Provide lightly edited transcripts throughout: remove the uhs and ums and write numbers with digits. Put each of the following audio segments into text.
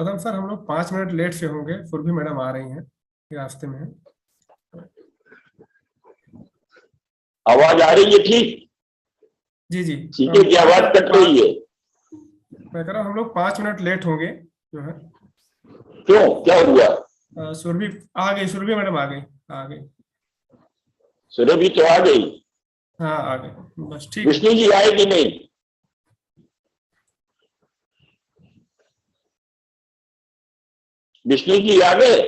प्रथम सर हम लोग 5 मिनट लेट से होंगे, फिर भी मैडम आ रही हैं, रास्ते में है। आवाज आ रही है? ठीक जी जी ठीक है, की आवाज कट रही है? मैं कह रहा हूँ हम लोग 5 मिनट लेट होंगे जो है। क्यों, क्या हुआ? सुरभि आ गई, सुरभि मैडम आ गई, आ गई। सुरभि तो आ गई। हाँ आ गई, बस ठीक है। विष्णु जी आए कि नहीं? विष्णु जी आ गए?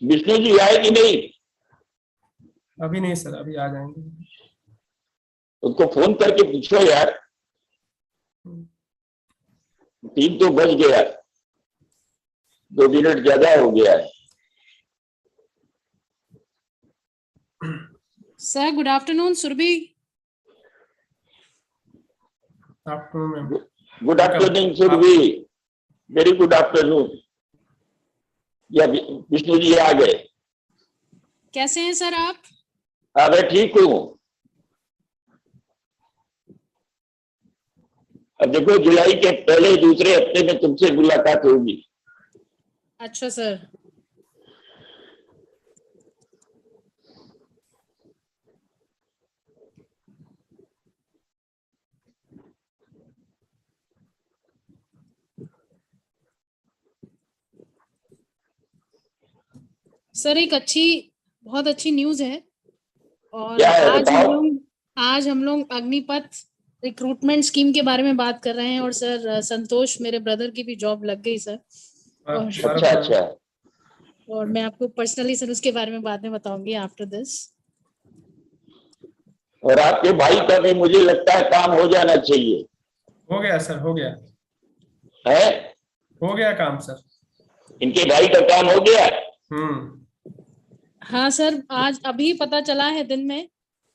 विष्णु जी आए कि नहीं? अभी नहीं सर, अभी आ जाएंगे। उसको फोन करके पूछो यार, 3 तो बज गया, 2 मिनट ज्यादा हो गया है। Sir good afternoon Surabhi. Afternoon. Good afternoon Surabhi, very good afternoon. या विष्णु जी आ गए? कैसे हैं सर आप? हाँ मैं ठीक हूँ। अब देखो जुलाई के पहले दूसरे हफ्ते में तुमसे मुलाकात होगी। अच्छा सर। सर एक बहुत अच्छी न्यूज है। और क्या है बताओ? आज हम लोग अग्निपथ रिक्रूटमेंट स्कीम के बारे में बात कर रहे हैं। और सर संतोष मेरे ब्रदर की भी जॉब लग गई सर। अच्छा अच्छा। और मैं आपको पर्सनली सर उसके बारे में बाद में बताऊंगी आफ्टर दिस। और आपके भाई का भी मुझे लगता है काम हो जाना चाहिए। हो गया सर, हो गया है? हो गया काम सर। इनके भाई का काम हो गया? हाँ सर, आज अभी पता चला है दिन में,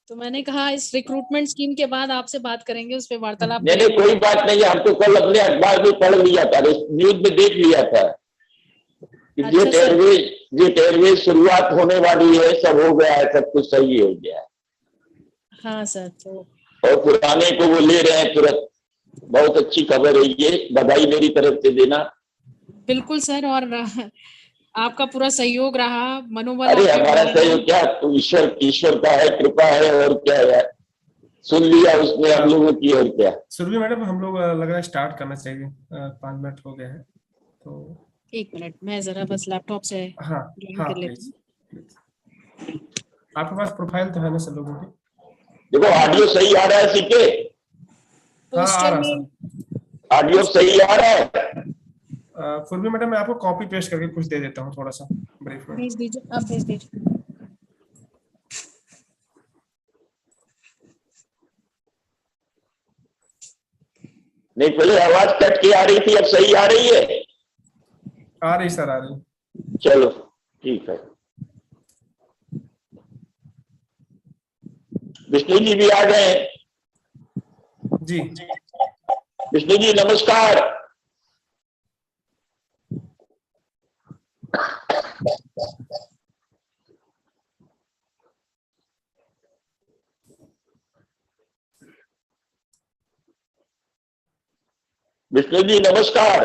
तो मैंने कहा इस रिक्रूटमेंट स्कीम के बाद आपसे बात करेंगे, उस पर वार्तालाप नहीं कोई बात नहीं, हम तो कल अपने अखबार में पढ़ लिया था, न्यूज में देख लिया था कि अच्छा जेट एयरवेज शुरुआत होने वाली है, सब हो गया है, सब कुछ सही हो गया है। हाँ सर। तो और पुराने को वो ले रहे हैं तुरंत, बहुत अच्छी खबर है ये, बधाई मेरी तरफ से देना। बिल्कुल सर, और आपका पूरा सहयोग रहा, मनोबल। अरे हमारा सहयोग क्या, तो ईश्वर का है, कृपा है, और क्या है, सुन लिया उसने हम लोगों की, और क्या। सुरभि मैडम हम लोग लग रहा है स्टार्ट करना चाहिए, 5 मिनट हो गए हैं तो। 1 मिनट, मैं जरा बस लैपटॉप से हाँ ज्वाइन हाँ कर लेती प्लीज। आपके पास प्रोफाइल तो है ना सब लोगों की? देखो ऑडियो सही आ रहा है सीखे? हाँ आ पोस्टर रहा में। सर। ऑडियो सही आ रहा है? सुरभि मैडम मैं आपको कॉपी पेस्ट करके कुछ दे देता हूँ, थोड़ा सा ब्रीफ में। भेज दीजिए, आप भेज दीजिए। नहीं पहले आवाज कट के आ रही थी, अब सही आ रही है? आ रही सर, आ रही। चलो ठीक है। विष्णु जी भी आ गए? जी विष्णु जी नमस्कार। विष्णु जी नमस्कार।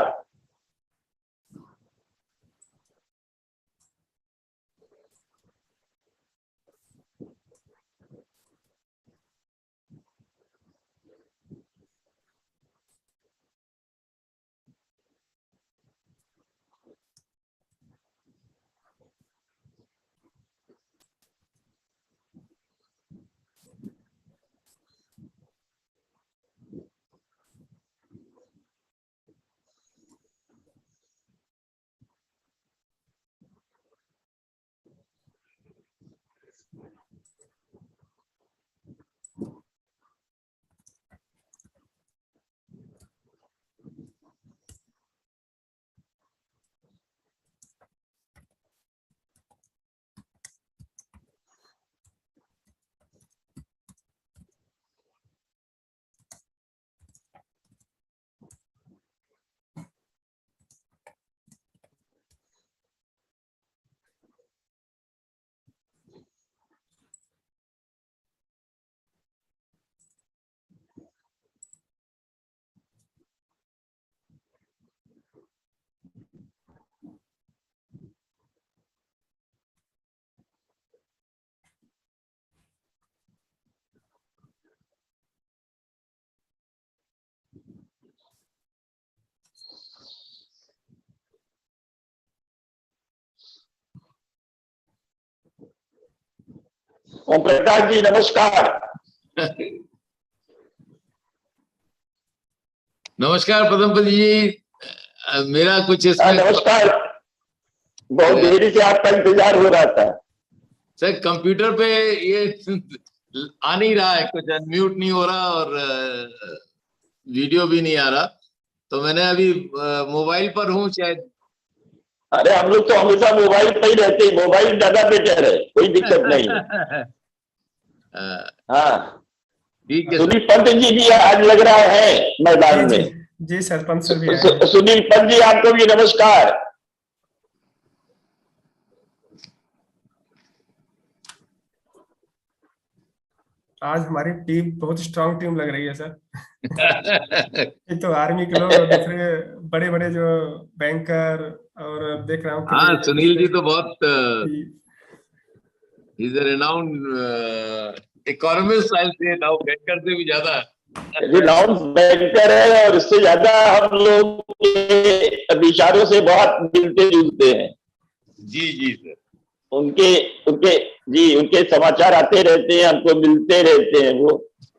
ओम प्रकाश जी नमस्कार। नमस्कार पदमपति जी, मेरा कुछ इसमें नमस्कार, बहुत देरी से आपका इंतजार हो रहा था। सर कंप्यूटर पे ये आ नहीं रहा है, कुछ अनम्यूट नहीं हो रहा और वीडियो भी नहीं आ रहा, तो मैंने अभी मोबाइल पर हूँ शायद। अरे हम लोग तो हमेशा मोबाइल पे ही रहते हैं, मोबाइल ज्यादा बेटर है, कोई दिक्कत नहीं है। हाँ ठीक है। सुनील पंत जी भी आज लग रहा है मैदान जी में। जी सरपंच सर भी आए हैं। सुनील पंत जी आपको भी नमस्कार। आज हमारी टीम बहुत स्ट्रांग टीम लग रही है सर। ये तो आर्मी के लोग और दूसरे बड़े बड़े जो बैंकर और देख रहा हूँ कि हाँ सुनील जी तो बहुत जी, इज अ रिनाउंड इकोनॉमिस्ट, आई से नाउ बैंकर से भी ज्यादा रिनाउंड बैंकर है और इससे ज्यादा हम लोग के विचारों से बहुत मिलते जुलते हैं। जी जी सर। उनके उनके उनके समाचार आते रहते हैं, हमको मिलते रहते हैं वो।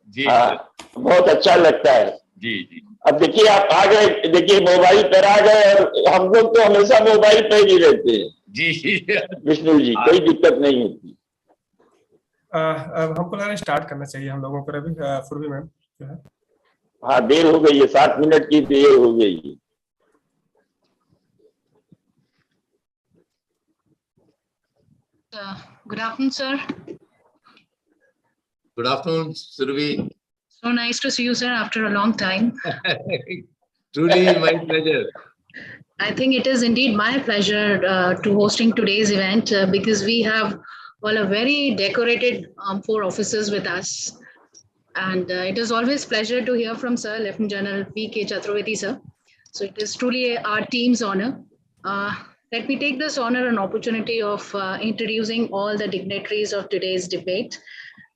जी हाँ बहुत अच्छा लगता है। जी जी। अब देखिए आप आ गए, देखिए मोबाइल पर आ गए और हम लोग तो हमेशा मोबाइल पर ही रहते हैं। जी जी विष्णु जी कोई दिक्कत नहीं होती। अब हमको लग रहा है स्टार्ट करना चाहिए हम लोगों को अभी। पूर्वी मैम जो है। हाँ देर हो गई है, 7 मिनट की देर हो गई है। Good afternoon, sir. Good afternoon Surabhi. So nice to see you, sir, after a long time. Truly my pleasure. I think it is indeed my pleasure to hosting today's event because we have all a very decorated four officers with us. And it is always pleasure to hear from Sir, Lieutenant General P.K. CHATURVEDI, sir. So it is truly our team's honor. Let me take this honor and opportunity of introducing all the dignitaries of today's debate.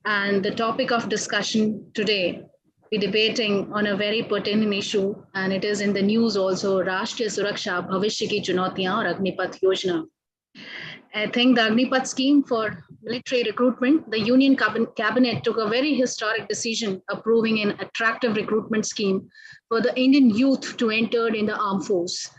And the topic of discussion today, we're debating on a very pertinent issue, and it is in the news also, Rashtriya Suraksha, Bhavishya Ki Chunautiyan aur Agnipath Yojana. I think the Agnipath scheme for military recruitment, the Union Cabinet took a very historic decision approving an attractive recruitment scheme for the Indian youth to enter in the armed force.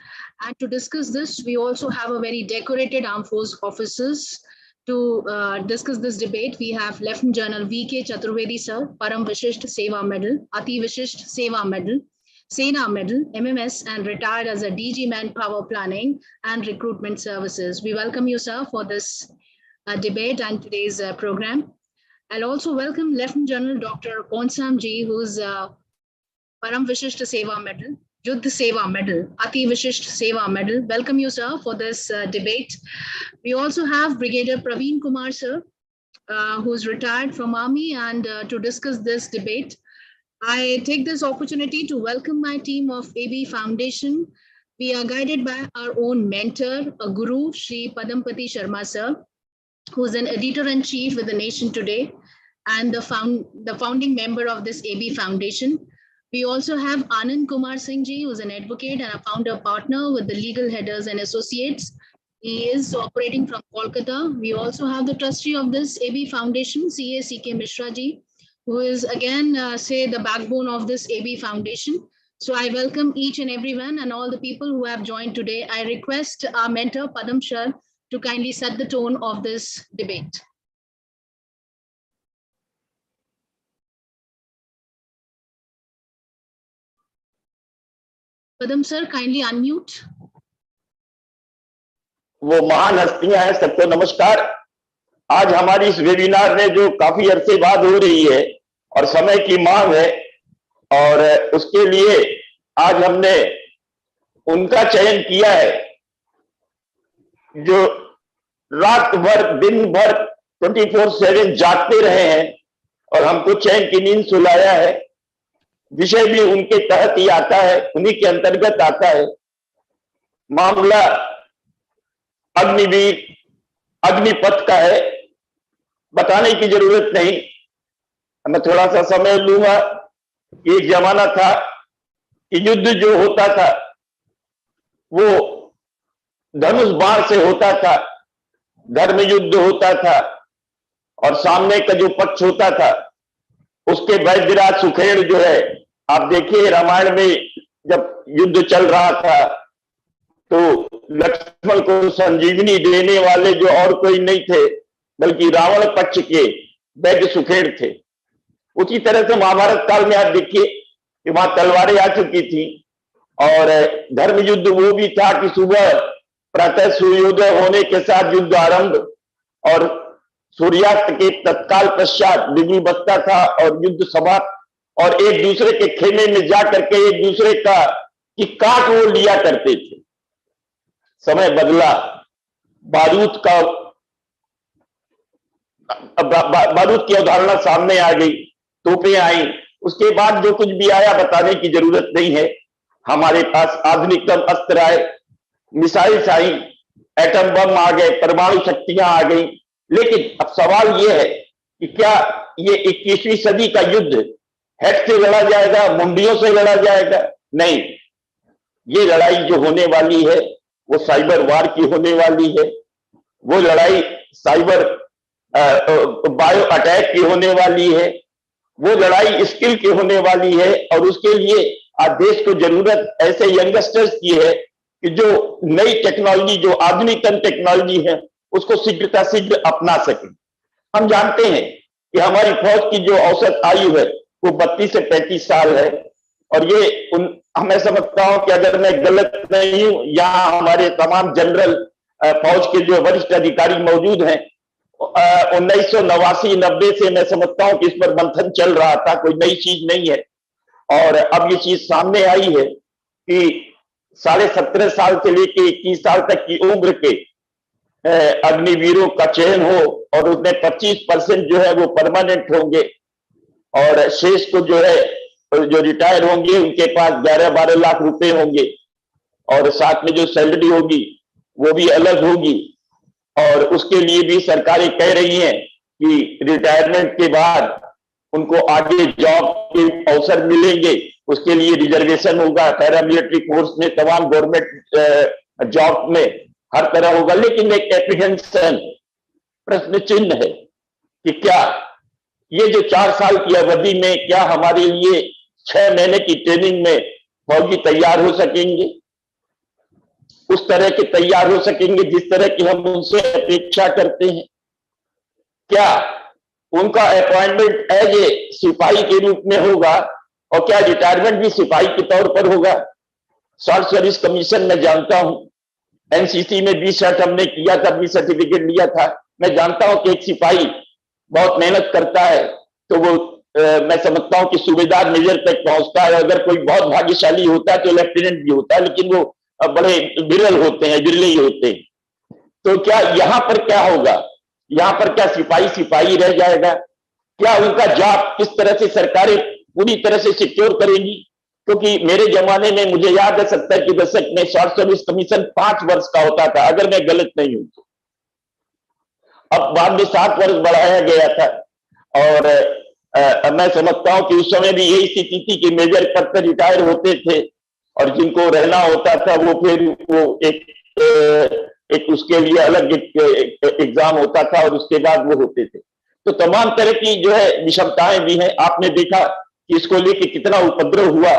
And to discuss this, we also have a very decorated armed force officers. To discuss this debate, we have Lieutenant General V.K. CHATURVEDI, sir, Param Vishisht Seva Medal, Ati Vishisht Seva Medal, Sena Medal, MMS, and retired as a DG Manpower Planning and Recruitment Services. We welcome you, sir, for this debate and today's program. I'll also welcome Lieutenant General Dr. KONSAM ji, who's Param Vishisht Seva Medal, Yuddha Seva Medal, Ati Vishisht Seva Medal. Welcome you, sir, for this debate. We also have Brigadier PRAVIN Kumar, sir, who's retired from Army, and to discuss this debate, I take this opportunity to welcome my team of AB Foundation. We are guided by our own mentor, a guru, Shri Padampati Sharma, sir, who's an editor-in-chief with the Nation Today and the founding member of this AB Foundation. We also have Anand Kumar Singh ji, who's an advocate and a founder partner with the Legal Headers and Associates. He is operating from Kolkata. We also have the trustee of this AB Foundation, C.K. Mishra ji, who is again, the backbone of this AB Foundation. So I welcome each and everyone and all the people who have joined today. I request our mentor, Padam Shah, to kindly set the tone of this debate. Padam sir, kindly unmute. वो महान हस्तियां हैं, सबको नमस्कार। आज हमारी इस webinar में जो काफी अरसे बाद हो रही है और समय की मांग है, और उसके लिए आज हमने उनका चयन किया है जो रात भर दिन भर 24/7 जागते रहे हैं और हमको चैन की नींद सुलाया है। विषय भी उनके तहत ही आता है, उन्हीं के अंतर्गत आता है। मामला अग्निवीर अग्निपथ का है, बताने की जरूरत नहीं। मैं थोड़ा सा समय लूंगा। एक जमाना था कि युद्ध जो होता था वो धनुष बाण से होता था, धर्म युद्ध होता था, और सामने का जो पक्ष होता था उसके वैद्यराज सुखेड़ जो है, आप देखिए रामायण में जब युद्ध चल रहा था तो लक्ष्मण को संजीवनी देने वाले जो और कोई नहीं थे बल्कि रावण पक्ष के वैद्य सुखेड़ थे। उसी तरह से महाभारत काल में आप देखिए कि वहां तलवारें आ चुकी थी और धर्म युद्ध वो भी था कि सुबह प्रातः सूर्योदय होने के साथ युद्ध आरंभ और सूर्यास्त के तत्काल पश्चात बिजली बजता था और युद्ध समाप्त और एक दूसरे के खेमे में जा करके एक दूसरे का की काट वो लिया करते थे। समय बदला, बारूद की अवधारणा सामने आ गई, तोपें आई, उसके बाद जो कुछ भी आया बताने की जरूरत नहीं है। हमारे पास आधुनिकतम अस्त्र आए, मिसाइल्स आई, एटम बम आ गए, परमाणु शक्तियां आ गई। लेकिन अब सवाल यह है कि क्या ये 21वीं सदी का युद्ध हेड से लड़ा जाएगा, मुंडियों से लड़ा जाएगा? नहीं, ये लड़ाई जो होने वाली है वो साइबर वार की होने वाली है। वो लड़ाई साइबर बायो अटैक की होने वाली है। वो लड़ाई स्किल की होने वाली है और उसके लिए आज देश को जरूरत ऐसे यंगस्टर्स की है कि जो नई टेक्नोलॉजी, जो आधुनिकतम टेक्नोलॉजी है उसको शीघ्रता शीघ्र अपना सके। हम जानते हैं कि हमारी फौज की जो औसत आयु है वो 32 से 35 साल है और ये मैं समझता हूं कि अगर मैं गलत नहीं हूं, यहाँ हमारे तमाम जनरल फौज के जो वरिष्ठ अधिकारी मौजूद हैं, 1989-90 से मैं समझता हूं कि इस पर मंथन चल रहा था, कोई नई चीज नहीं है। और अब ये चीज सामने आई है कि 17.5 साल से लेके 21 साल तक की उम्र के अग्निवीरों का चयन हो और उसमें 25% जो है वो परमानेंट होंगे और शेष को जो है जो रिटायर होंगे उनके पास 11-12 लाख रुपए होंगे और साथ में जो सैलरी होगी वो भी अलग होगी। और उसके लिए भी सरकारें कह रही हैं कि रिटायरमेंट के बाद उनको आगे जॉब के अवसर मिलेंगे, उसके लिए रिजर्वेशन होगा, पैरामिलिट्री फोर्स में, तमाम गवर्नमेंट जॉब में हर तरह होगा। लेकिन एक एप्रीहेंशन, प्रश्न चिन्ह है कि क्या ये जो 4 साल की अवधि में क्या हमारे लिए 6 महीने की ट्रेनिंग में फौजी तैयार हो सकेंगे, उस तरह के तैयार हो सकेंगे जिस तरह की हम उनसे अपेक्षा करते हैं? क्या उनका अपॉइंटमेंट एज ए सिपाही के रूप में होगा और क्या रिटायरमेंट भी सिपाही के तौर पर होगा? शॉर्ट सर्विस कमीशन में जानता हूं, एनसीसी में 20 शर्ट हमने किया था, 20 सर्टिफिकेट लिया था। मैं जानता हूं कि एक सिपाही बहुत मेहनत करता है तो वो मैं समझता हूं कि सूबेदार मेजर तक पहुंचता है। अगर कोई बहुत भाग्यशाली होता है तो लेफ्टिनेंट भी होता है, लेकिन वो बड़े विरल होते हैं, विरले ही होते हैं। तो क्या यहां पर क्या होगा? यहां पर क्या सिपाही सिपाही रह जाएगा? क्या उनका जॉब किस तरह से सरकारें पूरी तरह से सिक्योर करेंगी? क्योंकि मेरे जमाने में मुझे याद है 70 के दशक में शॉर्ट सर्विस कमीशन 5 वर्ष का होता था, अगर मैं गलत नहीं हूं तो। अब बाद में 7 वर्ष बढ़ाया गया था और मैं समझता हूं कि उस समय भी यही स्थिति थी कि मेजर पद पर रिटायर होते थे और जिनको रहना होता था वो फिर वो एक उसके लिए अलग एग्जाम होता था और उसके बाद वो होते थे। तो तमाम तरह की जो है विषमताएं भी हैं। आपने देखा कि इसको लेके कितना उपद्रव हुआ।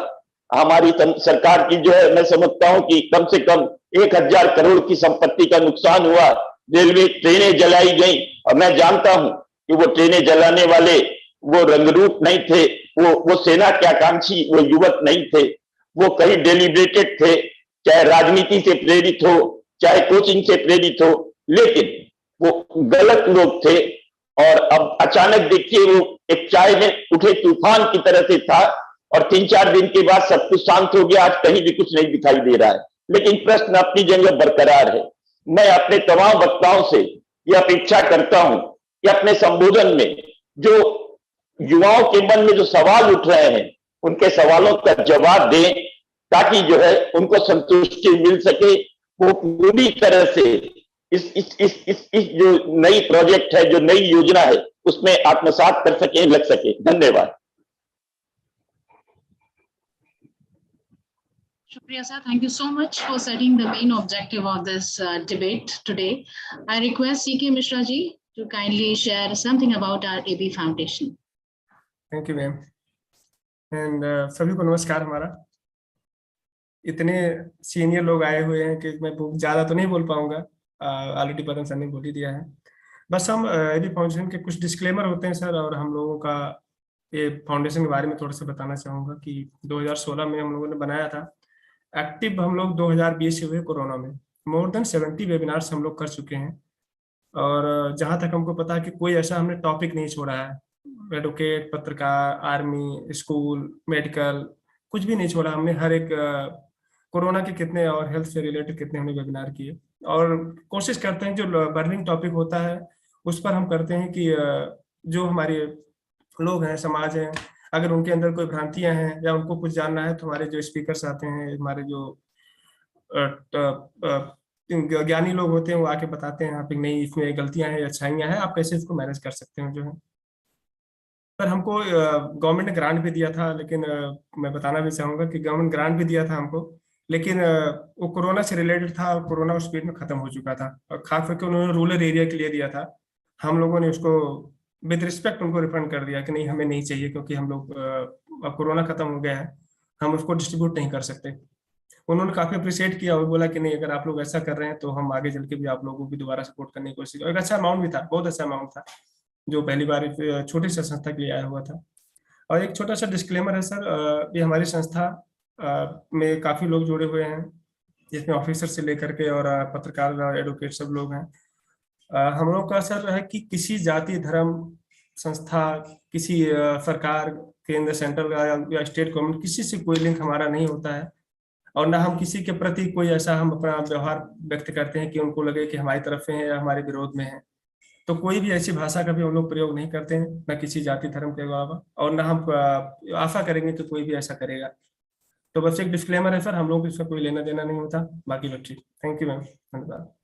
हमारी सरकार की जो है मैं समझता हूं कि कम से कम 1000 करोड़ की संपत्ति का नुकसान हुआ। रेलवे ट्रेनें जलाई गई और मैं जानता हूं कि वो ट्रेनें जलाने वाले वो रंगरूप नहीं थे, वो सेना के आकांक्षी वो युवक नहीं थे, वो कहीं डेलिब्रेटेड थे, चाहे राजनीति से प्रेरित हो चाहे कोचिंग से प्रेरित हो, लेकिन वो गलत लोग थे। और अब अचानक देखिए वो एक चाय में उठे तूफान की तरह से था और 3-4 दिन के बाद सब कुछ शांत हो गया। आज कहीं भी कुछ नहीं दिखाई दे रहा है, लेकिन प्रश्न अपनी जगह बरकरार है। मैं अपने तमाम वक्ताओं से यह अपेक्षा करता हूं कि अपने संबोधन में जो युवाओं के मन में जो सवाल उठ रहे हैं उनके सवालों का जवाब दें ताकि जो है उनको संतुष्टि मिल सके। वो पूरी तरह से इस जो नई प्रोजेक्ट है, जो नई योजना है, उसमें आत्मसात कर सके, लग सके। धन्यवाद। Shukriya sir, thank you so much for setting the main objective of this debate today. I request CK Mishra ji to kindly share something about our AB Foundation. Thank you ma'am. And सभी को नमस्कार। हमारा इतने senior लोग आए हुए हैं कि मैं ज़्यादा तो नहीं बोल पाऊंगा, ऑलरेडी पदम सर ने बोल ही दिया है। बस हम एबी फाउंडेशन के कुछ डिस्क्लेमर होते हैं सर, और हम लोगों का ये फाउंडेशन के बारे में थोड़ा सा बताना चाहूँगा कि 2016 में हम लोगों ने बनाया था। एक्टिव हम लोग 2020 से हुए कोरोना में। मोर देन 70 वेबिनार्स हम लोग कर चुके हैं, और जहाँ तक हमको पता है कि कोई ऐसा हमने टॉपिक नहीं छोड़ा है। एडवोकेट, पत्रकार, आर्मी, स्कूल, मेडिकल, कुछ भी नहीं छोड़ा हमने। हर एक कोरोना के कितने और हेल्थ से रिलेटेड कितने हमने वेबिनार किए, और कोशिश करते हैं जो बर्निंग टॉपिक होता है उस पर हम करते हैं कि जो हमारे लोग हैं, समाज हैं, अगर उनके अंदर कोई भ्रांतियां हैं या उनको कुछ जानना है तो हमारे जो स्पीकर्स आते हैं, हमारे जो ज्ञानी लोग होते हैं वो आके बताते हैं आप नहीं इसमें गलतियां हैं, अच्छाइयां हैं, आप कैसे इसको मैनेज कर सकते हैं जो है। पर हमको गवर्नमेंट ने ग्रांट भी दिया था, लेकिन मैं बताना भी चाहूंगा कि गवर्नमेंट ग्रांट भी दिया था हमको, लेकिन वो कोरोना से रिलेटेड था और कोरोना उस स्पीड में खत्म हो चुका था, और खास करके उन्होंने रूरल एरिया के लिए दिया था। हम लोगों ने उसको विद रिस्पेक्ट उनको रिफंड कर दिया कि नहीं हमें नहीं चाहिए, क्योंकि हम लोग अब कोरोना खत्म हो गया है, हम उसको डिस्ट्रीब्यूट नहीं कर सकते। उन्होंने काफी अप्रिशिएट किया और बोला कि नहीं अगर आप लोग ऐसा कर रहे हैं तो हम आगे चल के भी आप लोगों को भी दोबारा सपोर्ट करने की कोशिश। और एक अच्छा अमाउंट भी था, बहुत अच्छा अमाउंट था, जो पहली बार छोटी सी संस्था के लिए आया हुआ था। और एक छोटा सा डिस्क्लेमर है सर, ये हमारी संस्था में काफी लोग जुड़े हुए हैं, जिसमें ऑफिसर से लेकर के और पत्रकार और एडवोकेट सब लोग हैं। हम लोग का सर है कि किसी जाति, धर्म, संस्था, किसी सरकार, केंद्र, सेंट्रल या स्टेट गवर्नमेंट, किसी से कोई लिंक हमारा नहीं होता है, और ना हम किसी के प्रति कोई ऐसा हम अपना व्यवहार व्यक्त करते हैं कि उनको लगे कि हमारी तरफ से है या हमारे विरोध में है। तो कोई भी ऐसी भाषा का भी हम लोग प्रयोग नहीं करते हैं, न किसी जाति धर्म के अलावा, और न हम आशा करेंगे कि कोई भी ऐसा करेगा। तो बस एक डिस्क्लेमर है सर, हम लोग इसका कोई लेना देना नहीं होता, बाकी सब ठीक। थैंक यू मैम, धन्यवाद।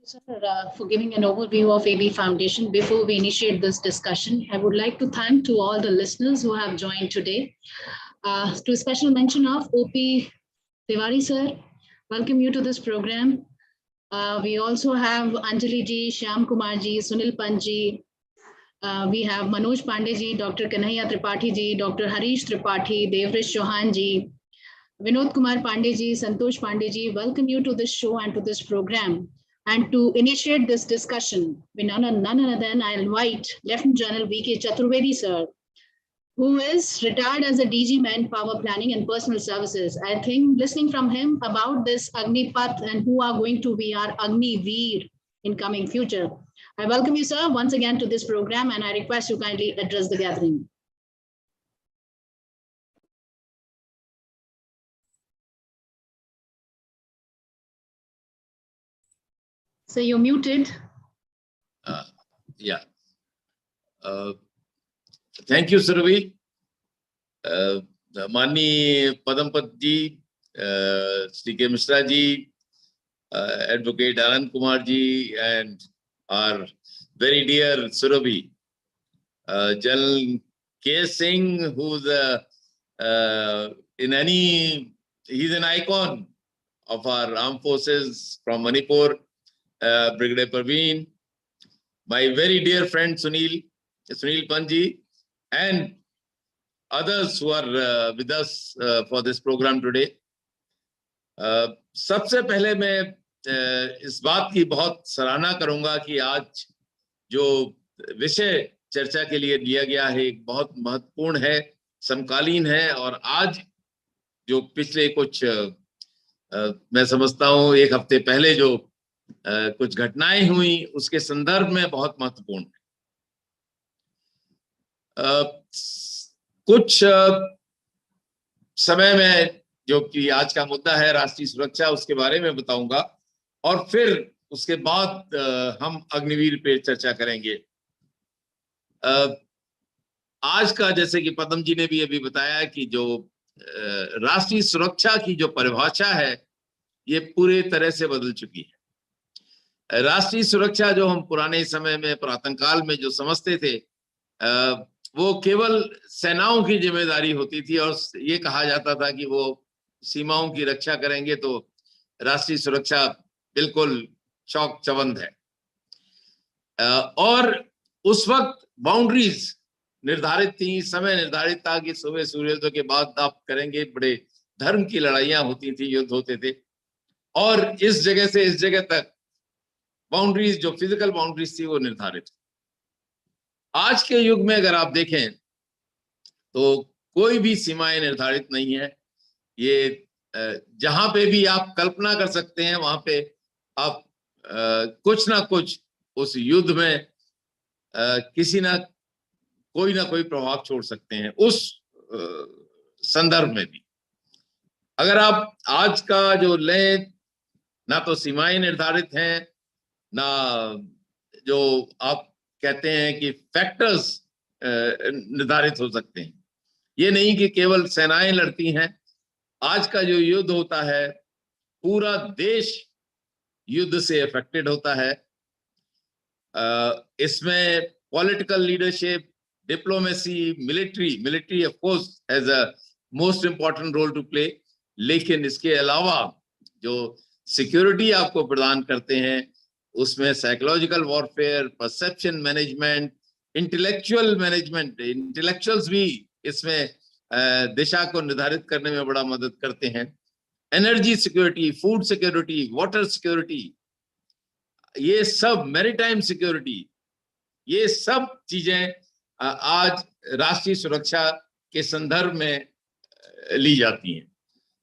Sir, for giving an overview of AB Foundation. Before we initiate this discussion, I would like to thank to all the listeners who have joined today. To special mention of OP Tiwari sir, welcome you to this program. We also have Anjali ji, Shyam Kumar ji, Sunil Panji. We have Manoj Pandey ji, Dr. Kanhaiya Tripathi ji, Dr. Harish Tripathi, Devrish Chauhan ji, Vinod Kumar Pandey ji, Santosh Pandey ji. Welcome you to this show and to this program. And to initiate this discussion, none other than I invite Lieutenant General V.K. CHATURVEDI sir, who is retired as a DG Manpower Planning and Personal Services. I think listening from him about this Agnipath and who are going to be our Agni Veer in coming future. I welcome you, sir, once again to this program, and I request you kindly address the gathering. So you're muted. Yeah. Thank you, Survi. माननीय Padampat ji, Shri K Mishra ji, advocate Anand Kumar ji, and our very dear Surabhi, General K. Singh, who's he's an icon of our armed forces from Manipur, Brigadier PRAVIN, my very dear friend Sunil Panji, and others who are with us for this program today. सबसे पहले मैं इस बात की बहुत सराहना करूंगा कि आज जो विषय चर्चा के लिए लिया गया है एक बहुत महत्वपूर्ण है, समकालीन है, और आज जो पिछले कुछ मैं समझता हूं एक हफ्ते पहले जो कुछ घटनाएं हुई उसके संदर्भ में बहुत महत्वपूर्ण है। कुछ समय में जो कि आज का मुद्दा है राष्ट्रीय सुरक्षा, उसके बारे में बताऊंगा, और फिर उसके बाद हम अग्निवीर पे चर्चा करेंगे। आज का, जैसे कि पदम जी ने भी अभी बताया, कि जो राष्ट्रीय सुरक्षा की जो परिभाषा है ये पूरे तरह से बदल चुकी है। राष्ट्रीय सुरक्षा जो हम पुराने समय में, पुरातन काल में जो समझते थे, वो केवल सेनाओं की जिम्मेदारी होती थी, और ये कहा जाता था कि वो सीमाओं की रक्षा करेंगे तो राष्ट्रीय सुरक्षा बिल्कुल चौक चवंद है। और उस वक्त बाउंड्रीज निर्धारित थी, समय निर्धारित था कि सुबह सूर्योदय के बाद आप करेंगे। बड़े धर्म की लड़ाइयां होती थी, युद्ध होते थे, और इस जगह से इस जगह तक बाउंड्रीज, जो फिजिकल बाउंड्रीज थी, वो निर्धारित। आज के युग में अगर आप देखें तो कोई भी सीमाएं निर्धारित नहीं है। ये जहां पे भी आप कल्पना कर सकते हैं वहां पे आप कुछ ना कुछ उस युद्ध में किसी ना कोई प्रभाव छोड़ सकते हैं। उस संदर्भ में भी अगर आप आज का जो लें, ना तो सीमाएं निर्धारित हैं, ना जो आप कहते हैं कि फैक्टर्स निर्धारित हो सकते हैं। ये नहीं कि केवल सेनाएं लड़ती हैं। आज का जो युद्ध होता है, पूरा देश युद्ध से अफेक्टेड होता है। इसमें political leadership, diplomacy, military of course has a most important role to play, लेकिन इसके अलावा जो सिक्योरिटी आपको प्रदान करते हैं उसमें psychological warfare, perception management, intellectual management, intellectuals भी इसमें दिशा को निर्धारित करने में बड़ा मदद करते हैं। Energy security, food security, water security, ये सब, मैरीटाइम सिक्योरिटी, ये सब चीजें आज राष्ट्रीय सुरक्षा के संदर्भ में ली जाती हैं।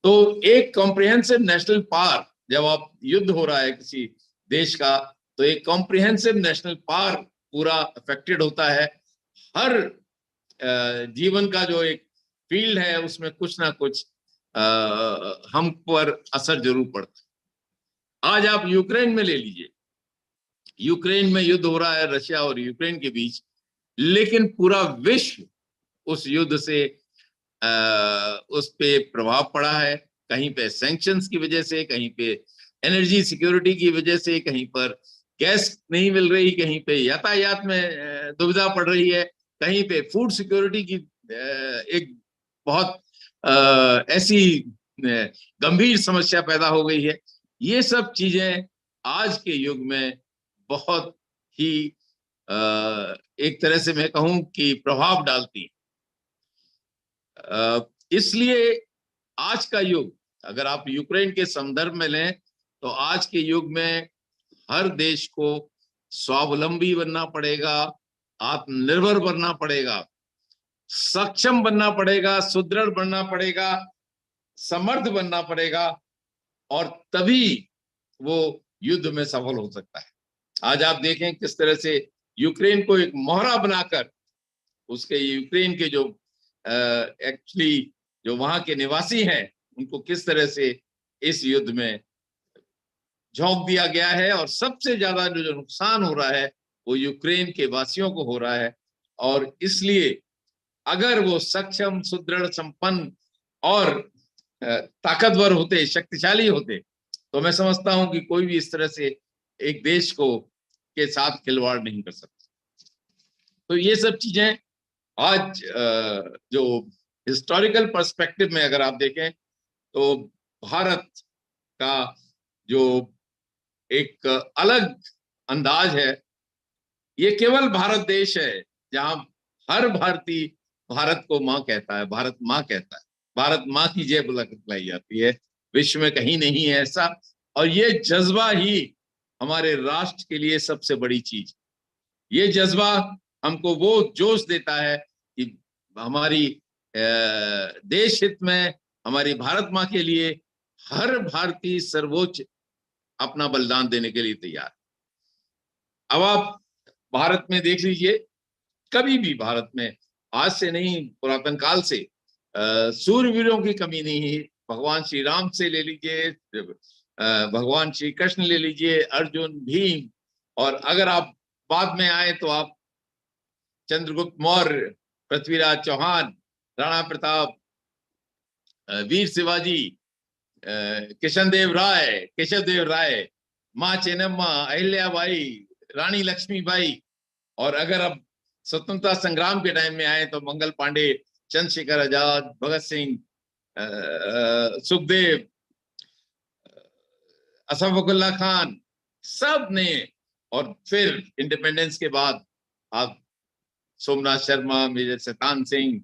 तो एक कॉम्प्रिहेंसिव नेशनल पावर, जब आप युद्ध हो रहा है किसी देश का, तो एक कॉम्प्रिहेंसिव नेशनल पावर पूरा अफेक्टेड होता है। हर जीवन का जो एक फील्ड है उसमें कुछ ना कुछ हम पर असर जरूर पड़ता है। आज आप यूक्रेन में ले लीजिए, यूक्रेन में युद्ध हो रहा है रशिया और यूक्रेन के बीच, लेकिन पूरा विश्व उस युद्ध से उस पे प्रभाव पड़ा है। कहीं पे सैंक्शंस की वजह से, कहीं पे एनर्जी सिक्योरिटी की वजह से, कहीं पर गैस नहीं मिल रही, कहीं पे यातायात में दुविधा पड़ रही है, कहीं पे फूड सिक्योरिटी की एक बहुत ऐसी गंभीर समस्या पैदा हो गई है। ये सब चीजें आज के युग में बहुत ही एक तरह से मैं कहूं कि प्रभाव डालती। इसलिए आज का युग, अगर आप यूक्रेन के संदर्भ में लें, तो आज के युग में हर देश को स्वावलंबी बनना पड़ेगा, आत्मनिर्भर बनना पड़ेगा, सक्षम बनना पड़ेगा, सुदृढ़ बनना पड़ेगा, समर्थ बनना पड़ेगा, और तभी वो युद्ध में सफल हो सकता है। आज आप देखें किस तरह से यूक्रेन को एक मोहरा बनाकर उसके यूक्रेन के जो एक्चुअली जो वहां के निवासी हैं उनको किस तरह से इस युद्ध में झोंक दिया गया है, और सबसे ज्यादा जो नुकसान हो रहा है वो यूक्रेन के वासियों को हो रहा है। और इसलिए अगर वो सक्षम, सुदृढ़, संपन्न और ताकतवर होते, शक्तिशाली होते, तो मैं समझता हूं कि कोई भी इस तरह से एक देश को के साथ खिलवाड़ नहीं कर सकता। तो ये सब चीजें आज जो हिस्टोरिकल पर्सपेक्टिव में अगर आप देखें तो भारत का जो एक अलग अंदाज है, ये केवल भारत देश है जहां हर भारतीय भारत को माँ कहता है, भारत माँ कहता है, भारत माँ की जय बुलाई जाती है। विश्व में कहीं नहीं है ऐसा, और ये जज्बा ही हमारे राष्ट्र के लिए सबसे बड़ी चीज। ये जज्बा हमको वो जोश देता है कि हमारी देश हित में, हमारी भारत माँ के लिए हर भारतीय सर्वोच्च अपना बलिदान देने के लिए तैयार। अब आप भारत में देख लीजिए, कभी भी भारत में, आज से नहीं पुरातन काल से, सूरवीरों की कमी नहीं है। भगवान श्री राम से ले लीजिए, भगवान श्री कृष्ण ले लीजिए, अर्जुन, भीम, और अगर आप बाद में आए तो आप चंद्रगुप्त मौर्य, पृथ्वीराज चौहान, राणा प्रताप, वीर शिवाजी, केशवदेव राय, माँ चेन्नम्मा, अहिल्याबाई, रानी लक्ष्मीबाई, और अगर अब स्वतंत्रता संग्राम के टाइम में आए तो मंगल पांडे, चंद्रशेखर आजाद, भगत सिंह, सुखदेव, असफाकुल्ला खान, सब ने और फिर इंडिपेंडेंस के बाद आप सोमनाथ शर्मा, मेजर शैतान सिंह,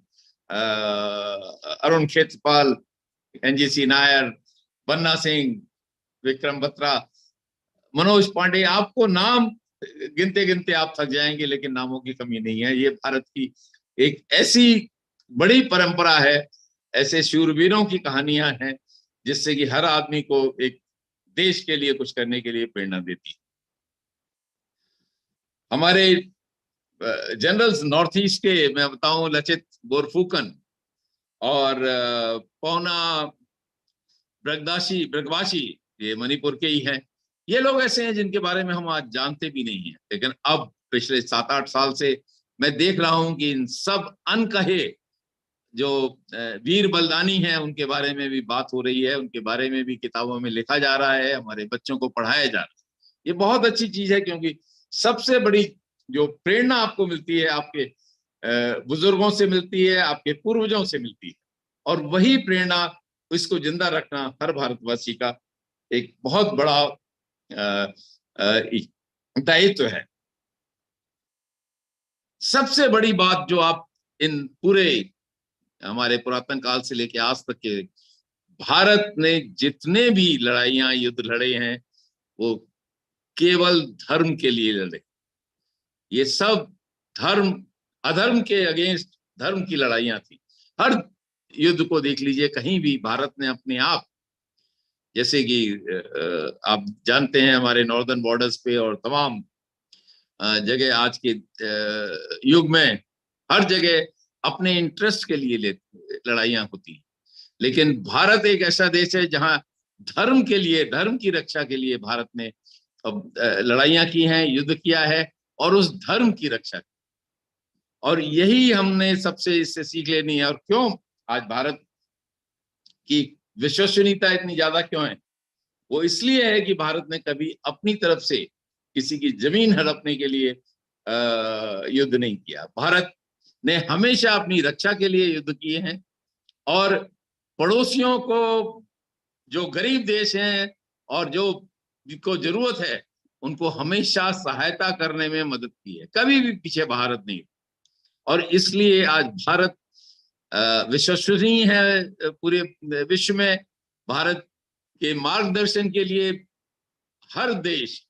अरुण क्षेत्रपाल, एनजीसी नायर, बन्ना सिंह, विक्रम बत्रा, मनोज पांडे, आपको नाम गिनते गिनते आप थक जाएंगे, लेकिन नामों की कमी नहीं है। ये भारत की एक ऐसी बड़ी परंपरा है, ऐसे शूरवीरों की कहानियां हैं जिससे कि हर आदमी को एक देश के लिए कुछ करने के लिए प्रेरणा देती है। हमारे जनरल्स नॉर्थ ईस्ट के मैं बताऊं, लचित बोरफुकन और पौना ब्रगवाशी, ये मणिपुर के ही हैं। ये लोग ऐसे हैं जिनके बारे में हम आज जानते भी नहीं हैं, लेकिन अब पिछले 7-8 साल से मैं देख रहा हूं कि इन सब अनकहे जो वीर बलिदानी हैं उनके बारे में भी बात हो रही है, उनके बारे में भी किताबों में लिखा जा रहा है, हमारे बच्चों को पढ़ाया जा रहा है। ये बहुत अच्छी चीज है, क्योंकि सबसे बड़ी जो प्रेरणा आपको मिलती है आपके बुजुर्गों से मिलती है, आपके पूर्वजों से मिलती है, और वही प्रेरणा, इसको जिंदा रखना हर भारतवासी का एक बहुत बड़ा दायित्व है। सबसे बड़ी बात जो आप इन पूरे हमारे पुरातन काल से लेकर आज तक के भारत ने जितने भी लड़ाइयां युद्ध लड़े हैं वो केवल धर्म के लिए लड़े। ये सब धर्म अधर्म के अगेंस्ट धर्म की लड़ाइयां थी। हर युद्ध को देख लीजिए, कहीं भी भारत ने अपने आप, जैसे कि आप जानते हैं हमारे नॉर्दर्न बॉर्डर्स पे और तमाम जगह आज के युग में हर जगह अपने इंटरेस्ट के लिए लड़ाइयां होती हैं, लेकिन भारत एक ऐसा देश है जहां धर्म के लिए, धर्म की रक्षा के लिए भारत ने अब लड़ाइयां की हैं, युद्ध किया है और उस धर्म की रक्षा की। और यही हमने सबसे इससे सीख लेनी है। और क्यों आज भारत की विश्वसनीयता इतनी ज्यादा क्यों है? वो इसलिए है कि भारत ने कभी अपनी तरफ से किसी की जमीन हड़पने के लिए युद्ध नहीं किया। भारत ने हमेशा अपनी रक्षा के लिए युद्ध किए हैं, और पड़ोसियों को, जो गरीब देश हैं और जो को जरूरत है, उनको हमेशा सहायता करने में मदद की है, कभी भी पीछे भारत नहीं। और इसलिए आज भारत विश्वसनीय है पूरे विश्व में। भारत के मार्गदर्शन के लिए हर देश,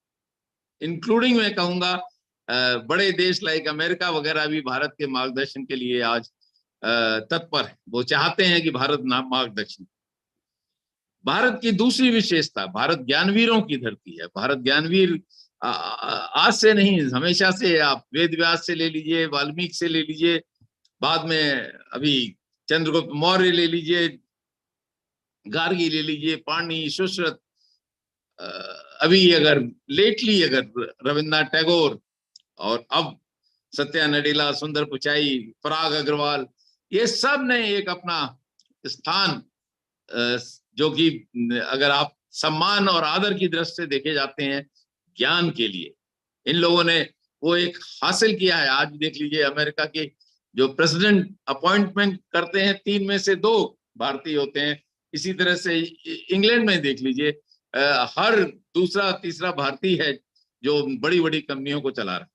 इंक्लूडिंग मैं कहूंगा बड़े देश लाइक अमेरिका वगैरह भी भारत के मार्गदर्शन के लिए आज तत्पर है। वो चाहते हैं कि भारत मार्गदर्शन। भारत की दूसरी विशेषता, भारत ज्ञानवीरों की धरती है। भारत ज्ञानवीर आज से नहीं, हमेशा से। आप वेद व्यास से ले लीजिए, वाल्मीकि से ले लीजिए, बाद में अभी चंद्रगुप्त मौर्य ले लीजिए, गार्गी ले लीजिए, पाणिनि, सुश्रुत, अभी अगर लेटली अगर रविन्द्रनाथ टैगोर, और अब सत्या नडेला, सुंदर पिचाई, पराग अग्रवाल, ये सब ने एक अपना स्थान, जो कि अगर आप सम्मान और आदर की दृष्टि से देखे जाते हैं ज्ञान के लिए, इन लोगों ने वो एक हासिल किया है। आज देख लीजिए अमेरिका के जो प्रेसिडेंट अपॉइंटमेंट करते हैं, 3 में से 2 भारतीय होते हैं। इसी तरह से इंग्लैंड में देख लीजिए, हर दूसरा तीसरा भारतीय है जो बड़ी बड़ी कंपनियों को चला रहा है।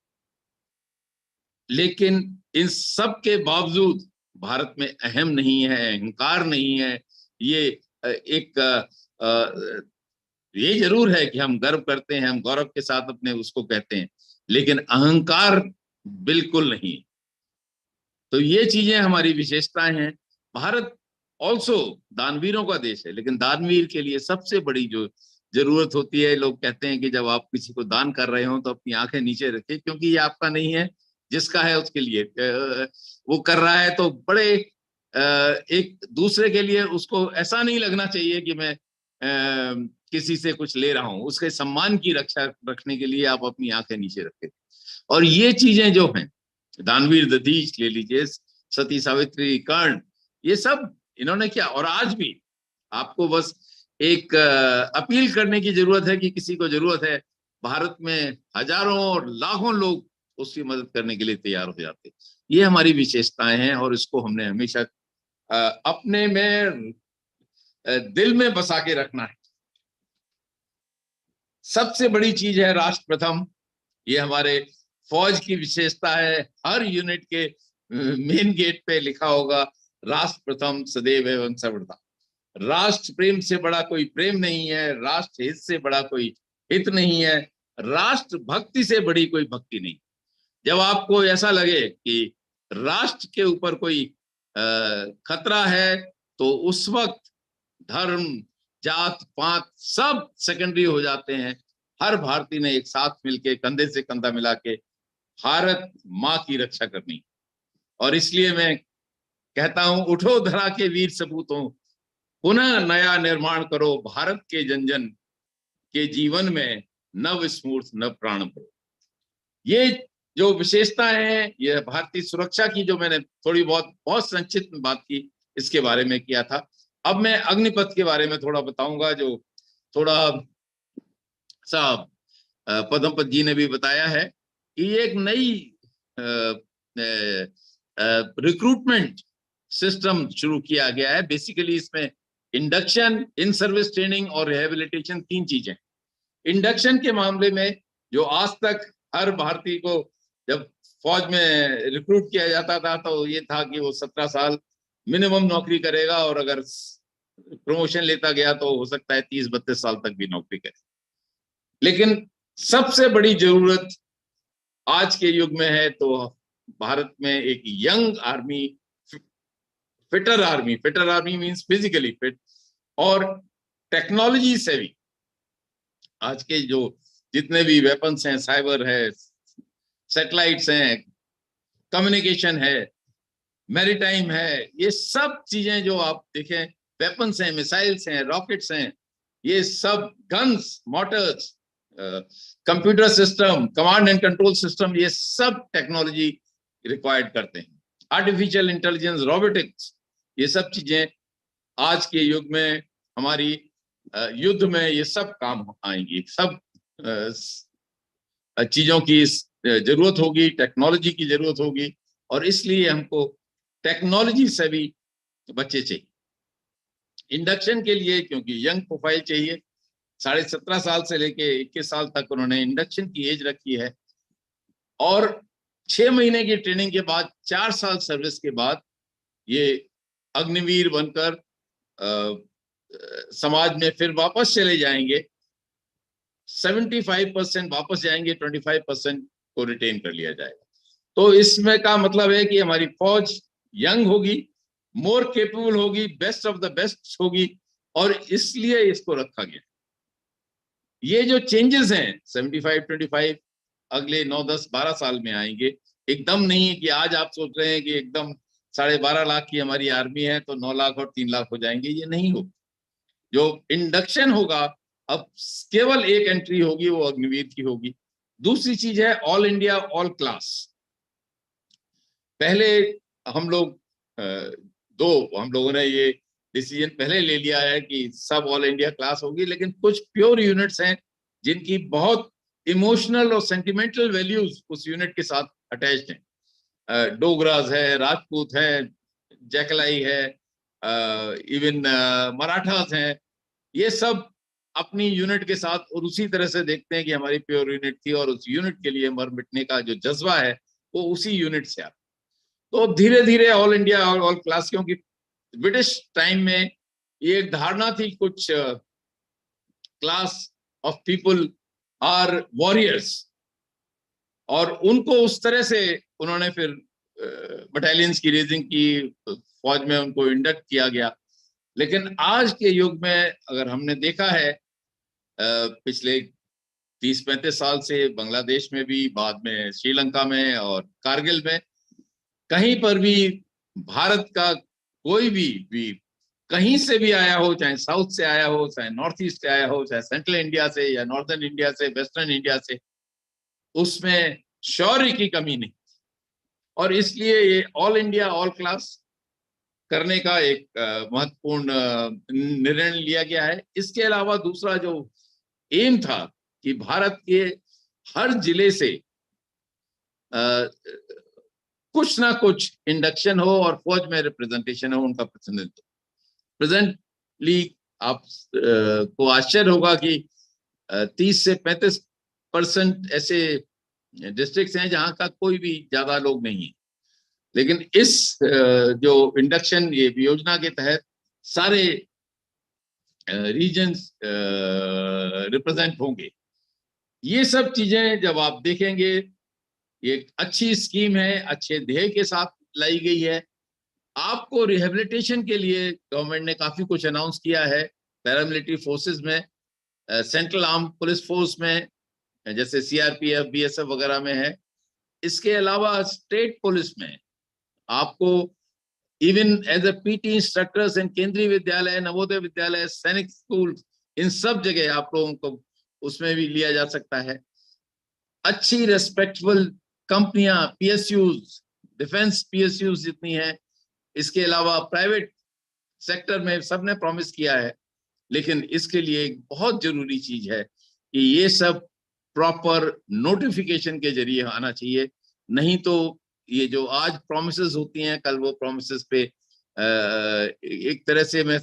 लेकिन इन सब के बावजूद भारत में अहम नहीं है, अहंकार नहीं है। ये एक ये जरूर है कि हम गर्व करते हैं, हम गौरव के साथ अपने उसको कहते हैं, लेकिन अहंकार बिल्कुल नहीं। तो ये चीजें हमारी विशेषताएं हैं। भारत ऑल्सो दानवीरों का देश है, लेकिन दानवीर के लिए सबसे बड़ी जो जरूरत होती है, लोग कहते हैं कि जब आप किसी को दान कर रहे हो तो अपनी आंखें नीचे रखें, क्योंकि ये आपका नहीं है, जिसका है उसके लिए वो कर रहा है। तो बड़े एक दूसरे के लिए उसको ऐसा नहीं लगना चाहिए कि मैं किसी से कुछ ले रहा हूं। उसके सम्मान की रक्षा रखने के लिए आप अपनी आंखें नीचे रखें। और ये चीजें जो हैं, दानवीर दधीच ले लीजिए, सती सावित्री, कर्ण, ये सब इन्होंने किया। और आज भी आपको बस एक अपील करने की जरूरत है कि किसी को जरूरत है, भारत में हजारों और लाखों लोग उसकी मदद करने के लिए तैयार हो जाते। ये हमारी विशेषताएं हैं और इसको हमने हमेशा अपने में दिल में बसा के रखना है। सबसे बड़ी चीज है राष्ट्र प्रथम, ये हमारे फौज की विशेषता है। हर यूनिट के मेन गेट पे लिखा होगा राष्ट्र प्रथम सदैव एवं सर्वदा। राष्ट्र प्रेम से बड़ा कोई प्रेम नहीं है, राष्ट्र हित से बड़ा कोई हित नहीं है, राष्ट्र भक्ति से बड़ी कोई भक्ति नहीं। जब आपको ऐसा लगे कि राष्ट्र के ऊपर कोई खतरा है, तो उस वक्त धर्म, जात पात सब सेकेंडरी हो जाते हैं। हर भारतीय ने एक साथ मिलके कंधे से कंधा मिला के भारत माँ की रक्षा करनी। और इसलिए मैं कहता हूं, उठो धरा के वीर सपूतों, पुनः नया निर्माण करो, भारत के जन जन के जीवन में नव स्फूर्त नव प्राण भरो। ये जो विशेषता है, ये भारतीय सुरक्षा की जो मैंने थोड़ी बहुत संक्षिप्त में बात की, इसके बारे में किया था। अब मैं अग्निपथ के बारे में थोड़ा बताऊंगा, जो थोड़ा सा पद्मपत जी ने भी बताया है कि ये एक नई रिक्रूटमेंट सिस्टम शुरू किया गया है। बेसिकली इसमें इंडक्शन, इन सर्विस ट्रेनिंग और रिहेबिलिटेशन, 3 चीजें। इंडक्शन के मामले में जो आज तक हर भारतीय को जब फौज में रिक्रूट किया जाता था, तो ये था कि वो 17 साल मिनिमम नौकरी करेगा, और अगर प्रमोशन लेता गया तो हो सकता है 30-32 साल तक भी नौकरी करे। लेकिन सबसे बड़ी जरूरत आज के युग में है तो भारत में एक young army, fitter army means physically fit और टेक्नोलॉजी से भी। आज के जो जितने भी वेपन्स हैं, साइबर है, सैटेलाइट्स हैं, कम्युनिकेशन है, मैरीटाइम है, ये सब चीजें जो आप देखें, वेपन्स हैं, मिसाइल्स हैं, रॉकेट्स हैं, ये सब guns, Motors, computer system, command and control system, ये सब टेक्नोलॉजी रिक्वायर्ड करते हैं। आर्टिफिशियल इंटेलिजेंस, रोबोटिक्स, ये सब चीजें आज के युग में हमारी युद्ध में ये सब काम आएंगी। सब चीजों की जरूरत होगी, टेक्नोलॉजी की जरूरत होगी, और इसलिए हमको टेक्नोलॉजी से भी बच्चे चाहिए। इंडक्शन के लिए क्योंकि यंग प्रोफाइल चाहिए, 17.5 साल से लेके 21 साल तक उन्होंने इंडक्शन की एज रखी है, और 6 महीने की ट्रेनिंग के बाद, 4 साल सर्विस के बाद ये अग्निवीर बनकर समाज में फिर वापस चले जाएंगे। 75% वापस जाएंगे, 25% को रिटेन कर लिया जाएगा। तो इसमें का मतलब है कि हमारी फौज यंग होगी, मोर केपेबल होगी, बेस्ट ऑफ द बेस्ट होगी, और इसलिए इसको रखा गया। ये जो चेंजेस हैं 75-25 अगले 9, 10, 12 साल में आएंगे। एकदम नहीं है कि आज आप सोच रहे हैं कि एकदम 12.5 लाख की हमारी आर्मी है तो 9 लाख और 3 लाख हो जाएंगे, ये नहीं हो। जो इंडक्शन होगा, अब केवल एक एंट्री होगी, वो अग्निवीर की होगी। दूसरी चीज है ऑल इंडिया ऑल क्लास। पहले हम लोगों ने ये डिसीजन पहले ले लिया है कि सब ऑल इंडिया क्लास होगी, लेकिन कुछ प्योर यूनिट्स हैं जिनकी बहुत इमोशनल और सेंटिमेंटल वैल्यूज उस यूनिट के साथ अटैच्ड हैं। डोगराज है, राजपूत है, जैकलाई है, इवन मराठास हैं, ये सब अपनी यूनिट के साथ और उसी तरह से देखते हैं कि हमारी प्योर यूनिट थी, और उस यूनिट के लिए मर मिटने का जो जज्बा है वो उसी यूनिट से आता। तो धीरे धीरे ऑल इंडिया और ऑल क्लास, क्योंकि ब्रिटिश टाइम में ये एक धारणा थी कुछ class of people are warriors, और उनको उस तरह से उन्होंने फिर बटालियंस की रेजिंग की, फौज में उनको इंडक्ट किया गया। लेकिन आज के युग में अगर हमने देखा है पिछले 30-35 साल से बांग्लादेश में भी, बाद में श्रीलंका में और कारगिल में, कहीं पर भी भारत का कोई भी वीर कहीं से भी आया हो, चाहे साउथ से आया हो, चाहे नॉर्थ ईस्ट से आया हो, चाहे सेंट्रल इंडिया से या नॉर्दर्न इंडिया से, वेस्टर्न इंडिया से, उसमें शौर्य की कमी नहीं। और इसलिए ये ऑल इंडिया ऑल क्लास करने का एक महत्वपूर्ण निर्णय लिया गया है। इसके अलावा दूसरा जो एम था कि भारत के हर जिले से कुछ ना कुछ इंडक्शन हो और फौज में रिप्रेजेंटेशन हो, उनका प्रतिनिधित्व। प्रेजेंटली आप को आश्चर्य होगा कि 30 से 35% ऐसे डिस्ट्रिक्ट्स हैं जहां का कोई भी ज्यादा लोग नहीं है, लेकिन इस जो इंडक्शन ये योजना के तहत सारे रीजन्स रिप्रेजेंट होंगे। ये सब चीजें जब आप देखेंगे, ये अच्छी स्कीम है, अच्छे ध्येय के साथ लाई गई है। आपको रिहेबिलिटेशन के लिए गवर्नमेंट ने काफी कुछ अनाउंस किया है, पैरामिलिट्री फोर्सेस में, सेंट्रल आर्म पुलिस फोर्स में, जैसे सीआरपीएफ, बीएसएफ वगैरह में है। इसके अलावा स्टेट पुलिस में आपको even as a PT instructors in Kendriya Vidyalaya, Navodaya Vidyalaya, सैनिक स्कूल, इन सब जगह आप लोगों को उसमें भी लिया जा सकता है। अच्छी रेस्पेक्टेबल कंपनियां, पीएसयूज, डिफेंस पीएसयूज जितनी है, इसके अलावा प्राइवेट सेक्टर में सबने प्रॉमिस किया है, लेकिन इसके लिए एक बहुत जरूरी चीज है कि ये सब प्रॉपर नोटिफिकेशन के जरिए आना चाहिए। नहीं तो ये जो आज प्रॉमिसेस होती हैं, कल वो प्रॉमिसेस पे एक तरह से मैं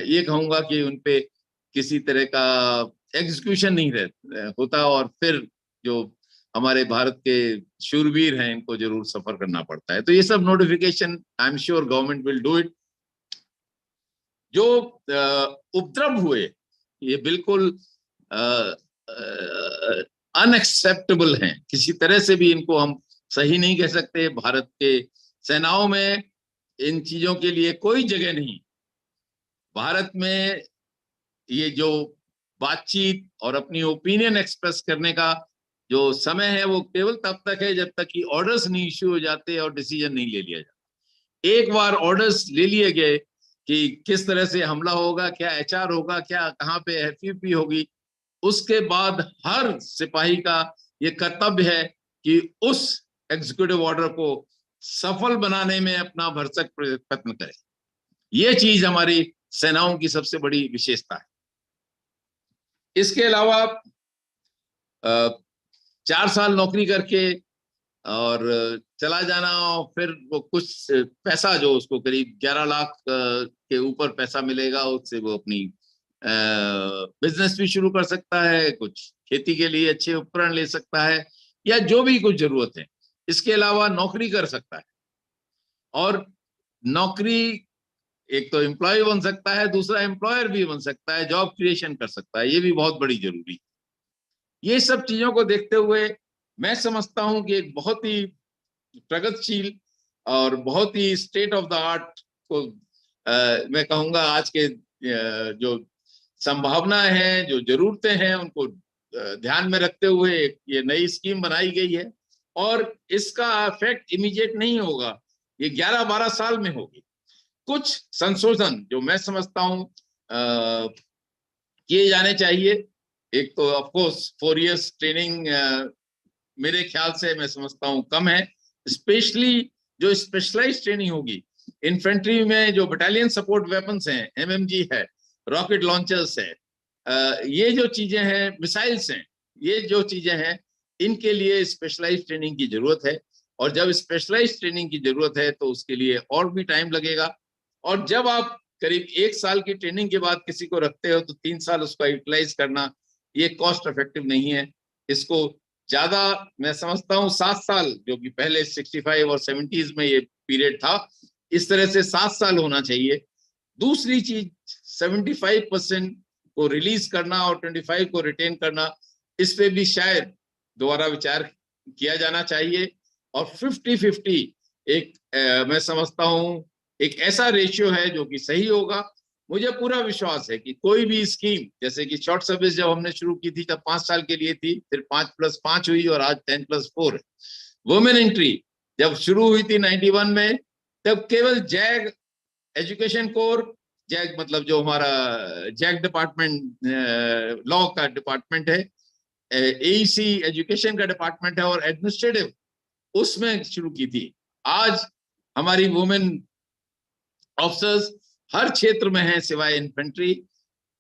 ये कहूंगा कि उन पे किसी तरह का एग्जीक्यूशन नहीं होता, और फिर जो हमारे भारत के शूरवीर हैं इनको जरूर सफर करना पड़ता है। तो ये सब notification I am sure government will do it. जो उपद्रव हुए ये बिल्कुल अनएक्सेप्टेबल हैं, किसी तरह से भी इनको हम सही नहीं कह सकते। भारत के सेनाओं में इन चीजों के लिए कोई जगह नहीं। भारत में ये जो बातचीत और अपनी ओपिनियन एक्सप्रेस करने का जो समय है वो केवल तब तक है जब तक कि ऑर्डर्स नहीं इश्यू हो जाते और डिसीजन नहीं ले लिया जाता। एक बार ऑर्डर्स ले लिए गए कि किस तरह से हमला होगा, क्या एचआर होगा, क्या कहाँ पे एफयूपी होगी, उसके बाद हर सिपाही का ये कर्तव्य है कि उस एग्जीक्यूटिव ऑर्डर को सफल बनाने में अपना भरसक प्रयत्न करे। ये चीज हमारी सेनाओं की सबसे बड़ी विशेषता है। इसके अलावा 4 साल नौकरी करके और चला जाना, और फिर वो कुछ पैसा जो उसको करीब 11 लाख के ऊपर पैसा मिलेगा, उससे वो अपनी बिजनेस भी शुरू कर सकता है, कुछ खेती के लिए अच्छे उपकरण ले सकता है, या जो भी कुछ जरूरत है। इसके अलावा नौकरी कर सकता है, और नौकरी एक तो एम्प्लॉय बन सकता है, दूसरा एम्प्लॉयर भी बन सकता है, जॉब क्रिएशन कर सकता है। ये भी बहुत बड़ी जरूरी है। ये सब चीजों को देखते हुए मैं समझता हूं कि एक बहुत ही प्रगतिशील और बहुत ही स्टेट ऑफ द आर्ट को मैं कहूंगा आज के जो संभावनाएं हैं, जो जरूरतें हैं, उनको ध्यान में रखते हुए ये नई स्कीम बनाई गई है। और इसका इफेक्ट इमीडिएट नहीं होगा, ये 11-12 साल में होगी। कुछ संशोधन जो मैं समझता हूं किए जाने चाहिए। एक तो ऑफ कोर्स 4 इयर्स ट्रेनिंग मेरे ख्याल से मैं समझता हूं कम है। स्पेशली जो स्पेशलाइज्ड ट्रेनिंग होगी, इन्फेंट्री में जो बटालियन सपोर्ट वेपन्स हैं, एमएमजी है, रॉकेट लॉन्चर्स है, ये जो चीजें हैं, मिसाइल्स हैं, ये जो चीजें हैं, इनके लिए स्पेशलाइज्ड ट्रेनिंग की जरूरत है। और जब स्पेशलाइज्ड ट्रेनिंग की जरूरत है तो उसके लिए और भी टाइम लगेगा। और जब आप करीब 1 साल की ट्रेनिंग के बाद किसी को रखते हो तो 3 साल उसका यूटिलाइज करना ये कॉस्ट इफेक्टिव नहीं है। इसको ज्यादा मैं समझता हूँ 7 साल, जो कि पहले 65 और 70s में ये पीरियड था, इस तरह से 7 साल होना चाहिए। दूसरी चीज 75% को रिलीज करना और 25 को रिटेन करना, इस पे भी शायद दोबारा विचार किया जाना चाहिए। और 50-50 एक मैं समझता हूँ एक ऐसा रेशियो है जो कि सही होगा। मुझे पूरा विश्वास है कि कोई भी स्कीम, जैसे कि शॉर्ट सर्विस जब हमने शुरू की थी तब 5 साल के लिए थी, फिर 5+5 हुई और आज 10+4 है। वुमेन एंट्री जब शुरू हुई थी 91 में, तब केवल जैग एजुकेशन कोर, जैग मतलब जो हमारा जैग डिपार्टमेंट लॉ का डिपार्टमेंट है, एईसी एजुकेशन का डिपार्टमेंट है, और एडमिनिस्ट्रेटिव उसमें शुरू की थी। आज हमारी वुमेन ऑफिसर्स हर क्षेत्र में है, सिवाय इन्फेंट्री,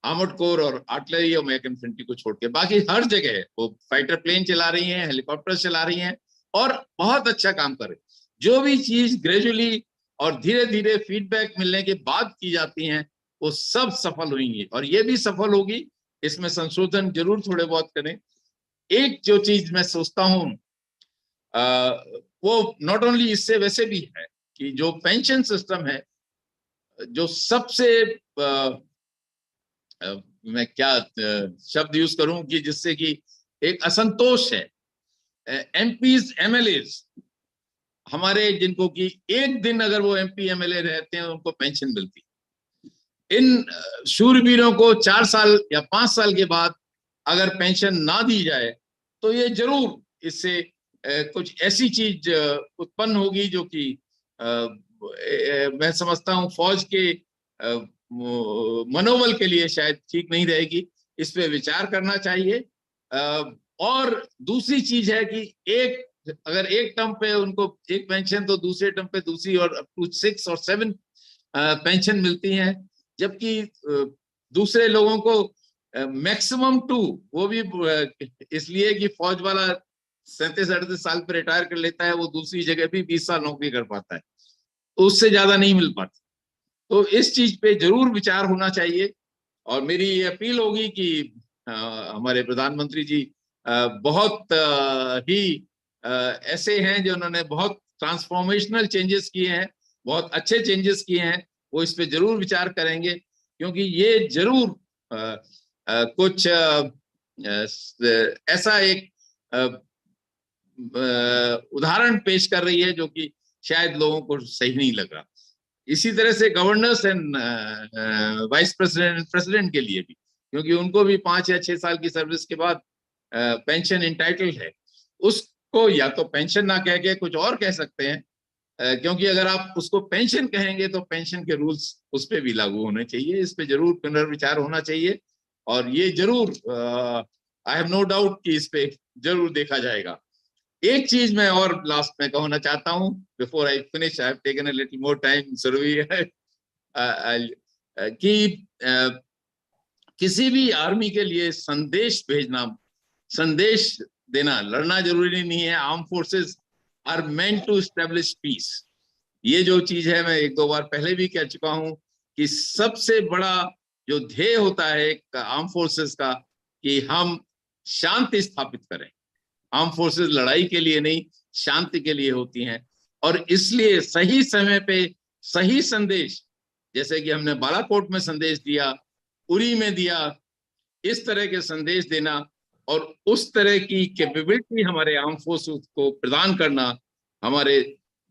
आर्मर्ड कोर और आर्टिलरी और मेक इन्फेंट्री को छोड़ के। बाकी हर जगह है, वो फाइटर प्लेन चला रही हैं, हेलीकॉप्टर चला रही हैं और बहुत अच्छा काम कर रही हैं। जो भी चीज ग्रेजुअली और धीरे धीरे फीडबैक मिलने के बाद की जाती हैं वो सब सफल होंगी, और ये भी सफल होगी। इसमें संशोधन जरूर थोड़े बहुत करें। एक जो चीज मैं सोचता हूँ वो नॉट ओनली इससे वैसे भी है कि जो पेंशन सिस्टम है, जो सबसे मैं क्या शब्द यूज करूं कि जिससे कि एक असंतोष है। एमपीज एमएलएज हमारे, जिनको कि एक दिन अगर वो एमपी एमएलए रहते हैं उनको पेंशन मिलती। इन शूरवीरों को 4 साल या 5 साल के बाद अगर पेंशन ना दी जाए तो ये जरूर इससे कुछ ऐसी चीज उत्पन्न होगी जो कि मैं समझता हूं फौज के मनोबल के लिए शायद ठीक नहीं रहेगी। इस पे विचार करना चाहिए। और दूसरी चीज है कि अगर एक टर्म पे उनको एक पेंशन तो दूसरे टर्म पे दूसरी और अप टू 6 और 7 पेंशन मिलती हैं, जबकि दूसरे लोगों को मैक्सिमम 2, वो भी इसलिए कि फौज वाला 37-38 साल पे रिटायर कर लेता है, वो दूसरी जगह भी 20 साल नौकरी कर पाता है, तो उससे ज्यादा नहीं मिल पाती। तो इस चीज पे जरूर विचार होना चाहिए। और मेरी ये अपील होगी कि हमारे प्रधानमंत्री जी बहुत ही ऐसे हैं जो उन्होंने बहुत ट्रांसफॉर्मेशनल चेंजेस किए हैं, बहुत अच्छे चेंजेस किए हैं, वो इस पे जरूर विचार करेंगे, क्योंकि ये जरूर कुछ ऐसा एक उदाहरण पेश कर रही है जो कि शायद लोगों को सही नहीं लग रहा। इसी तरह से गवर्नर्स एंड वाइस प्रेसिडेंट के लिए भी, क्योंकि उनको भी 5 या 6 साल की सर्विस के बाद पेंशन इंटाइटल्ड है, उसको या तो पेंशन ना कह के कुछ और कह सकते हैं, क्योंकि अगर आप उसको पेंशन कहेंगे तो पेंशन के रूल्स उस पर भी लागू होने चाहिए। इस पे जरूर पुनर्विचार होना चाहिए और ये जरूर आई हैव नो डाउट कि इस पे जरूर देखा जाएगा। एक चीज मैं और लास्ट में कहना चाहता हूं, before I finish, I have taken a little more time Surabhi, कि किसी भी आर्मी के लिए संदेश भेजना, संदेश देना, लड़ना जरूरी नहीं है। Arm forces are meant to establish peace. ये जो चीज है मैं 1-2 बार पहले भी कह चुका हूं कि सबसे बड़ा जो ध्येय होता है आर्म फोर्सेस का कि हम शांति स्थापित करें। आर्म फोर्सेस लड़ाई के लिए नहीं, शांति के लिए होती हैं। और इसलिए सही समय पे सही संदेश, जैसे कि हमने बालाकोट में संदेश दिया, उरी में दिया, इस तरह के संदेश देना और उस तरह की कैपेबिलिटी हमारे आर्म फोर्सेस को प्रदान करना हमारे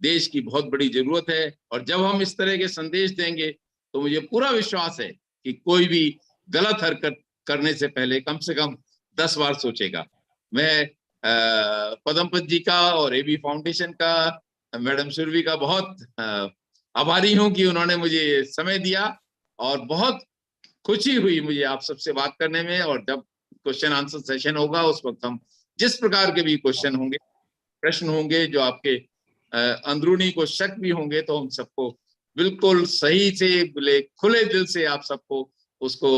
देश की बहुत बड़ी जरूरत है। और जब हम इस तरह के संदेश देंगे तो मुझे पूरा विश्वास है कि कोई भी गलत हरकत करने से पहले कम से कम 10 बार सोचेगा। मैं पद्मपत जी का और एबी फाउंडेशन का, मैडम सुरभि का बहुत आभारी हूं कि उन्होंने मुझे समय दिया और बहुत खुशी हुई मुझे आप सबसे बात करने में। और जब क्वेश्चन आंसर सेशन होगा उस वक्त हम जिस प्रकार के भी क्वेश्चन होंगे, प्रश्न होंगे, जो आपके अंदरूनी को शक भी होंगे, तो हम सबको बिल्कुल सही से खुले दिल से आप सबको उसको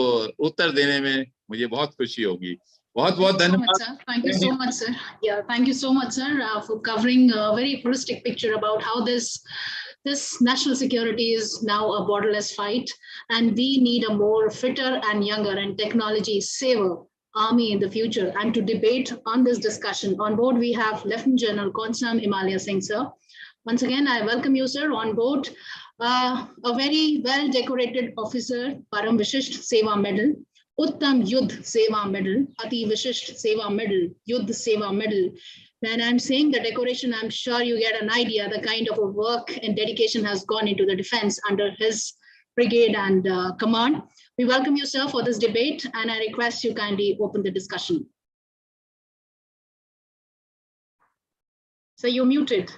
उत्तर देने में मुझे बहुत खुशी होगी। बहुत बहुत धन्यवाद। Thank you so much, sir. Yeah, thank you so much, sir, for covering a very holistic picture about how this national security is now a borderless fight, and we need a more fitter and younger and technology saver army in the future. And to debate on this discussion, on board we have Lieutenant General KONSAM Himalaya Singh, sir. Once again, I welcome you, sir, on board. A very well-decorated officer, Param Vishisht Seva Medal, Uttam Yudh Seva Medal, Ati Vishisht Seva Medal, Yudh Seva Medal. When I'm saying the decoration, I'm sure you get an idea the kind of a work and dedication has gone into the defense under his brigade and command. We welcome you, sir, for this debate, and I request you kindly open the discussion. So you're muted.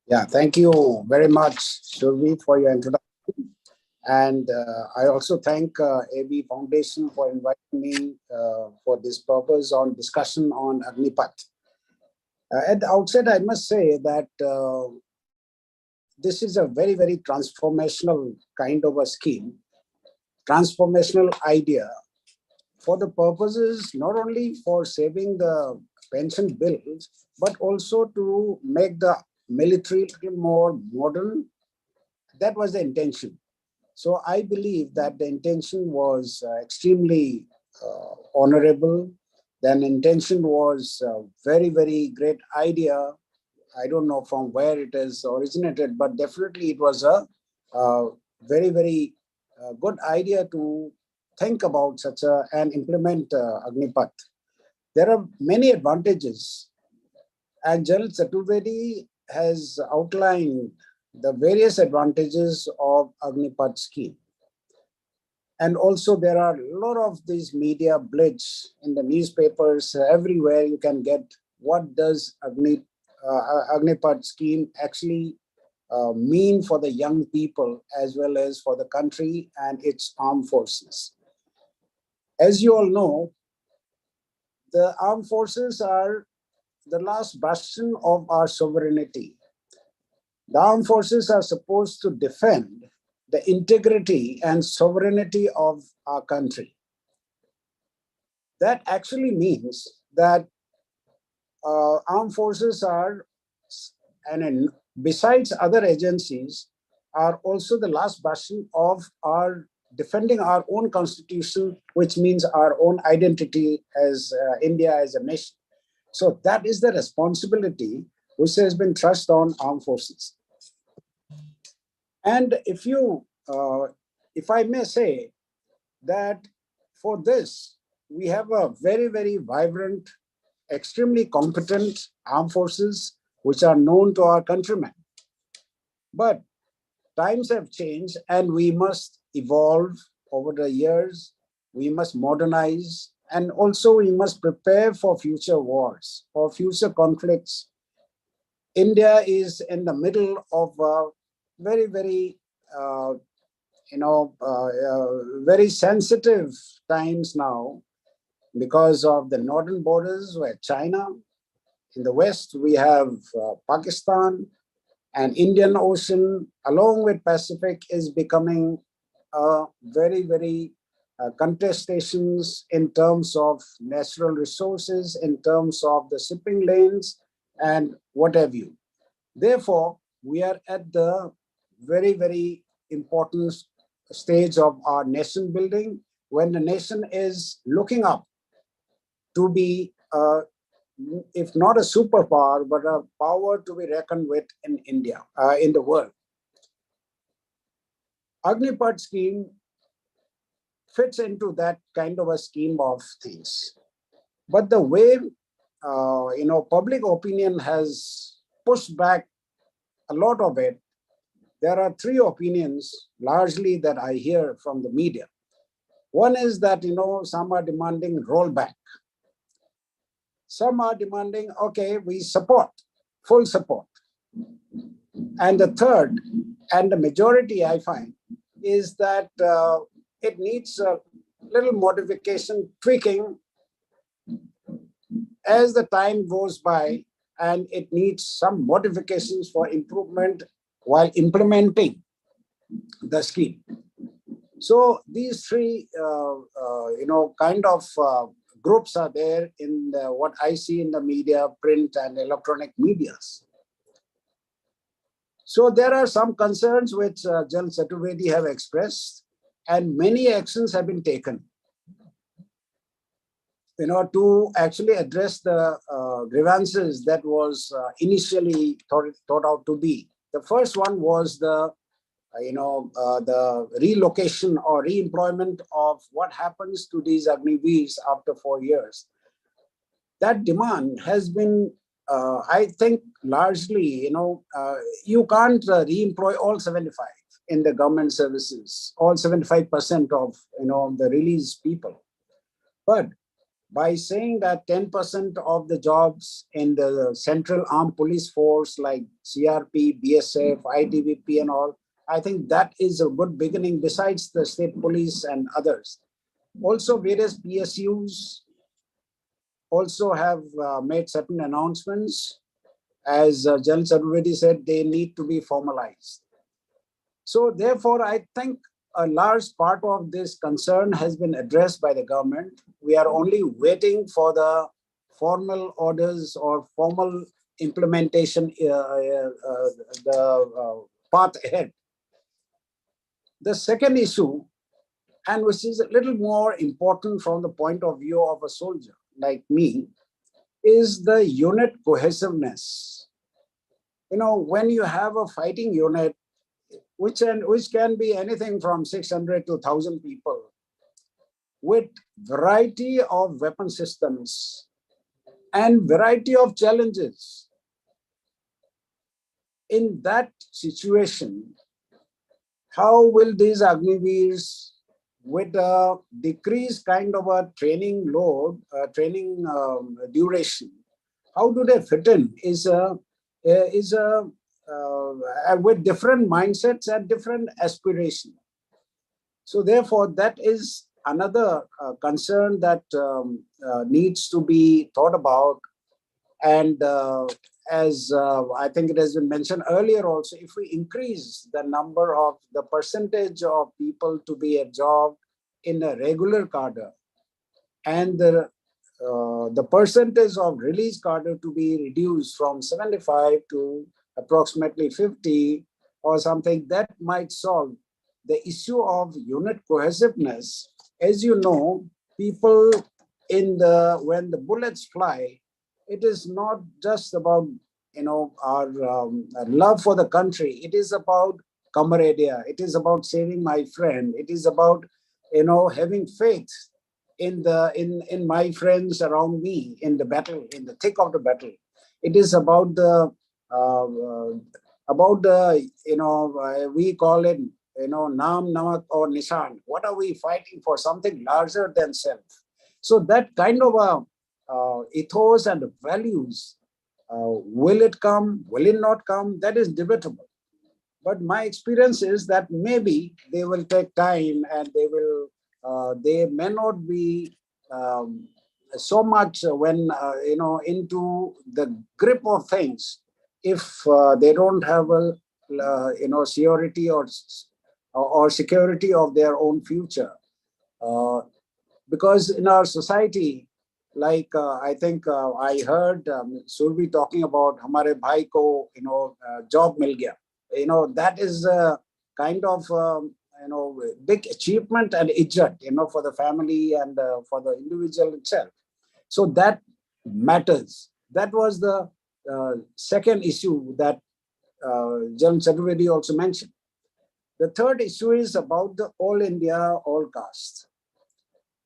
Yeah, thank you very much, Survi, for your introduction. And I also thank AV Foundation for inviting me for this purpose on discussion on Agnipath. At the outset, I must say that this is a very, very transformational kind of a scheme, transformational idea for the purposes not only for saving the pension bills, but also to make the military a little more modern. That was the intention. So I believe that the intention was extremely honorable Then intention was a very, very great idea. I don't know from where it is originated, but definitely it was a very, very good idea to think about such a and implement Agnipath. There are many advantages, and General Chaturvedi has outlined the various advantages of Agnipath scheme. And also there are a lot of these media blitz in the newspapers, everywhere you can get what does Agnipath scheme actually mean for the young people as well as for the country and its armed forces. As you all know, the armed forces are the last bastion of our sovereignty. The armed forces are supposed to defend the integrity and sovereignty of our country. That actually means that armed forces are, and besides other agencies, are also the last bastion of our defending our own constitution, which means our own identity as India as a nation. So that is the responsibility which has been thrust on armed forces. And if I may say that for this, we have a very, very vibrant, extremely competent armed forces which are known to our countrymen. But times have changed and we must evolve over the years. We must modernize, and also we must prepare for future wars or future conflicts. India is in the middle of very, very, very sensitive times now because of the northern borders where China, in the west we have Pakistan, and Indian Ocean along with Pacific is becoming very, very contestations in terms of natural resources, in terms of the shipping lanes and what have you. Therefore, we are at the very, very important stage of our nation building when the nation is looking up to be, if not a superpower, but a power to be reckoned with in India, in the world. Agnipath scheme fits into that kind of a scheme of things. But the way, public opinion has pushed back a lot of it, there are three opinions largely that I hear from the media. One is that, some are demanding rollback. Some are demanding, okay, we support, full support. And the third, and the majority I find, is that it needs a little modification, tweaking as the time goes by, and it needs some modifications for improvement while implementing the scheme. So these three, kind of groups are there in what I see in the media, print and electronic medias. So there are some concerns which General Chaturvedi have expressed, and many actions have been taken, to actually address the grievances that was initially thought out to be. The first one was the relocation or re-employment of what happens to these Agniveers after 4 years. That demand has been, I think, largely, you can't re-employ all 75 in the government services, all 75% of, the released people. But by saying that 10% of the jobs in the Central Armed Police Force like CRP, BSF, ITBP and all, I think that is a good beginning besides the state police and others. Also, various PSUs also have made certain announcements. As General Chaturvedi said, they need to be formalized. So therefore, I think a large part of this concern has been addressed by the government. We are only waiting for the formal orders or formal implementation, the path ahead. The second issue, and which is a little more important from the point of view of a soldier, like me is the unit cohesiveness. You know, when you have a fighting unit, which can be anything from 600 to 1,000 people, with variety of weapon systems and variety of challenges, in that situation, how will these Agniveers, with a decreased kind of a training load, training duration, how do they fit in? With different mindsets and different aspirations. So therefore, that is another concern that needs to be thought about. And as I think it has been mentioned earlier also, if we increase the number of the percentage of people to be absorbed in a regular cadre, and the percentage of release cadre to be reduced from 75 to approximately 50 or something, that might solve the issue of unit cohesiveness. As you know, people when the bullets fly, it is not just about, you know, our love for the country. It is about camaraderie. It is about saving my friend. It is about, you know, having faith in my friends around me in the battle, in the thick of the battle. It is about the you know, we call it, you know, Naam, Namak or Nishan. What are we fighting for? Something larger than self. So that kind of a ethos and values, will it come, will it not come? That is debatable. But my experience is that maybe they will take time, and they may not be so much when, you know, into the grip of things if they don't have a, you know, surety or security of their own future. Because in our society, like I think I heard Survi talking about Hamare Bhai ko, you know, job mil gaya. You know, that is a kind of, you know, big achievement and ijat, you know, for the family and for the individual itself. So that matters. That was the second issue that General CHATURVEDI also mentioned. The third issue is about the all India, all caste.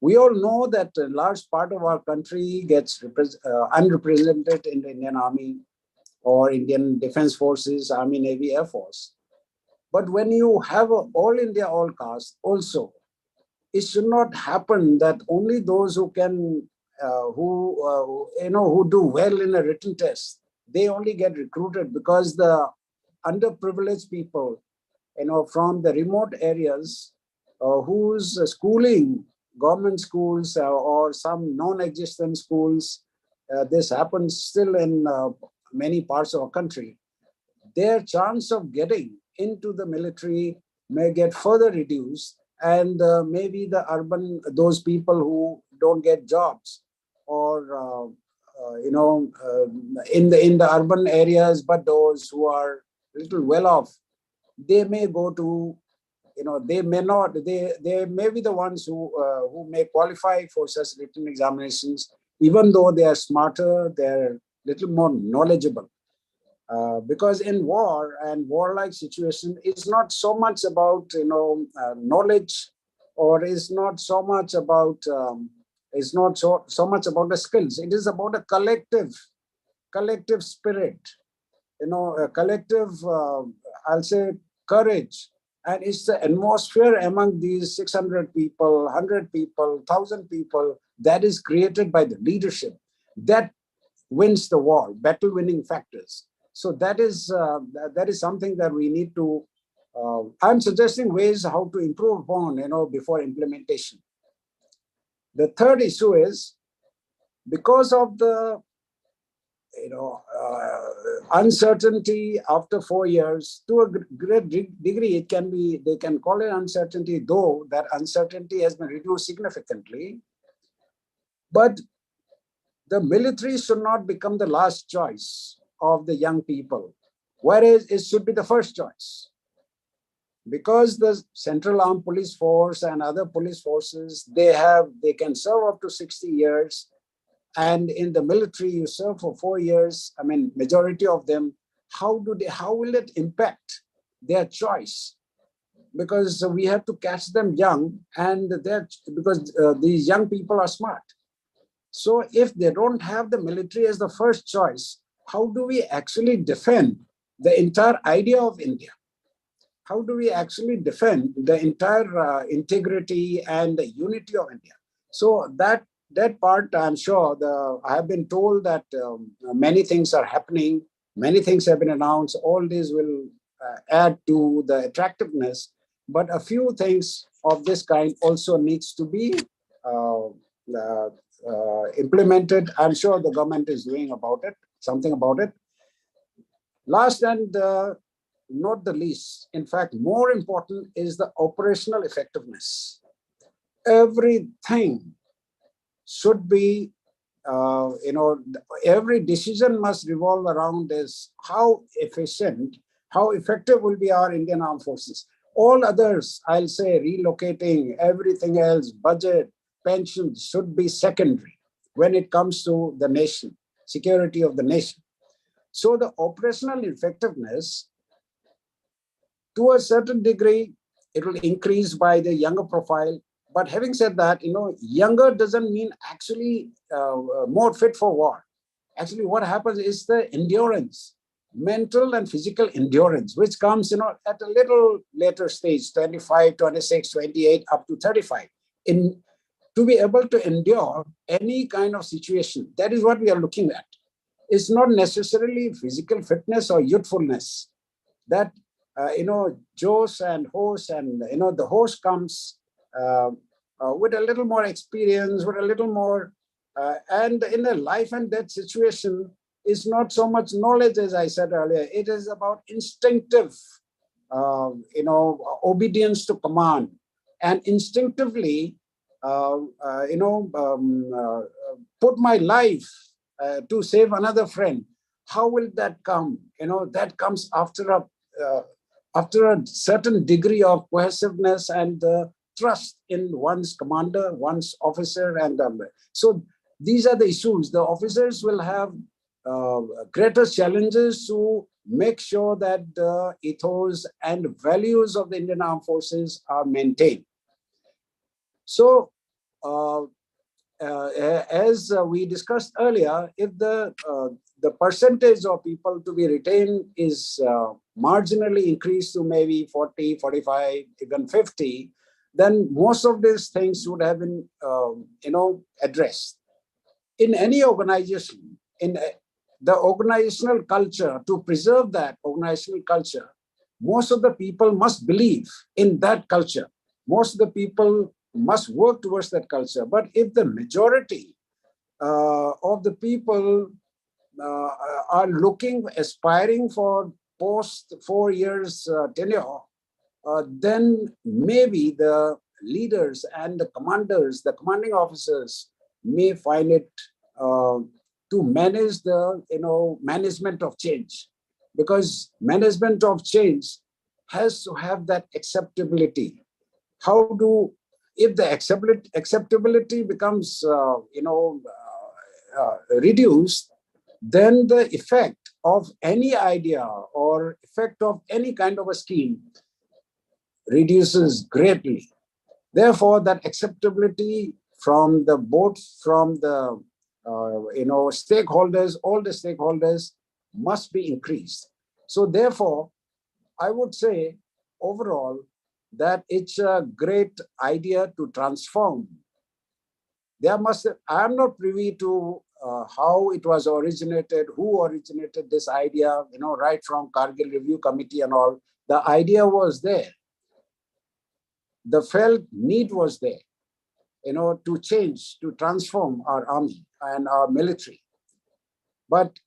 We all know that a large part of our country gets unrepresented in the Indian Army or Indian Defense Forces, Army, Navy, Air Force. But when you have an all India, all caste also, it should not happen that only those who can, you know, who do well in a written test, they only get recruited, because the underprivileged people, you know, from the remote areas, whose schooling, government schools or some non-existent schools, this happens still in many parts of our country, their chance of getting into the military may get further reduced, and maybe the urban, those people who don't get jobs, or you know, in the urban areas, but those who are little well off, they may go to, you know, they may not, they may be the ones who may qualify for such written examinations, even though they are smarter, they're little more knowledgeable. Because in war and warlike situation, it's not so much about, you know, knowledge, or is not so much about it's not so much about the skills. It is about a collective spirit, you know, a collective, I'll say, courage. And it's the atmosphere among these 600 people, 100 people, 1,000 people that is created by the leadership that wins the war, battle winning factors. So that is something that we need to, I'm suggesting ways how to improve upon, you know, before implementation. The third issue is, because of the, you know, uncertainty after 4 years, to a great degree, it can be, they can call it uncertainty, though that uncertainty has been reduced significantly. But the military should not become the last choice of the young people, whereas it should be the first choice. Because the Central Armed Police Force and other police forces, they can serve up to 60 years and in the military you serve for 4 years, I mean, majority of them, how will it impact their choice? Because we have to catch them young, and because these young people are smart. So if they don't have the military as the first choice, how do we actually defend the entire idea of India? How do we actually defend the entire integrity and the unity of India? So that part, I'm sure, I have been told that many things are happening, many things have been announced. All these will add to the attractiveness, but a few things of this kind also needs to be implemented. I'm sure the government is doing something about it. Last and not the least, in fact, more important is the operational effectiveness. Everything should be, every decision must revolve around this: how efficient, how effective will be our Indian Armed Forces. All others, I'll say, relocating, everything else, budget, pensions, should be secondary when it comes to the nation, security of the nation. So the operational effectiveness, to a certain degree, it will increase by the younger profile. But having said that, younger doesn't mean actually more fit for war. Actually, what happens is the endurance, mental and physical endurance, which comes, at a little later stage, 25, 26, 28, up to 35. To be able to endure any kind of situation, that is what we are looking at. It's not necessarily physical fitness or youthfulness. That, Josh and horse, and, the horse comes with a little more experience, with a little more, and in a life and death situation, is not so much knowledge, as I said earlier. It is about instinctive, obedience to command, and instinctively, put my life to save another friend. How will that come? That comes after a certain degree of cohesiveness and trust in one's commander, one's officer, and so these are the issues. The officers will have greater challenges to make sure that the ethos and values of the Indian Armed Forces are maintained. So, as we discussed earlier, if the percentage of people to be retained is marginally increased to maybe 40, 45, even 50, then most of these things would have been, addressed. In any organization, in the organizational culture, to preserve that organizational culture, most of the people must believe in that culture. Most of the people must work towards that culture. But if the majority of the people are aspiring for post 4 years tenure, then maybe the leaders and the commanders, the commanding officers, may find it to manage the management of change, because management of change has to have that acceptability. If the acceptability becomes reduced, then the effect of any idea or effect of any kind of a scheme reduces greatly. Therefore, that acceptability from the stakeholders, all the stakeholders, must be increased. So therefore, I would say overall that it's a great idea to transform. I'm not privy to how it was originated, who originated this idea, right from Kargil Review Committee and all. The idea was there. The felt need was there, to change, to transform our army and our military. But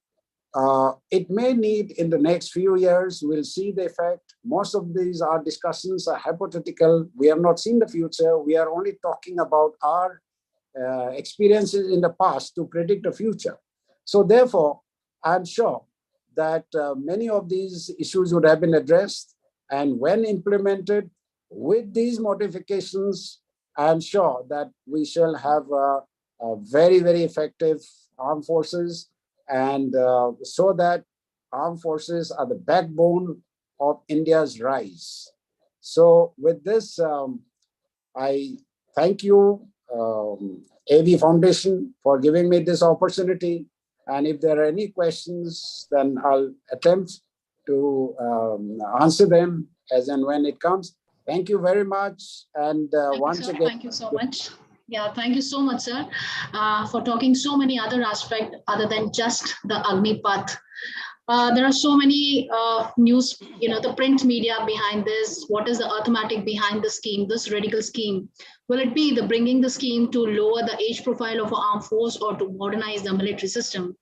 it may need, in the next few years, we'll see the effect. Most of these discussions are hypothetical. We have not seen the future. We are only talking about our experiences in the past to predict the future. So therefore, I'm sure that many of these issues would have been addressed, and when implemented with these modifications, I'm sure that we shall have very, very effective armed forces, and so that armed forces are the backbone of India's rise. So with this, I thank you, AV Foundation, for giving me this opportunity. And if there are any questions, then I'll attempt to answer them as and when it comes. Thank you very much. And once again, thank you so much. Yeah, thank you so much, sir, for talking so many other aspects other than just the Agnipath. There are so many news, the print media behind this. What is the arithmetic behind the scheme, this radical scheme? Will it be the bringing the scheme to lower the age profile of an armed force or to modernize the military system?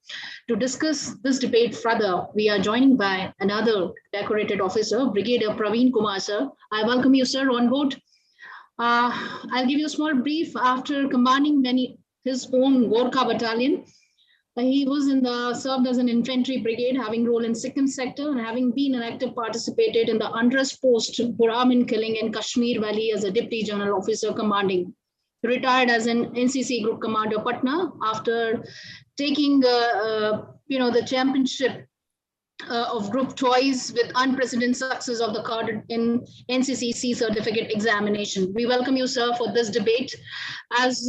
To discuss this debate further, we are joined by another decorated officer, Brigadier PRAVIN, KUMAR, sir. I welcome you, sir, on board. I'll give you a small brief. After commanding his own Gorkha battalion, he was served as an infantry brigade, having role in Sikkim sector, and having been an active participated in the unrest post Buramin killing in Kashmir Valley as a deputy general officer commanding. He retired as an NCC group commander Patna after taking the championship of group choice with unprecedented success of the cadre in NCC certificate examination. We welcome you, sir, for this debate. As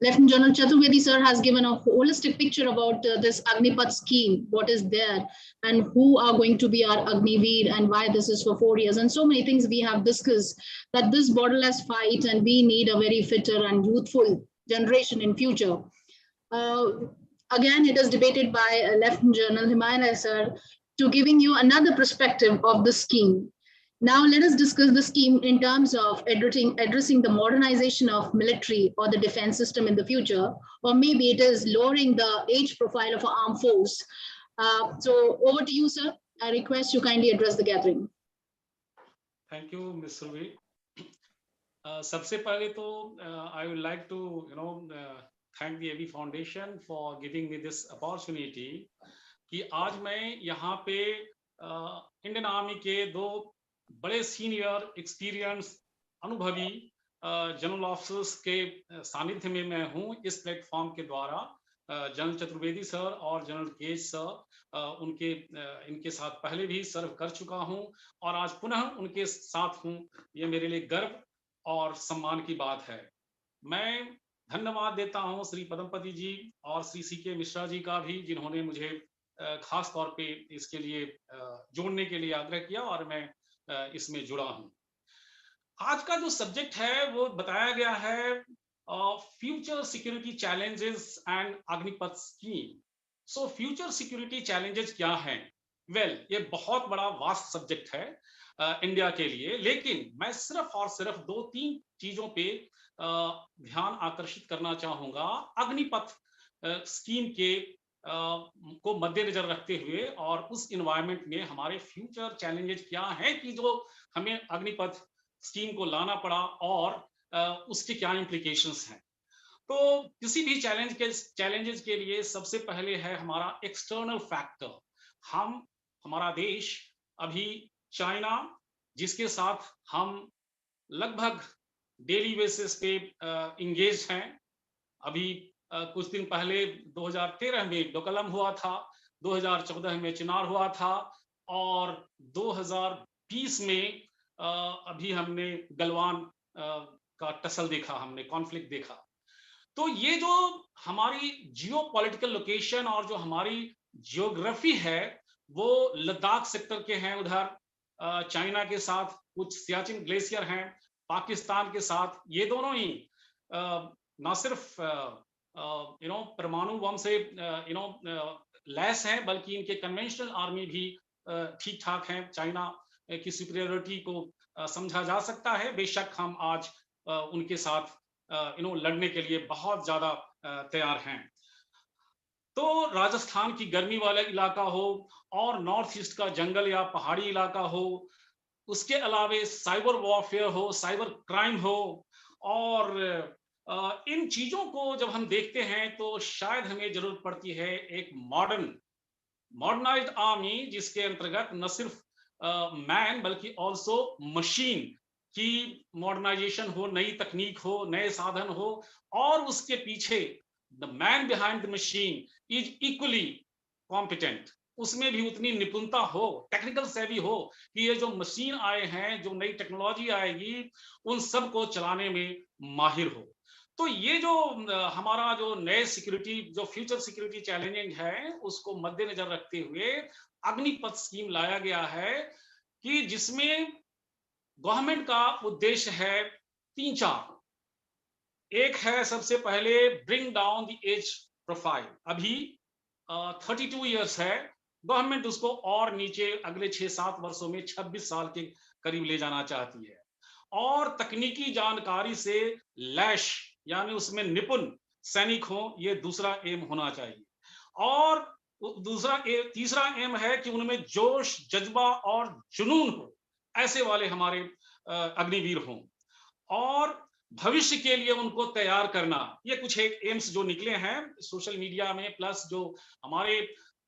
Lieutenant General CHATURVEDI, sir, has given a holistic picture about this Agnipath scheme, what is there, and who are going to be our Agniveer, and why this is for 4 years, and so many things we have discussed, that this borderless fight, and we need a very fitter and youthful generation in future. Again, it is debated by Lieutenant General HIMALAY, sir, to giving you another perspective of the scheme. Now, let us discuss the scheme in terms of addressing the modernization of military or the defense system in the future, or maybe it is lowering the age profile of an armed force. So over to you, sir. I request you kindly address the gathering. Thank you, Ms. Ruby. सबसे पहले तो I would like to thank the AV Foundation for giving me this opportunity कि आज मैं यहाँ पे Indian army के दो बड़े सीनियर एक्सपीरियंस अनुभवी जनरल ऑफिसर्स के सानिध्य में मैं हूँ इस प्लेटफॉर्म के द्वारा। जनरल चतुर्वेदी सर और जनरल केज सर इनके साथ पहले भी सर्व कर चुका हूँ और आज पुनः उनके साथ हूँ। ये मेरे लिए गर्व और सम्मान की बात है। मैं धन्यवाद देता हूँ श्री पद्मपति जी और श्री CK मिश्रा जी का भी, जिन्होंने मुझे खास तौर पे इसके लिए जोड़ने के लिए आग्रह किया और मैं इसमें जुड़ा हूँ। आज का जो सब्जेक्ट है वो बताया गया है future security challenges and Agnipath scheme. So future security challenges क्या हैं? वेल, ये बहुत बड़ा वास्ट सब्जेक्ट है इंडिया के लिए, लेकिन मैं सिर्फ और सिर्फ 2-3 चीजों पे ध्यान आकर्षित करना चाहूंगा अग्निपथ स्कीम के को मद्देनजर रखते हुए और उस इन्वायरमेंट में हमारे फ्यूचर चैलेंजेस क्या हैं कि जो हमें अग्निपथ स्कीम को लाना पड़ा और उसके क्या इम्प्लीकेशंस हैं। तो किसी भी चैलेंजेस के लिए सबसे पहले है हमारा एक्सटर्नल फैक्टर। हमारा देश अभी चाइना, जिसके साथ हम लगभग डेली बेसिस पे इंगेज हैं। अभी कुछ दिन पहले 2013 में डोकलम हुआ था, 2014 में चिनार हुआ था और 2020 में अभी हमने गलवान का टसल देखा, हमने कॉन्फ्लिक्ट देखा। तो ये जो हमारी जियोपॉलिटिकल लोकेशन और जो हमारी जियोग्राफी है वो लद्दाख सेक्टर के हैं, उधर चाइना के साथ कुछ सियाचिन ग्लेशियर हैं, पाकिस्तान के साथ, ये दोनों ही ना सिर्फ परमाणु बम से लैस हैं बल्कि इनके कन्वेंशनल आर्मी भी ठीक ठाक हैं। चाइना की सुपीरियरिटी को समझा जा सकता है। बेशक हम आज उनके साथ लड़ने के लिए बहुत ज्यादा तैयार हैं। तो राजस्थान की गर्मी वाला इलाका हो और नॉर्थ ईस्ट का जंगल या पहाड़ी इलाका हो, उसके अलावे साइबर वॉरफेयर हो, साइबर क्राइम हो, और इन चीजों को जब हम देखते हैं तो शायद हमें जरूरत पड़ती है एक मॉडर्नाइज्ड आर्मी, जिसके अंतर्गत न सिर्फ मैन बल्कि ऑल्सो मशीन कि मॉडर्नाइजेशन हो, नई तकनीक हो, नए साधन हो, और उसके पीछे the man behind the machine is equally competent, उसमें भी उतनी निपुणता हो, टेक्निकल सेवी हो कि ये जो मशीन आए हैं, जो नई टेक्नोलॉजी आएगी, उन सब को चलाने में माहिर हो। तो ये जो हमारा जो नए सिक्योरिटी, जो फ्यूचर सिक्योरिटी चैलेंजिंग है, उसको मद्देनजर रखते हुए अग्निपथ स्कीम लाया गया है कि जिसमें गवर्नमेंट का उद्देश्य है 3-4। एक है सबसे पहले bring down the age profile. अभी 32 इयर्स है, गवर्नमेंट उसको और नीचे अगले 6-7 वर्षों में 26 साल के करीब ले जाना चाहती है। और तकनीकी जानकारी से लैश यानी उसमें निपुण सैनिक हो, ये दूसरा एम होना चाहिए। और तीसरा एम है कि उनमें जोश, जज्बा और जुनून हो, ऐसे वाले हमारे अग्निवीर हों। और भविष्य के लिए उनको तैयार करना, ये कुछ एक एम्स जो निकले हैं सोशल मीडिया में, प्लस जो हमारे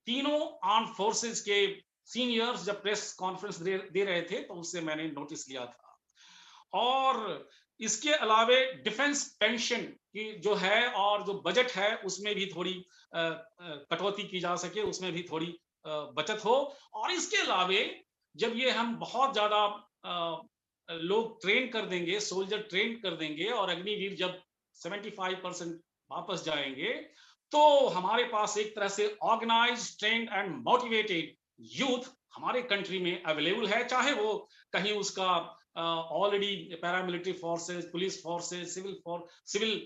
तीनों आर्म फोर्सेस के सीनियर्स जब प्रेस कॉन्फ्रेंस दे रहे थे तो उससे मैंने नोटिस लिया था। और इसके अलावे डिफेंस पेंशन की जो है और जो बजट है उसमें भी थोड़ी कटौती की जा सके, उसमें भी थोड़ी बचत हो। और इसके अलावे जब ये हम बहुत ज्यादा लोग ट्रेन कर देंगे, सोल्जर ट्रेन कर देंगे, और अग्निवीर जब 75% वापस जाएंगे, तो हमारे पास एक तरह से organised, trained and motivated youth हमारे कंट्री में अवेलेबल है, चाहे वो कहीं उसका already paramilitary forces, police forces, civil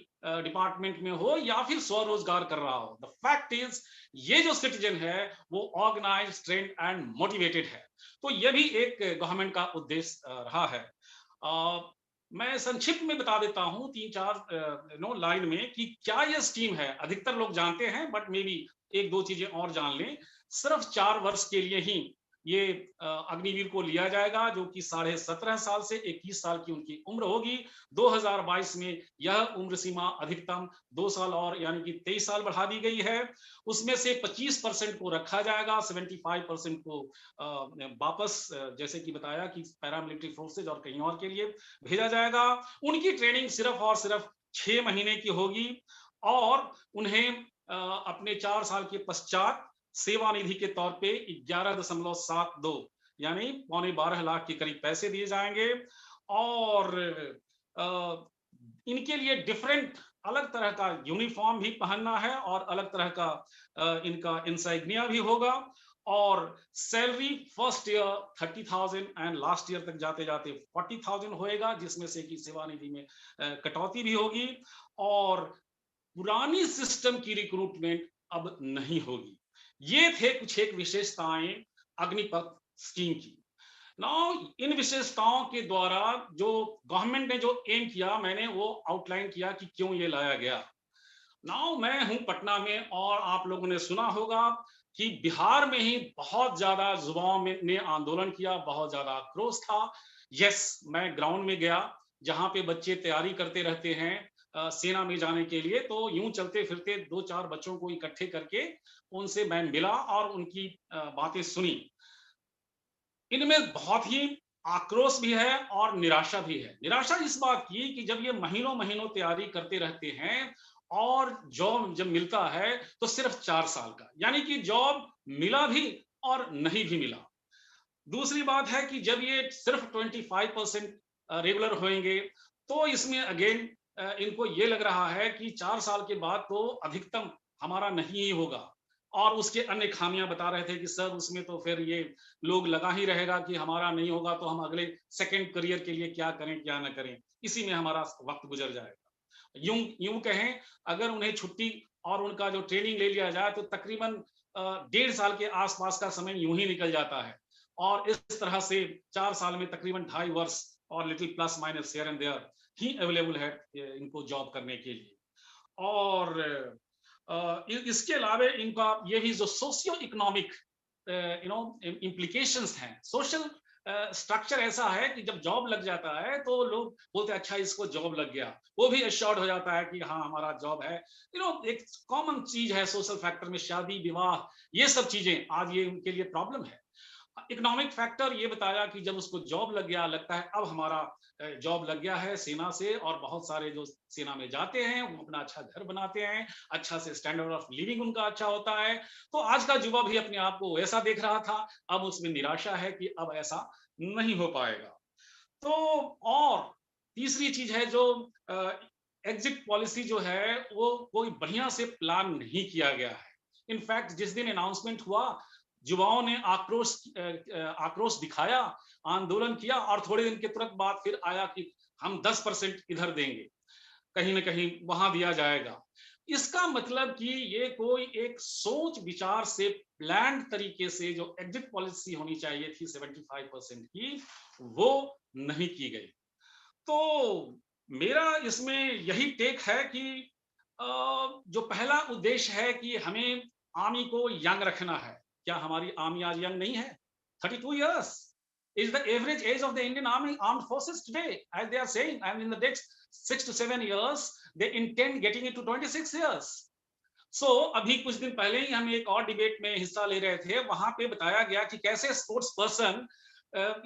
department में हो, या फिर स्वरोजगार कर रहा हो। द फैक्ट इज ये जो सिटीजन है वो ऑर्गेनाइज्ड, ट्रेन्ड एंड मोटिवेटेड है। तो ये भी एक गवर्नमेंट का उद्देश्य रहा है। मैं संक्षिप्त में बता देता हूं 3-4 लाइन में कि क्या यह स्कीम है। अधिकतर लोग जानते हैं, बट मे बी 1-2 चीजें और जान लें। सिर्फ 4 वर्ष के लिए ही ये अग्निवीर को लिया जाएगा, जो कि 17.5 साल से 21 साल की उनकी उम्र होगी। 2022 में यह उम्र सीमा अधिकतम 2 साल और यानी कि 23 साल बढ़ा दी गई है। उसमें से 25% को रखा जाएगा, 75% को वापस जैसे कि बताया कि पैरामिलिट्री फोर्सेज और कहीं और के लिए भेजा जाएगा। उनकी ट्रेनिंग सिर्फ और सिर्फ 6 महीने की होगी, और उन्हें अपने 4 साल के पश्चात सेवा निधि के तौर पे 11.72 यानी 12.25 लाख के करीब पैसे दिए जाएंगे। और इनके लिए डिफरेंट, अलग तरह का यूनिफॉर्म भी पहनना है, और अलग तरह का इनका इंसाइग्निया भी होगा। और salary first year 30,000 and last year तक जाते जाते 40,000 होएगा, जिसमें से कि सेवानिधि में कटौती भी होगी। और पुरानी सिस्टम की रिक्रूटमेंट अब नहीं होगी। ये थे कुछ एक विशेषताएं अग्निपथ स्कीम की। नाउ इन विशेषताओं के द्वारा जो गवर्नमेंट ने जो एम किया, मैंने वो आउटलाइन किया कि क्यों ये लाया गया। नाउ मैं हूं पटना में, और आप लोगों ने सुना होगा कि बिहार में ही बहुत ज्यादा युवाओं ने आंदोलन किया, बहुत ज्यादा आक्रोश था। यस, मैं ग्राउंड में गया, जहां पे बच्चे तैयारी करते रहते हैं सेना में जाने के लिए। तो यूं चलते फिरते 2-4 बच्चों को इकट्ठे करके उनसे मैं मिला और उनकी बातें सुनी। इनमें बहुत ही आक्रोश भी है और निराशा भी है। निराशा इस बात की कि जब ये महीनों महीनों तैयारी करते रहते हैं और जॉब जब मिलता है तो सिर्फ 4 साल का, यानी कि जॉब मिला भी और नहीं भी मिला। दूसरी बात है कि जब ये सिर्फ 25% रेगुलर होंगे, तो इसमें अगेन इनको ये लग रहा है कि 4 साल के बाद तो अधिकतम हमारा नहीं ही होगा। और उसके अन्य खामियां बता रहे थे कि सर उसमें तो फिर ये लोग लगा ही रहेगा कि हमारा नहीं होगा, तो हम अगले सेकंड करियर के लिए क्या करें क्या ना करें, इसी में हमारा वक्त गुजर जाएगा। यूं यूं कहें, अगर उन्हें छुट्टी और उनका जो ट्रेनिंग ले लिया जाए तो तकरीबन 1.5 साल के आसपास का समय यूं ही निकल जाता है। और इस तरह से 4 साल में तकरीबन 2.5 वर्ष और little plus minus here and there ही अवेलेबल है इनको जॉब करने के लिए। और इसके अलावा इनका ये भी जो सोशियो इकोनॉमिक इम्प्लीकेशंस हैं, सोशल स्ट्रक्चर ऐसा है कि जब जॉब लग जाता है तो लोग बोलते हैं अच्छा इसको जॉब लग गया, वो भी एश्योर्ड हो जाता है कि हाँ हमारा जॉब है। एक कॉमन चीज है सोशल फैक्टर में, शादी विवाह ये सब चीजें आज ये उनके लिए प्रॉब्लम है। इकोनॉमिक फैक्टर ये बताया कि जब उसको जॉब लग गया, लगता है अब हमारा जॉब लग गया है सेना से, और बहुत सारे जो सेना में जाते हैं वो अपना अच्छा घर बनाते हैं, अच्छा से स्टैंडर्ड ऑफ लिविंग उनका अच्छा होता है। तो आज का युवा भी अपने आप को ऐसा देख रहा था, अब उसमें निराशा है कि अब ऐसा नहीं हो पाएगा। तो और तीसरी चीज है जो एग्जिट पॉलिसी जो है वो कोई बढ़िया से प्लान नहीं किया गया है। इनफैक्ट जिस दिन अनाउंसमेंट हुआ, युवाओं ने आक्रोश दिखाया, आंदोलन किया, और थोड़े दिन के तुरंत बाद फिर आया कि हम 10% इधर देंगे, कहीं ना कहीं वहां दिया जाएगा। इसका मतलब कि ये कोई एक सोच विचार से प्लान तरीके से जो एग्जिट पॉलिसी होनी चाहिए थी 75% की, वो नहीं की गई। तो मेरा इसमें यही टेक है कि जो पहला उद्देश्य है कि हमें आर्मी को यंग रखना है। क्या हमारी आर्मी आज यंग नहीं है? 32 years is the average age of the Indian armed forces today, as they are saying, and in the next 6 to 7 years they intend getting it to 26 years. So अभी कुछ दिन पहले ही हम एक और डिबेट में हिस्सा ले रहे थे, वहां पे बताया गया कि कैसे स्पोर्ट्स पर्सन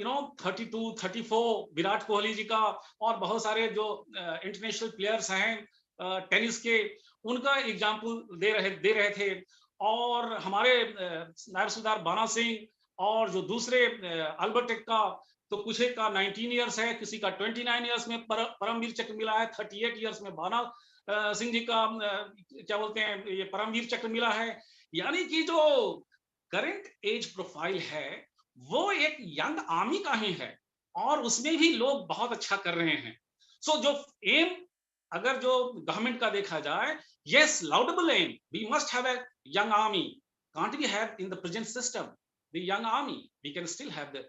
32, 34, विराट कोहली जी का और बहुत सारे जो इंटरनेशनल प्लेयर्स हैं टेनिस के, उनका एग्जाम्पल दे रहे थे। और हमारे नायब सूबेदार बाना सिंह और जो दूसरे अल्बर्ट एक का, तो कुछ एक का 19 ईयर्स है, किसी का 29 ईयर्स में परमवीर चक्र मिला है, 38 ईयर्स में बाना सिंह जी का क्या बोलते हैं ये परमवीर चक्र मिला है। यानी कि जो करंट एज प्रोफाइल है वो एक यंग आर्मी का ही है, और उसमें भी लोग बहुत अच्छा कर रहे हैं। सो जो एम अगर जो गवर्नमेंट का देखा जाए, yes, laudable aim, we must have a young army. Can't we have in the present system the young army? We can still have the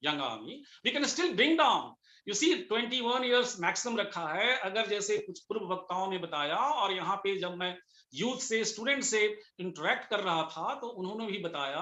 young army. We can still bring down. You see 21 years maximum रखा है, अगर जैसे कुछ पूर्व वक्ताओं ने बताया, और यहाँ पे जब मैं यूथ से, स्टूडेंट से इंटरेक्ट कर रहा था, तो उन्होंने भी बताया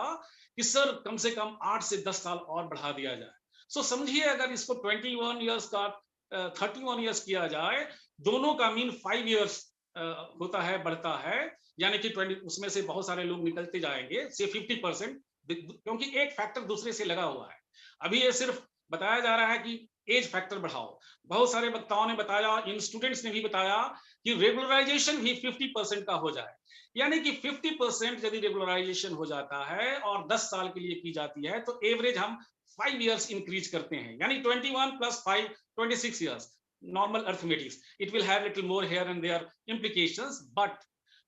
कि सर कम से कम 8 से 10 साल और बढ़ा दिया जाए। सो समझिए अगर इसको 21 इयर्स का 31 इयर्स किया जाए, दोनों का मीन 5 इयर्स होता है, बढ़ता है, यानी कि 20, उसमें से बहुत सारे लोग निकलते जाएंगे से 50%, क्योंकि एक फैक्टर दूसरे से लगा हुआ है। अभी ये सिर्फ बताया जा रहा है कि एज फैक्टर बढ़ाओ। बहुत सारे वक्ताओं ने बताया, इन स्टूडेंट्स ने भी बताया कि रेगुलराइजेशन भी 50% का हो जाए, यानी कि 50% यदि रेगुलराइजेशन हो जाता है और 10 साल के लिए की जाती है, तो एवरेज हम 5 इयर्स इंक्रीज करते हैं, यानी 21 + 5 26 years. Normal arithmetics, it will have little more here and there implications, but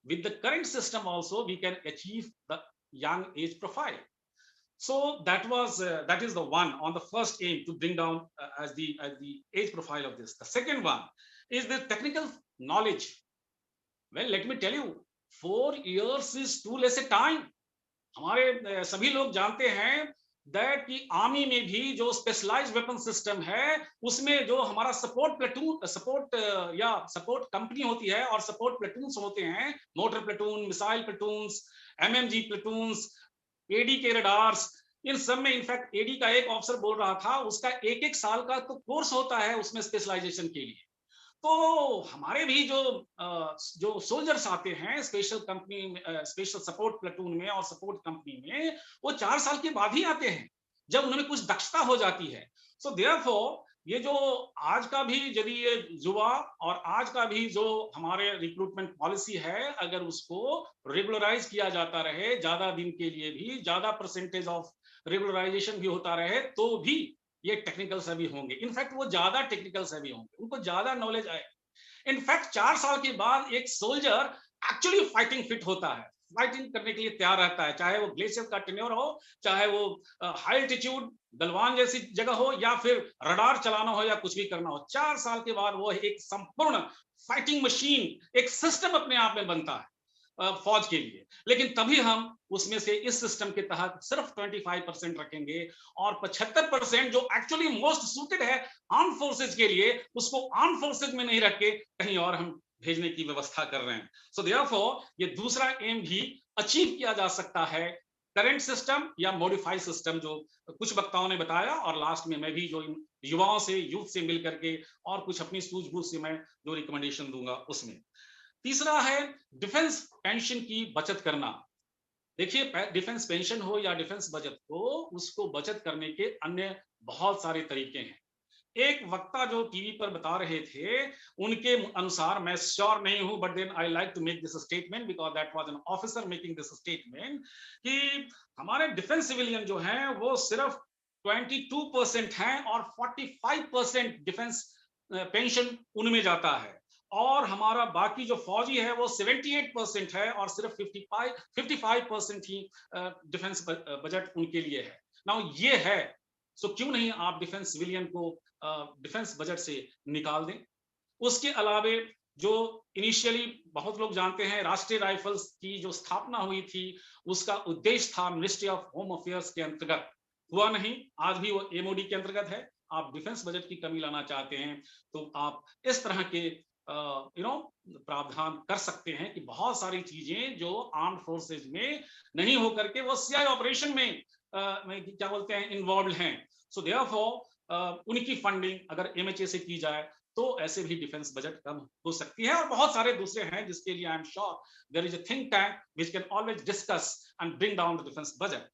with the current system also we can achieve the young age profile. So that is the one on the first aim, to bring down as the age profile of this. The second one is the technical knowledge. Well, let me tell you, 4 years is too less a time. हमारे सभी लोग जानते हैं that कि army में भी जो specialised weapon system है, उसमें जो हमारा सपोर्ट प्लेटून, सपोर्ट कंपनी होती है, और सपोर्ट प्लेटून्स होते हैं, motor platoon, missile platoons, MMG platoons, AD के रडार्स, इन सब में इनफैक्ट एडी का एक ऑफिसर बोल रहा था, उसका 1-1 साल का तो कोर्स होता है उसमें स्पेशलाइजेशन के लिए। तो हमारे भी जो सोल्जर्स आते हैं special company, special support platoon में और सपोर्ट कंपनी में, वो 4 साल के बाद ही आते हैं, जब उन्हें कुछ दक्षता हो जाती है। सो देयरफॉर ये जो आज का भी यदि ये युवा और आज का भी जो हमारे रिक्रूटमेंट पॉलिसी है, अगर उसको रेगुलराइज किया जाता रहे ज्यादा दिन के लिए भी, ज्यादा परसेंटेज ऑफ रेगुलराइजेशन भी होता रहे, तो भी ये टेक्निकल सभी होंगे। इनफैक्ट वो ज्यादा टेक्निकल सभी होंगे, उनको ज्यादा नॉलेज आए। इनफैक्ट 4 साल के बाद एक सोल्जर एक्चुअली फाइटिंग फिट होता है, फाइटिंग करने के लिए तैयार रहता है, चाहे वो ग्लेशियर का टेन्योर हो, चाहे वो हाई एल्टीट्यूड गलवान जैसी जगह हो, या फिर रडार चलाना हो, या कुछ भी करना हो। 4 साल के बाद वो एक संपूर्ण फाइटिंग मशीन, एक सिस्टम अपने आप में बनता है फौज के लिए। लेकिन तभी हम उसमें से इस सिस्टम के तहत सिर्फ 25% रखेंगे, और 75% जो एक्चुअली मोस्ट सूटेड है आर्म फोर्सेज के लिए, उसको आर्म फोर्सेज में नहीं रख के कहीं और हम भेजने की व्यवस्था कर रहे हैं। सो देयरफॉर ये दूसरा एम भी अचीव किया जा सकता है, करंट सिस्टम या मॉडिफाइड सिस्टम, जो कुछ वक्ताओं ने बताया, और लास्ट में मैं भी जो इन युवाओं से, यूथ से मिल करके और कुछ अपनी सूझबूझ से मैं जो रिकमेंडेशन दूंगा उसमें। तीसरा है डिफेंस पेंशन की बचत करना। देखिए डिफेंस पेंशन हो या डिफेंस बजट हो, उसको बचत करने के अन्य बहुत सारे तरीके हैं। एक वक्ता जो टीवी पर बता रहे थे, उनके अनुसार, मैं श्योर नहीं हूं, but then I like to make this statement because that was an officer making this statement, कि हमारे डिफेंस सिविलियन जो हैं वो सिर्फ 22% हैं और 45% डिफेंस पेंशन उनमें जाता है, और हमारा बाकी जो फौजी है वो 78% है और सिर्फ 55% ही डिफेंस बजट उनके लिए है। नाउ ये है, सो क्यों नहीं आप डिफेंस सिविलियन को डिफेंस बजट से निकाल दें। उसके अलावे जो इनिशियली बहुत लोग जानते हैं, राष्ट्रीय राइफल्स की जो स्थापना हुई थी, उसका उद्देश्य था मिनिस्ट्री ऑफ होम अफेयर्स के अंतर्गत, हुआ नहीं, आज भी वो एमओडी के अंतर्गत है। आप डिफेंस बजट की कमी लाना चाहते हैं तो आप इस तरह के प्रावधान कर सकते हैं कि बहुत सारी चीजें जो आर्म्ड फोर्सेज में नहीं होकर के वो सीआई ऑपरेशन में क्या बोलते हैं इन्वॉल्व हैं। सो देयरफॉर उनकी फंडिंग अगर एमएचए से की जाए तो ऐसे भी डिफेंस बजट कम हो सकती है, और बहुत सारे दूसरे हैं जिसके लिए I am sure there is a think tank which can always discuss and bring down the defence budget.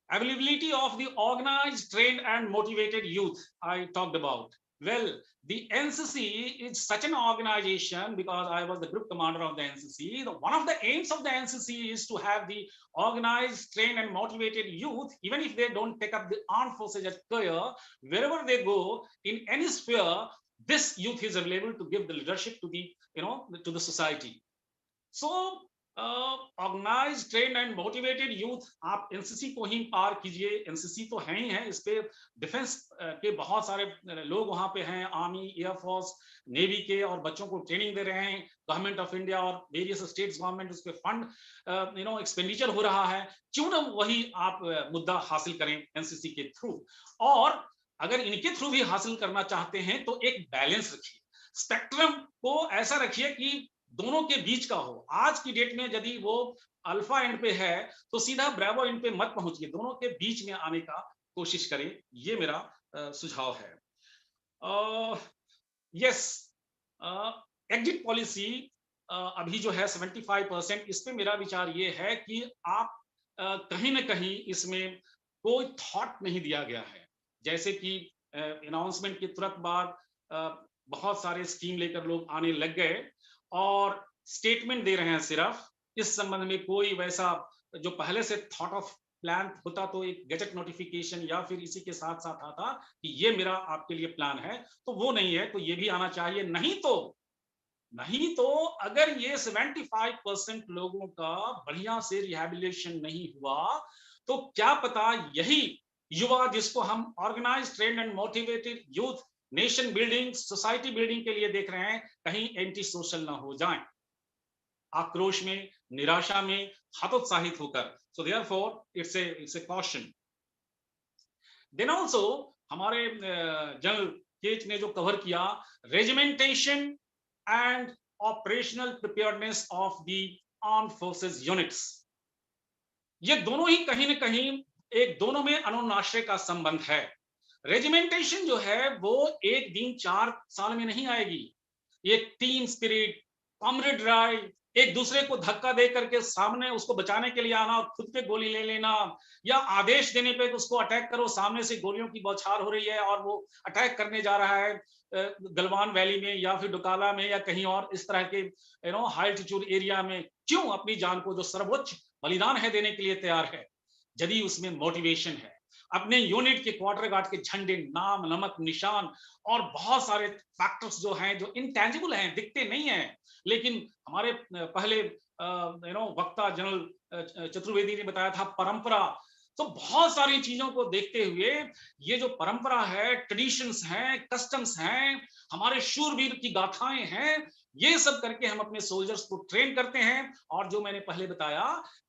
Availability of the organized, trained, and motivated youth I talked about. Well, the NCC is such an organization because I was the group commander of the NCC. One of the aims of the NCC is to have the organized, trained, and motivated youth, even if they don't take up the armed forces as career, wherever they go in any sphere, this youth is available to give the leadership to the to the society. So organise, train and motivated youth, आप NCC को ही पार कीजिए, NCC तो है ही है, इस पे defence के बहुत सारे लोग वहां पे हैं, आर्मी, एयरफोर्स, नेवी के, और बच्चों को ट्रेनिंग दे रहे हैं, गवर्नमेंट ऑफ इंडिया और वेरियस स्टेट्स गवर्नमेंट उस पे फंड एक्सपेंडिचर हो रहा है, क्यों ना वही आप मुद्दा हासिल करें एनसीसी के थ्रू। और अगर इनके थ्रू भी हासिल करना चाहते हैं तो एक बैलेंस रखिए, स्पेक्ट्रम को ऐसा रखिए कि दोनों के बीच का हो। आज की डेट में यदि वो अल्फा एंड पे है तो सीधा ब्रेवो एंड पे मत पहुंचिए, दोनों के बीच में आने का कोशिश करें, ये मेरा सुझाव है। यस, एग्जिट पॉलिसी अभी जो है 75%, इस पे मेरा विचार ये है कि आप कहीं ना कहीं इसमें कोई थॉट नहीं दिया गया है। जैसे कि अनाउंसमेंट के तुरंत बाद बहुत सारे स्कीम लेकर लोग आने लग गए और स्टेटमेंट दे रहे हैं सिर्फ, इस संबंध में कोई वैसा जो पहले से थॉट ऑफ प्लान होता तो एक गैजेट नोटिफिकेशन या फिर इसी के साथ साथ आता कि ये मेरा आपके लिए प्लान है, तो वो नहीं है, तो ये भी आना चाहिए। नहीं तो अगर ये 75% लोगों का बढ़िया से रिहैबिलिटेशन नहीं हुआ तो क्या पता यही युवा जिसको हम organised, trained and motivated youth nation building, society building के लिए देख रहे हैं, कहीं एंटी सोशल ना हो जाएं, आक्रोश में, निराशा में हतोत्साहित होकर। So therefore it's a caution. Then also हमारे जनरल केच ने जो कवर किया, regimentation and operational preparedness of the armed forces units, ये दोनों ही कहीं ना कहीं एक दोनों में अनुनाश्रय का संबंध है। रेजिमेंटेशन जो है वो एक दिन 4 साल में नहीं आएगी, ये टीम स्पिरिट, कॉमरेडरी, एक दूसरे को धक्का दे करके सामने उसको बचाने के लिए आना और खुद पे गोली ले लेना, या आदेश देने पे उसको अटैक करो, सामने से गोलियों की बौछार हो रही है और वो अटैक करने जा रहा है गलवान वैली में या फिर डुकाला में या कहीं और इस तरह के हाई एल्टीट्यूड एरिया में, क्यों अपनी जान को जो सर्वोच्च बलिदान है देने के लिए तैयार है, यदि उसमें मोटिवेशन है, अपने यूनिट के क्वार्टर गार्ड के झंडे, नाम, नमक, निशान और बहुत सारे फैक्टर्स जो हैं, जो इंटेंजिबल हैं, दिखते नहीं हैं, लेकिन हमारे पहले वक्ता जनरल चतुर्वेदी ने बताया था परंपरा, तो बहुत सारी चीजों को देखते हुए ये जो परंपरा है, ट्रेडिशंस हैं, कस्टम्स हैं, हमारे शूरवीर की गाथाएं हैं, ये सब करके हम अपने सोल्जर्स को ट्रेन करते हैं, और जो मैंने पहले बताया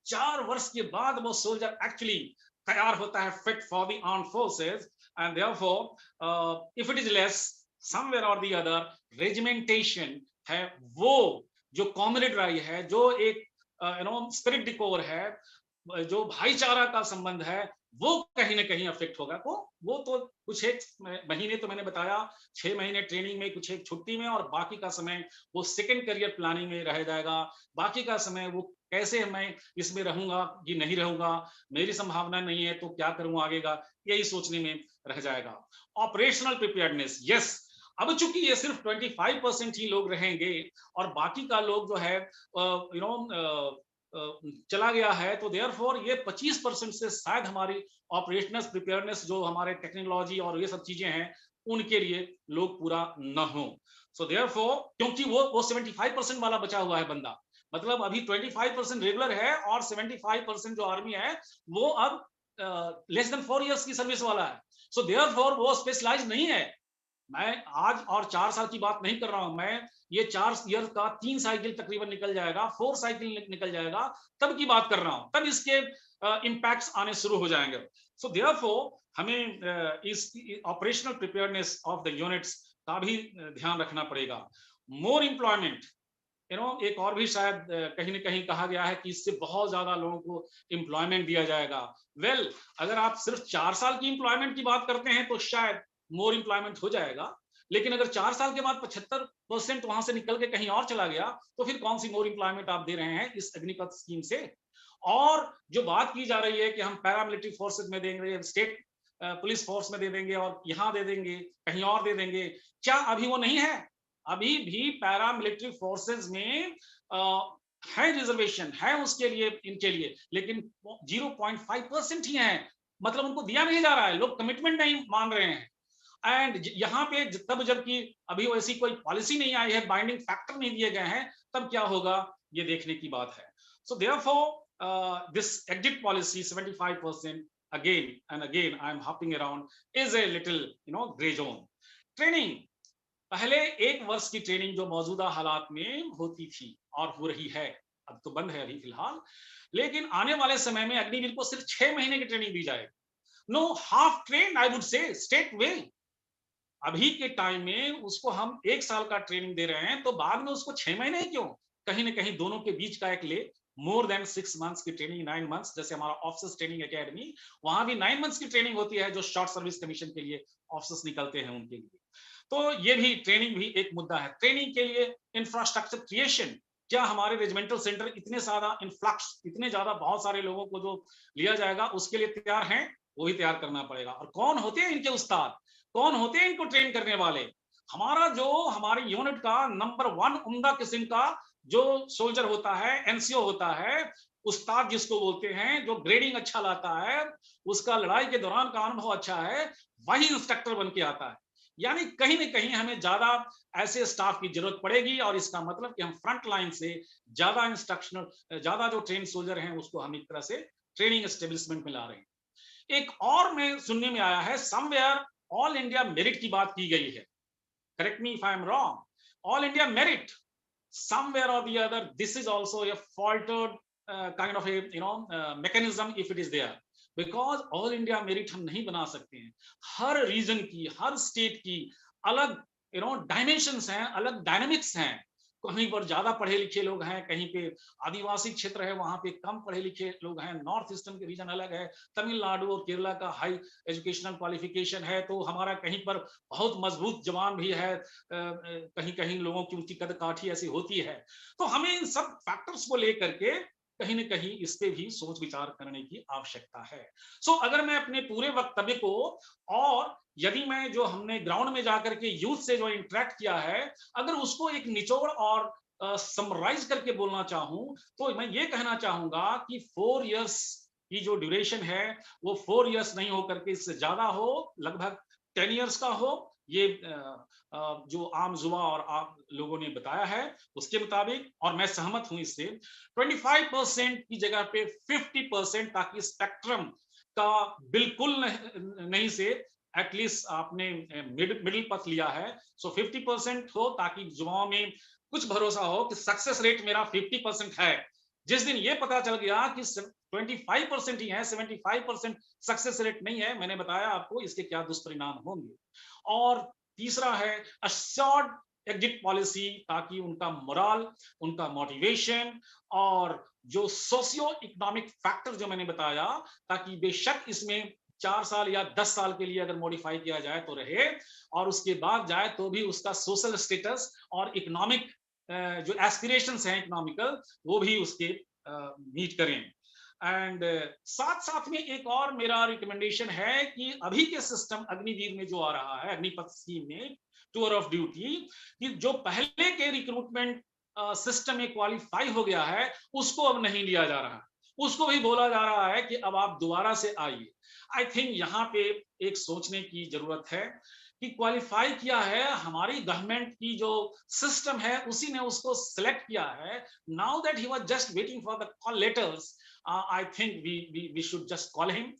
4 वर्ष के बाद वो सोल्जर एक्चुअली तैयार होता है fit for the armed forces, and therefore if it is less somewhere और द अदर, रेजिमेंटेशन है, वो जो कॉमरेडरी है, जो एक स्पिरिट डिकोर है, जो भाईचारा का संबंध है, वो कहीं ना कहीं अफेक्ट होगा। वो तो कुछ एक महीने तो मैंने बताया, 6 महीने ट्रेनिंग में, कुछ एक छुट्टी में, और बाकी का समय वो सेकंड करियर प्लानिंग में रह जाएगा, बाकी का समय वो कैसे मैं इसमें रहूंगा कि नहीं रहूंगा, मेरी संभावना नहीं है तो क्या करूंगा आगे का, यही सोचने में रह जाएगा। ऑपरेशनल प्रिपेयर्डनेस, यस, अब चूंकि ये सिर्फ 25% ही लोग रहेंगे और बाकी का लोग जो है चला गया है, तो देयरफॉर ये 25% से शायद हमारी ऑपरेशनल प्रिपेयरनेस जो हमारे टेक्नोलॉजी और ये सब चीजें हैं उनके लिए लोग पूरा न हो। सो देयरफॉर क्योंकि वो 75% वाला बचा हुआ है बंदा, मतलब अभी 25% रेगुलर है और 75% जो आर्मी है वो अब लेस देन 4 इयर्स की सर्विस वाला है। सो देयरफॉर वो स्पेशलाइज नहीं है। मैं आज और 4 साल की बात नहीं कर रहा हूं, मैं ये 4 ईयर का 3 साइकिल तकरीबन निकल जाएगा, 4 साइकिल निकल जाएगा, तब की बात कर रहा हूं, तब इसके इम्पैक्ट्स आने शुरू हो जाएंगे। सो देयरफॉर हमें इस operational preparedness of the units का भी ध्यान रखना पड़ेगा। मोर एम्प्लॉयमेंट, एक और भी शायद कहीं ना कहीं कहा गया है कि इससे बहुत ज्यादा लोगों को एम्प्लॉयमेंट दिया जाएगा। वेल, अगर आप सिर्फ 4 साल की एम्प्लॉयमेंट की बात करते हैं तो शायद मोर एम्प्लॉयमेंट हो जाएगा, लेकिन अगर 4 साल के बाद 75% वहां से निकल के कहीं और चला गया तो फिर कौन सी मोर एम्प्लॉयमेंट आप दे रहे हैं इस अग्निपथ स्कीम से। और जो बात की जा रही है कि हम पैरामिलिट्री फोर्सेज में देंगे, स्टेट पुलिस फोर्स में दे देंगे और यहां दे देंगे, कहीं और दे देंगे, क्या अभी वो नहीं है? अभी भी पैरामिलिट्री फोर्सेज में है रिजर्वेशन, है उसके लिए, इनके लिए, लेकिन 0.5% ही है, मतलब उनको दिया नहीं जा रहा है, लोग कमिटमेंट नहीं मान रहे हैं। एंड यहाँ पे तब जबकि अभी वैसी कोई पॉलिसी नहीं आई है, बाइंडिंग फैक्टर नहीं दिए गए हैं, तब क्या होगा ये देखने की बात है। So therefore this exit policy 75% again and again I am hopping around is a little gray zone. Training, पहले 1 वर्ष की ट्रेनिंग जो मौजूदा हालात में होती थी और हो रही है, अब तो बंद है अभी फिलहाल, लेकिन आने वाले समय में अग्निवीर को सिर्फ 6 महीने की ट्रेनिंग दी जाएगी। No half train, I would say state way. अभी के टाइम में उसको हम 1 साल का ट्रेनिंग दे रहे हैं, तो बाद में उसको 6 महीने क्यों? कहीं ना कहीं दोनों के बीच का एक ले मोर देन 6 मंथ्स की ट्रेनिंग, 9 मंथ्स, जैसे हमारा ऑफिसर्स ट्रेनिंग एकेडमी, वहां भी 9 मंथ्स की ट्रेनिंग होती है जो शॉर्ट सर्विस कमीशन के लिए ऑफिसर्स निकलते हैं उनके लिए। तो ये भी ट्रेनिंग भी एक मुद्दा है। ट्रेनिंग के लिए इंफ्रास्ट्रक्चर क्रिएशन, क्या हमारे रेजिमेंटल सेंटर इतने ज्यादा इनफ्लक्स, इतने ज्यादा बहुत सारे लोगों को जो लिया जाएगा उसके लिए तैयार हैं? वो भी तैयार करना पड़ेगा। और कौन होते हैं इनके उस्ताद, कौन होते हैं इनको ट्रेन करने वाले? हमारा जो हमारी यूनिट का नंबर 1 उम्दा किस्म का जो सोल्जर होता है, एनसीओ होता है, उस्ताद जिसको बोलते हैं, जो ग्रेडिंग अच्छा लाता है, उसका लड़ाई के दौरान का अनुभव अच्छा है, वही इंस्ट्रक्टर बन के आता है। यानी कहीं ना कहीं हमें ज्यादा ऐसे स्टाफ की जरूरत पड़ेगी, और इसका मतलब कि हम फ्रंट लाइन से ज्यादा इंस्ट्रक्शनल, ज्यादा जो ट्रेन सोल्जर हैं उसको हम एक तरह से ट्रेनिंग एस्टेब्लिशमेंट में ला रहे हैं। एक और में सुनने में आया है समवेयर ऑल इंडिया मेरिट की बात की गई है, correct me if I am wrong, all India merit somewhere or the other this is also a faltered kind of a mechanism if it is there, because all India merit हम नहीं बना सकते हैं। हर रीजन की, हर state की अलग dimensions हैं, अलग डायनामिक्स हैं। कहीं पर ज्यादा पढ़े लिखे लोग हैं, कहीं पे आदिवासी क्षेत्र है वहां पे कम पढ़े लिखे लोग हैं, नॉर्थ ईस्टर्न के रीजन अलग है, तमिलनाडु और केरला का हाई एजुकेशनल क्वालिफिकेशन है, तो हमारा कहीं पर बहुत मजबूत जवान भी है, कहीं कहीं लोगों की उनकी कद काठी ऐसी होती है। तो हमें इन सब फैक्टर्स को लेकर के कहीं ना कहीं इस पे भी सोच विचार करने की आवश्यकता है। सो अगर मैं अपने पूरे वक्तव्य को, और यदि मैं जो हमने ग्राउंड में जाकर के यूथ से जो इंटरेक्ट किया है, अगर उसको एक निचोड़ और समराइज करके बोलना चाहूं, तो मैं ये कहना चाहूंगा कि 4 इयर्स की जो ड्यूरेशन है वो 4 इयर्स नहीं होकर के इससे ज्यादा हो, लगभग 10 इयर्स का हो। ये जो आम जुबा और आप लोगों ने बताया है उसके मुताबिक, और मैं सहमत हूं इससे, 25% की जगह पे 50%, ताकि स्पेक्ट्रम का बिल्कुल नहीं से एटलीस्ट आपने मिडिल पथ लिया है, सो 50% हो, ताकि युवाओं में कुछ भरोसा हो कि सक्सेस रेट मेरा 50% है। जिस दिन ये पता चल गया कि 25% ही है, 75% सक्सेस रेट नहीं है, मैंने बताया आपको इसके क्या दुष्परिणाम होंगे। और तीसरा है अश्योर्ड एग्जिट पॉलिसी, ताकि उनका मोरल, उनका मोटिवेशन और जो सोशियो इकोनॉमिक फैक्टर जो मैंने बताया, ताकि बेशक इसमें 4 साल या 10 साल के लिए अगर मॉडिफाई किया जाए तो रहे, और उसके बाद जाए तो भी उसका सोशल स्टेटस और इकोनॉमिक जो एस्पिरेशंस हैं इकोनॉमिकल, वो भी उसके मीट करें। एंड साथ साथ में एक और मेरा रिकमेंडेशन है कि अभी के सिस्टम अग्निवीर में जो आ रहा है, अग्निपथ स्कीम में टूर ऑफ ड्यूटी, कि जो पहले के रिक्रूटमेंट सिस्टम में क्वालिफाई हो गया है उसको अब नहीं लिया जा रहा है, उसको भी बोला जा रहा है कि अब आप दोबारा से आइए। आई थिंक यहाँ पे एक सोचने की जरूरत है कि क्वालिफाई किया है, हमारी गवर्नमेंट की जो सिस्टम है उसी ने उसको सिलेक्ट किया है। Now that he was just waiting for the call letters, I think we should just call him.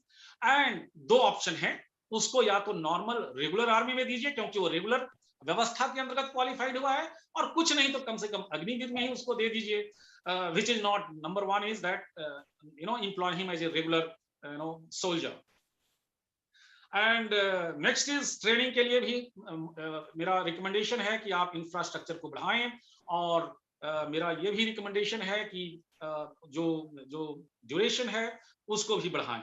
And दो ऑप्शन है, उसको या तो नॉर्मल रेगुलर आर्मी में दीजिए क्योंकि वो रेगुलर व्यवस्था के अंतर्गत क्वालिफाइड हुआ है, और कुछ नहीं तो कम से कम अग्निवीर में ही उसको दे दीजिए, which is not, number one is that employ him as a regular soldier. And next is training के लिए भी मेरा रिकमेंडेशन है कि आप इंफ्रास्ट्रक्चर को बढ़ाएं, और मेरा ये भी रिकमेंडेशन है कि जो ड्यूरेशन है उसको भी बढ़ाएं।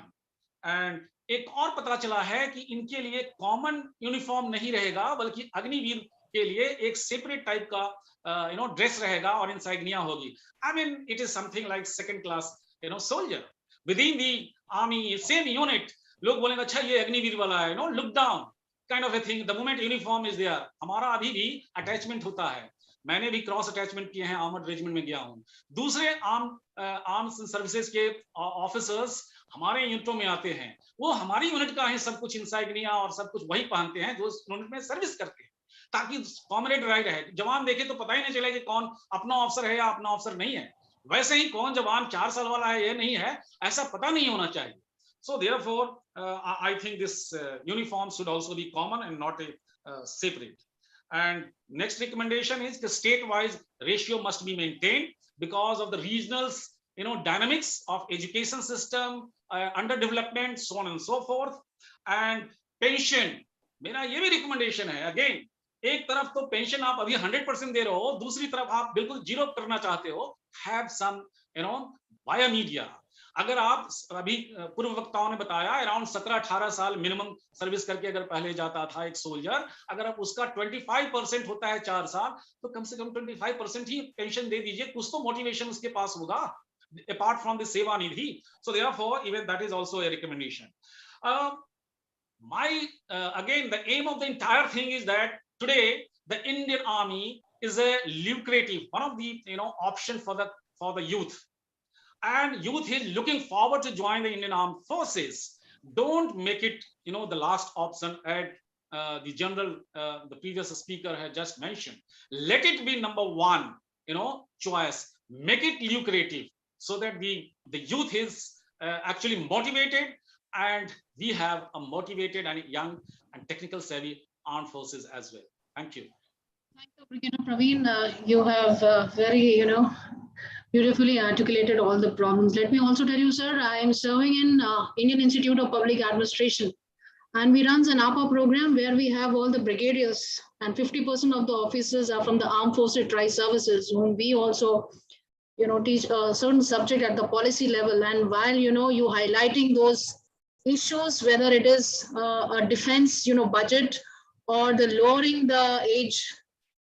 एंड एक और पता चला है कि इनके लिए कॉमन यूनिफॉर्म नहीं रहेगा, बल्कि अग्निवीर के लिए एक सेपरेट टाइप का ड्रेस रहेगा और इंसाइग्निया होगी। I mean it is something like second class soldier with in the army, same unit. लोग बोलेंगे अच्छा ये अग्निवीर वाला है, look down kind of a thing. The moment uniform is there, हमारा अभी भी अटैचमेंट होता है। मैंने भी क्रॉस अटैचमेंट किए हैं, आर्मर्ड रेजिमेंट में गया हूं। दूसरे आर्म्स सर्विसेज के ऑफिसर्स हमारे यूनिटों में आते हैं, वो हमारी यूनिट का ही सब कुछ इंसाइग्निया और सब कुछ वही पहनते हैं जो उस यूनिट में सर्विस करते हैं, ताकि कॉमरेड राइट रहे। जवान देखे तो पता ही नहीं चले कि कौन अपना ऑफिसर है या अपना ऑफिसर नहीं है। वैसे ही कौन जवान 4 साल वाला है ये नहीं है, ऐसा पता नहीं होना चाहिए। So therefore, I think this uniform should also be common and not a separate. And next recommendation is the state-wise ratio must be maintained because of the regional, dynamics of education system, underdevelopment, so on and so forth. And pension, मेरा ये भी recommendation है। Again, एक तरफ तो pension आप अभी 100% दे रहे हो, दूसरी तरफ आप बिल्कुल जीरो करना चाहते हो। Have some, via media. अगर आप अभी पूर्व वक्ताओं ने बताया अराउंड 17-18 साल मिनिमम सर्विस करके अगर पहले जाता था एक सोल्जर, अगर आप उसका 25% होता है 4 साल, तो कम से कम 25% ही पेंशन दे दीजिए, कुछ तो मोटिवेशन उसके पास होगा apart from the Seva Nidhi. So therefore even that is also a recommendation. Again, the aim of the entire thing is that today the Indian Army is a lucrative, one of the option for the youth. And youth is looking forward to join the Indian Armed Forces. Don't make it, the last option at the general, the previous speaker had just mentioned. Let it be number one, choice. Make it lucrative so that the youth is actually motivated, and we have a motivated and young and technical savvy armed forces as well. Thank you. Thank you, Brigadier Pravin. You have very, beautifully articulated all the problems. Let me also tell you, sir, I am serving in Indian Institute of Public Administration, and we run an APA program where we have all the brigadiers, and 50% of the officers are from the Armed Forces Tri-Services, whom we also, teach a certain subject at the policy level. And while, you highlighting those issues, whether it is a defense, budget, or the lowering the age,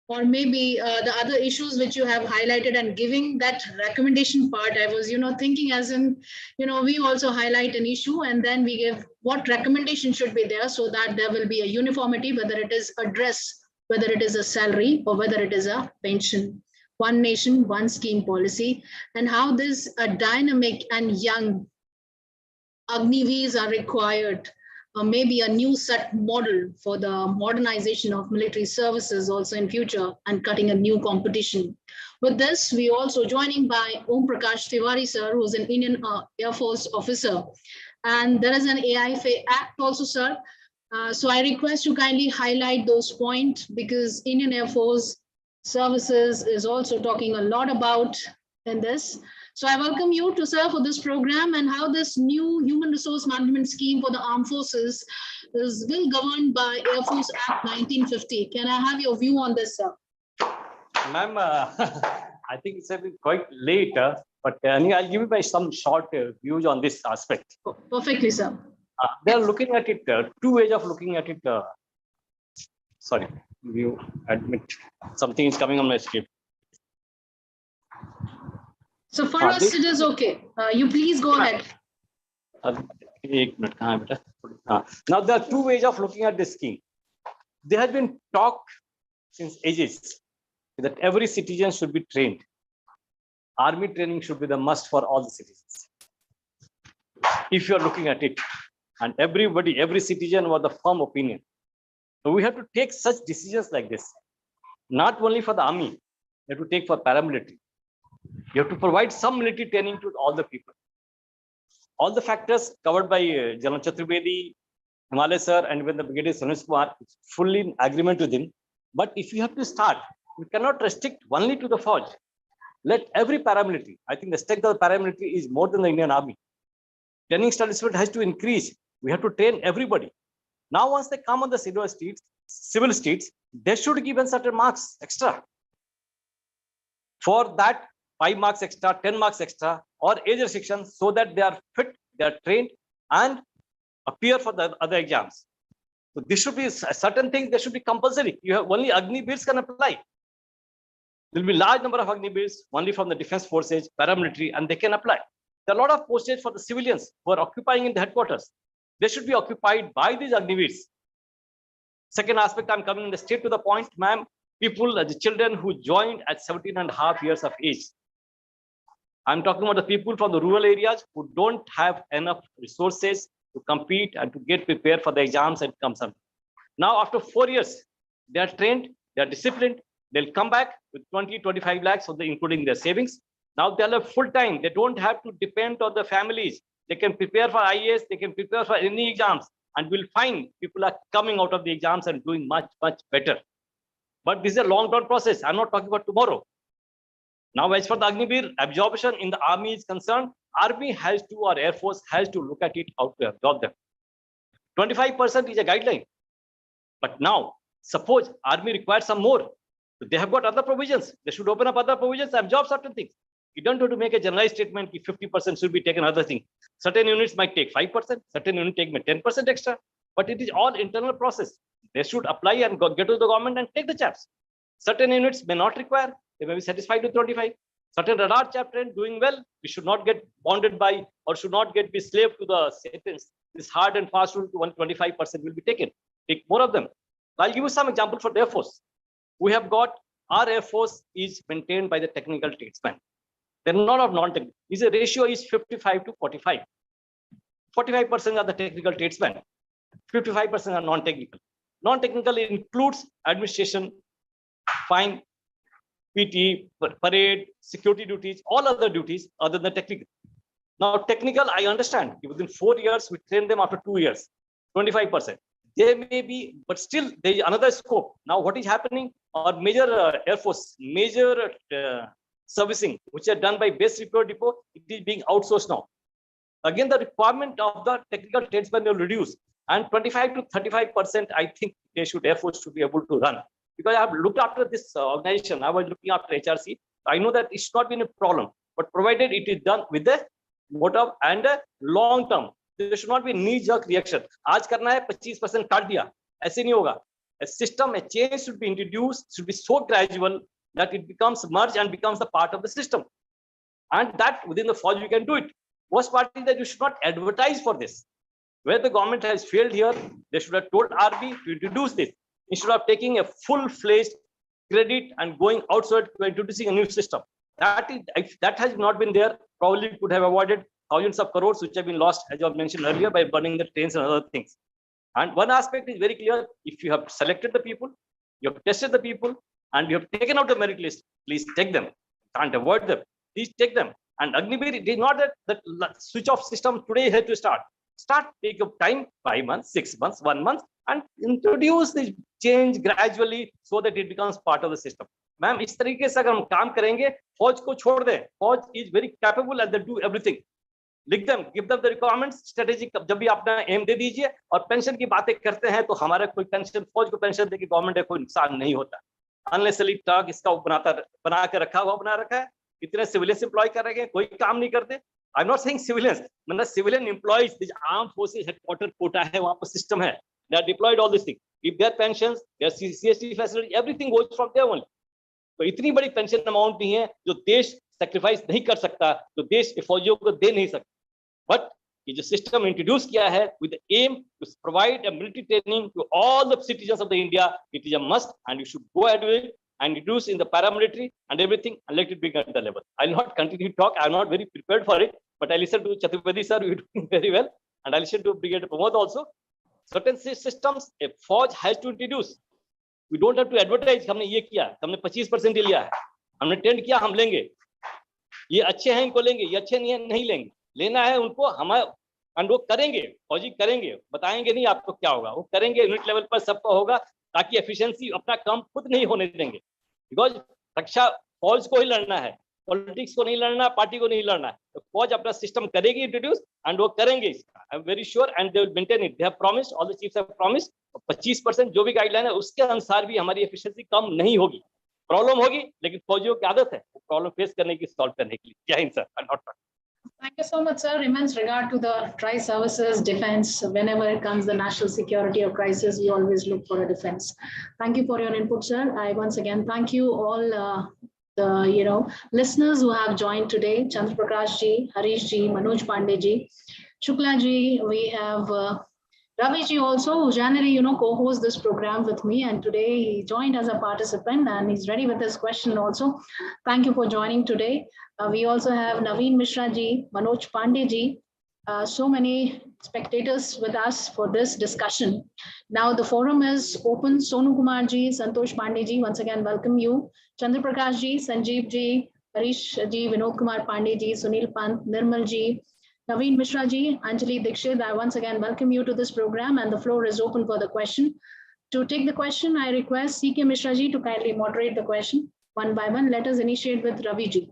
or maybe the other issues which you have highlighted, and giving that recommendation part, I was, thinking as in, we also highlight an issue and then we give what recommendation should be there so that there will be a uniformity, whether it is a dress, whether it is a salary, or whether it is a pension. One nation, one scheme policy, and how this dynamic and young Agniveers are required. Maybe a new set model for the modernization of military services also in future, and cutting a new competition. With this, we also joining by Om Prakash Tiwari sir, who's an Indian Air Force officer. And there is an AIFA Act also, sir. So I request you kindly highlight those points, because Indian Air Force Services is also talking a lot about in this. So I welcome you to sir for this program, and how this new human resource management scheme for the armed forces is will governed by Air Force Act 1950. Can I have your view on this, sir? Ma'am, I think it's a bit quite late, but I'll give you some short views on this aspect. Perfectly, sir. They are looking at it, two ways of looking at it. Sorry, you admit something is coming on my script. So for us, it is okay. You please go ahead. Now there are two ways of looking at this scheme. There has been talk since ages that every citizen should be trained. Army training should be the must for all the citizens. If you are looking at it, and everybody, every citizen was the firm opinion. So we have to take such decisions like this, not only for the army, you have to take for paramilitary. You have to provide some military training to all the people. All the factors covered by General CHATURVEDI, Himalay sir, and when the Brigadier KUMAR, fully in agreement with him. But if you have to start, you cannot restrict only to the forge. Let every paramilitary, I think the strength of the paramilitary is more than the Indian Army. Training establishment has to increase. We have to train everybody. Now, once they come on the civil streets, they should give a certain marks extra. For that, 5 marks extra, 10 marks extra, or age restrictions, so that they are fit, they are trained, and appear for the other exams. So this should be certain things. They should be compulsory. You have only Agniveers can apply. There will be large number of Agniveers only from the defense forces, paramilitary, and they can apply. There are a lot of postage for the civilians who are occupying in the headquarters. They should be occupied by these Agniveers. Second aspect, I'm coming straight to the point, ma'am. People, the children who joined at 17.5 years of age. I'm talking about the people from the rural areas who don't have enough resources to compete and to get prepared for the exams and KONSAM. Now, after 4 years, they are trained, they are disciplined, they'll come back with 20-25 lakhs, including their savings. Now they'll have full time. They don't have to depend on the families. They can prepare for IAS, they can prepare for any exams, and we'll find people are coming out of the exams and doing much, much better. But this is a long-term process. I'm not talking about tomorrow. Now, as for the Agniveer absorption in the army is concerned, army has to, or air force has to look at it, how to absorb them. 25% is a guideline. But now, suppose army requires some more. They have got other provisions. They should open up other provisions and absorb certain things. You don't have to make a generalized statement if 50% should be taken other thing. Certain units might take 5%, certain units take 10% extra, but it is all internal process. They should apply and get to the government and take the chaps. Certain units may not require, they may be satisfied with 25. Certain radar chap trained doing well, we should not get bonded by or should not be slave to the sentence. This hard and fast rule to 125% will be taken. Take more of them. I'll give you some example for the Air Force. We have got our Air Force is maintained by the technical tradesmen. There are a lot of non-technical. This ratio is 55 to 45. 45% are the technical tradesmen. 55% are non-technical. Non-technical includes administration, fine, PT, parade, security duties, all other duties other than technical. Now, technical, I understand. Within 4 years, we train them after 2 years, 25%. They may be, but still there is another scope. Now, what is happening? Our major Air Force, major servicing, which are done by base repair depot, it is being outsourced now. Again, the requirement of the technical tradesmen will reduce, and 25 to 35%, I think they should, Air Force should be able to run. Because I have looked after this organization, I was looking after HRC. I know that it should not be a problem, but provided it is done with the motive and a long term. There should not be knee-jerk reaction. आज करना है 25% काट दिया, ऐसे नहीं होगा. A system, a change should be introduced, should be so gradual that it becomes merged and becomes a part of the system. And that within the forge you can do it. Worst part is that you should not advertise for this. Where the government has failed here, they should have told RB to introduce this instead of taking a full-fledged credit and going outside to introducing a new system. That is, if that has not been there, probably could have avoided thousands of crores which have been lost, as you have mentioned earlier, by burning the trains and other things. And one aspect is very clear: if you have selected the people, you have tested the people, and you have taken out the merit list, please take them. Can't avoid them. Please take them. And Agniveer, it is not that switch off system today has to start. Start, take your time, 5 months, 6 months, 1 month, and introduce this change gradually so that it becomes part of the system. Ma'am, इस तरीके से अगर हम काम करेंगे, फौज को छोड़ दें. फौज is very capable and they do everything. लिख them, give them the requirements, strategy. जब भी अपना एम दे दीजिए और पेंशन की बातें करते हैं तो हमारा कोई पेंशन, फौज को पेंशन देके गवर्नमेंट का कोई नुकसान नहीं होता. अनलेसली टर्क इसका बना के रखा हुआ बना रखा है. इतने सिविलियंस एम्प्लॉय कर रहे हैं, कोई काम नहीं करते. I am not saying civilians, मतलब civilian employees, this arm forces headquarter quota है, वहां पर सिस्टम है. They are deployed all this thing. If there pensions, there CST facility, everything goes from there only. तो इतनी बड़ी पेंशन अमाउंट नहीं है जो देश सेक्रीफाइस नहीं कर सकता तो देश फौजियों को दे नहीं सकता। बट ये जो सिस्टम इंट्रोड्यूस किया है with aim to provide a military training to all the citizens of the India, it is a must and you should go ahead with it and introduce in the paramilitary and everything and let it be at the level. I'll not continue to talk. I'm not very prepared for it, but I listen to CHATURVEDI sir, you're doing very well, and I listen to Brigadier Pramod also. Certain systems a forge has to introduce. We don't have to advertise. हमने ये किया, हमने 25% लिया है, हमने tend किया, हम लेंगे, ये अच्छे हैं इनको लेंगे, ये अच्छे नहीं है नहीं लेंगे, लेना है उनको हमारे एंड वो करेंगे, फौजी करेंगे, बताएंगे नहीं आपको क्या होगा, वो करेंगे, यूनिट लेवल पर सबका होगा ताकि एफिशिएंसी अपना काम खुद नहीं होने देंगे। बिकॉज रक्षा फौज को ही लड़ना है, पॉलिटिक्स को नहीं लड़ना, पार्टी को नहीं लड़ना है, तो फौज अपना सिस्टम करेगी इंट्रोड्यूस एंड वो करेंगे इसका, I am very sure and they will maintain it, they have promised, all the chiefs have promised. 25% जो भी गाइडलाइन है उसके अनुसार भी हमारी एफिशिएंसी कम नहीं होगी, प्रॉब्लम होगी, लेकिन फौजियों की आदत है वो प्रॉब्लम फेस करने की, सॉल्व करने के लिए। जय Hind sir, I not. Thank you so much, sir. Immense regard to the tri-services defense. Whenever it comes the national security or crisis, we always look for a defense. Thank you for your input, sir. I once again thank you all the listeners who have joined today. Chandra Prakash ji, Harish ji, Manoj Pandey ji, Shukla ji. We have Ravi ji also, who generally co-hosts this program with me, and today he joined as a participant and he's ready with his question also. Thank you for joining today. We also have Naveen Mishra ji, Manoj Pandey ji, so many spectators with us for this discussion. Now the forum is open. Sonu Kumar ji, Santosh Pandey ji, once again welcome you. Chandra Prakash ji, Sanjeev ji, Harish ji, Vinod Kumar Pandey ji, Sunil Pant, Nirmal ji, Naveen Mishra ji, Anjali Dikshit, I once again welcome you to this program, and the floor is open for the question. To take the question, I request CK Mishra ji to kindly moderate the question one by one. Let us initiate with Ravi ji.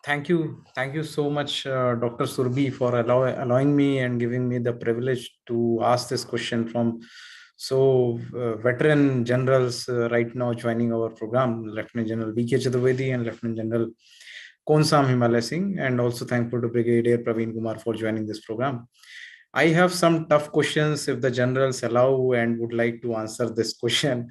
Thank you so much, Dr. Surbi, for allowing me and giving me the privilege to ask this question from so veteran generals right now joining our program, Lieutenant General B.K. CHATURVEDI and Lieutenant General KONSAM HIMALAY SINGH, and also thankful to Brigadier PRAVIN Kumar for joining this program. I have some tough questions if the generals allow and would like to answer this question.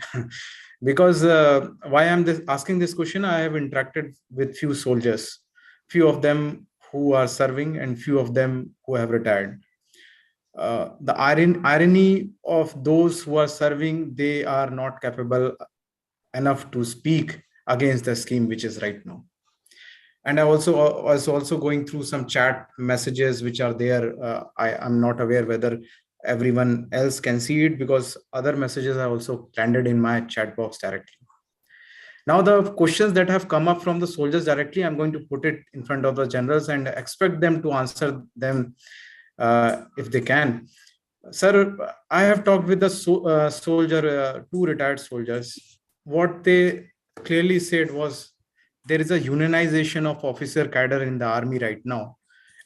Because why I'm asking this question, I have interacted with few soldiers, few of them who are serving and few of them who have retired. The irony of those who are serving, they are not capable enough to speak against the scheme which is right now. And I was also going through some chat messages which are there. I am not aware whether everyone else can see it, because other messages are also landed in my chat box directly. Now the questions that have come up from the soldiers directly, I'm going to put it in front of the generals and expect them to answer them if they can. Sir, I have talked with the two retired soldiers. What they clearly said was, there is a unionization of officer cadre in the army right now,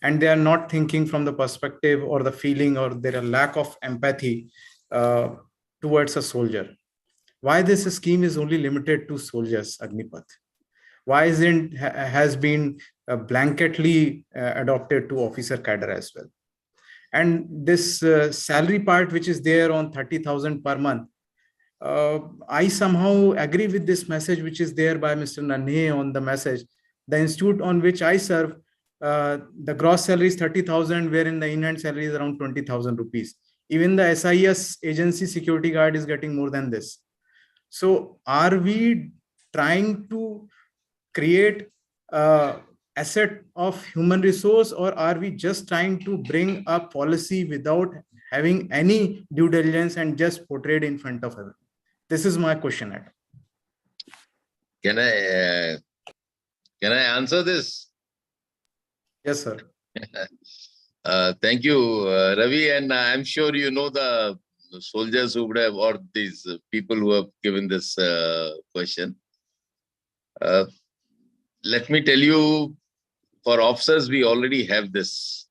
and they are not thinking from the perspective or the feeling or their lack of empathy towards a soldier. Why this scheme is only limited to soldiers, Agnipath? Why isn't has been blanketly adopted to officer cadre as well? And this salary part which is there on 30,000 per month, I somehow agree with this message which is there by Mr. Nanhe on the message. The institute on which I serve, the gross salary is 30,000, wherein the in-hand salary is around 20,000 rupees. Even the SIS agency security guard is getting more than this. So are we trying to create asset of human resource, or are we just trying to bring a policy without having any due diligence and just portrayed in front of everyone? This is my question. Can I answer this? Yes, sir. Thank you, Ravi, and I'm sure you know the soldiers who would have, or these people who have given this question. Let me tell you, for officers, we already have this.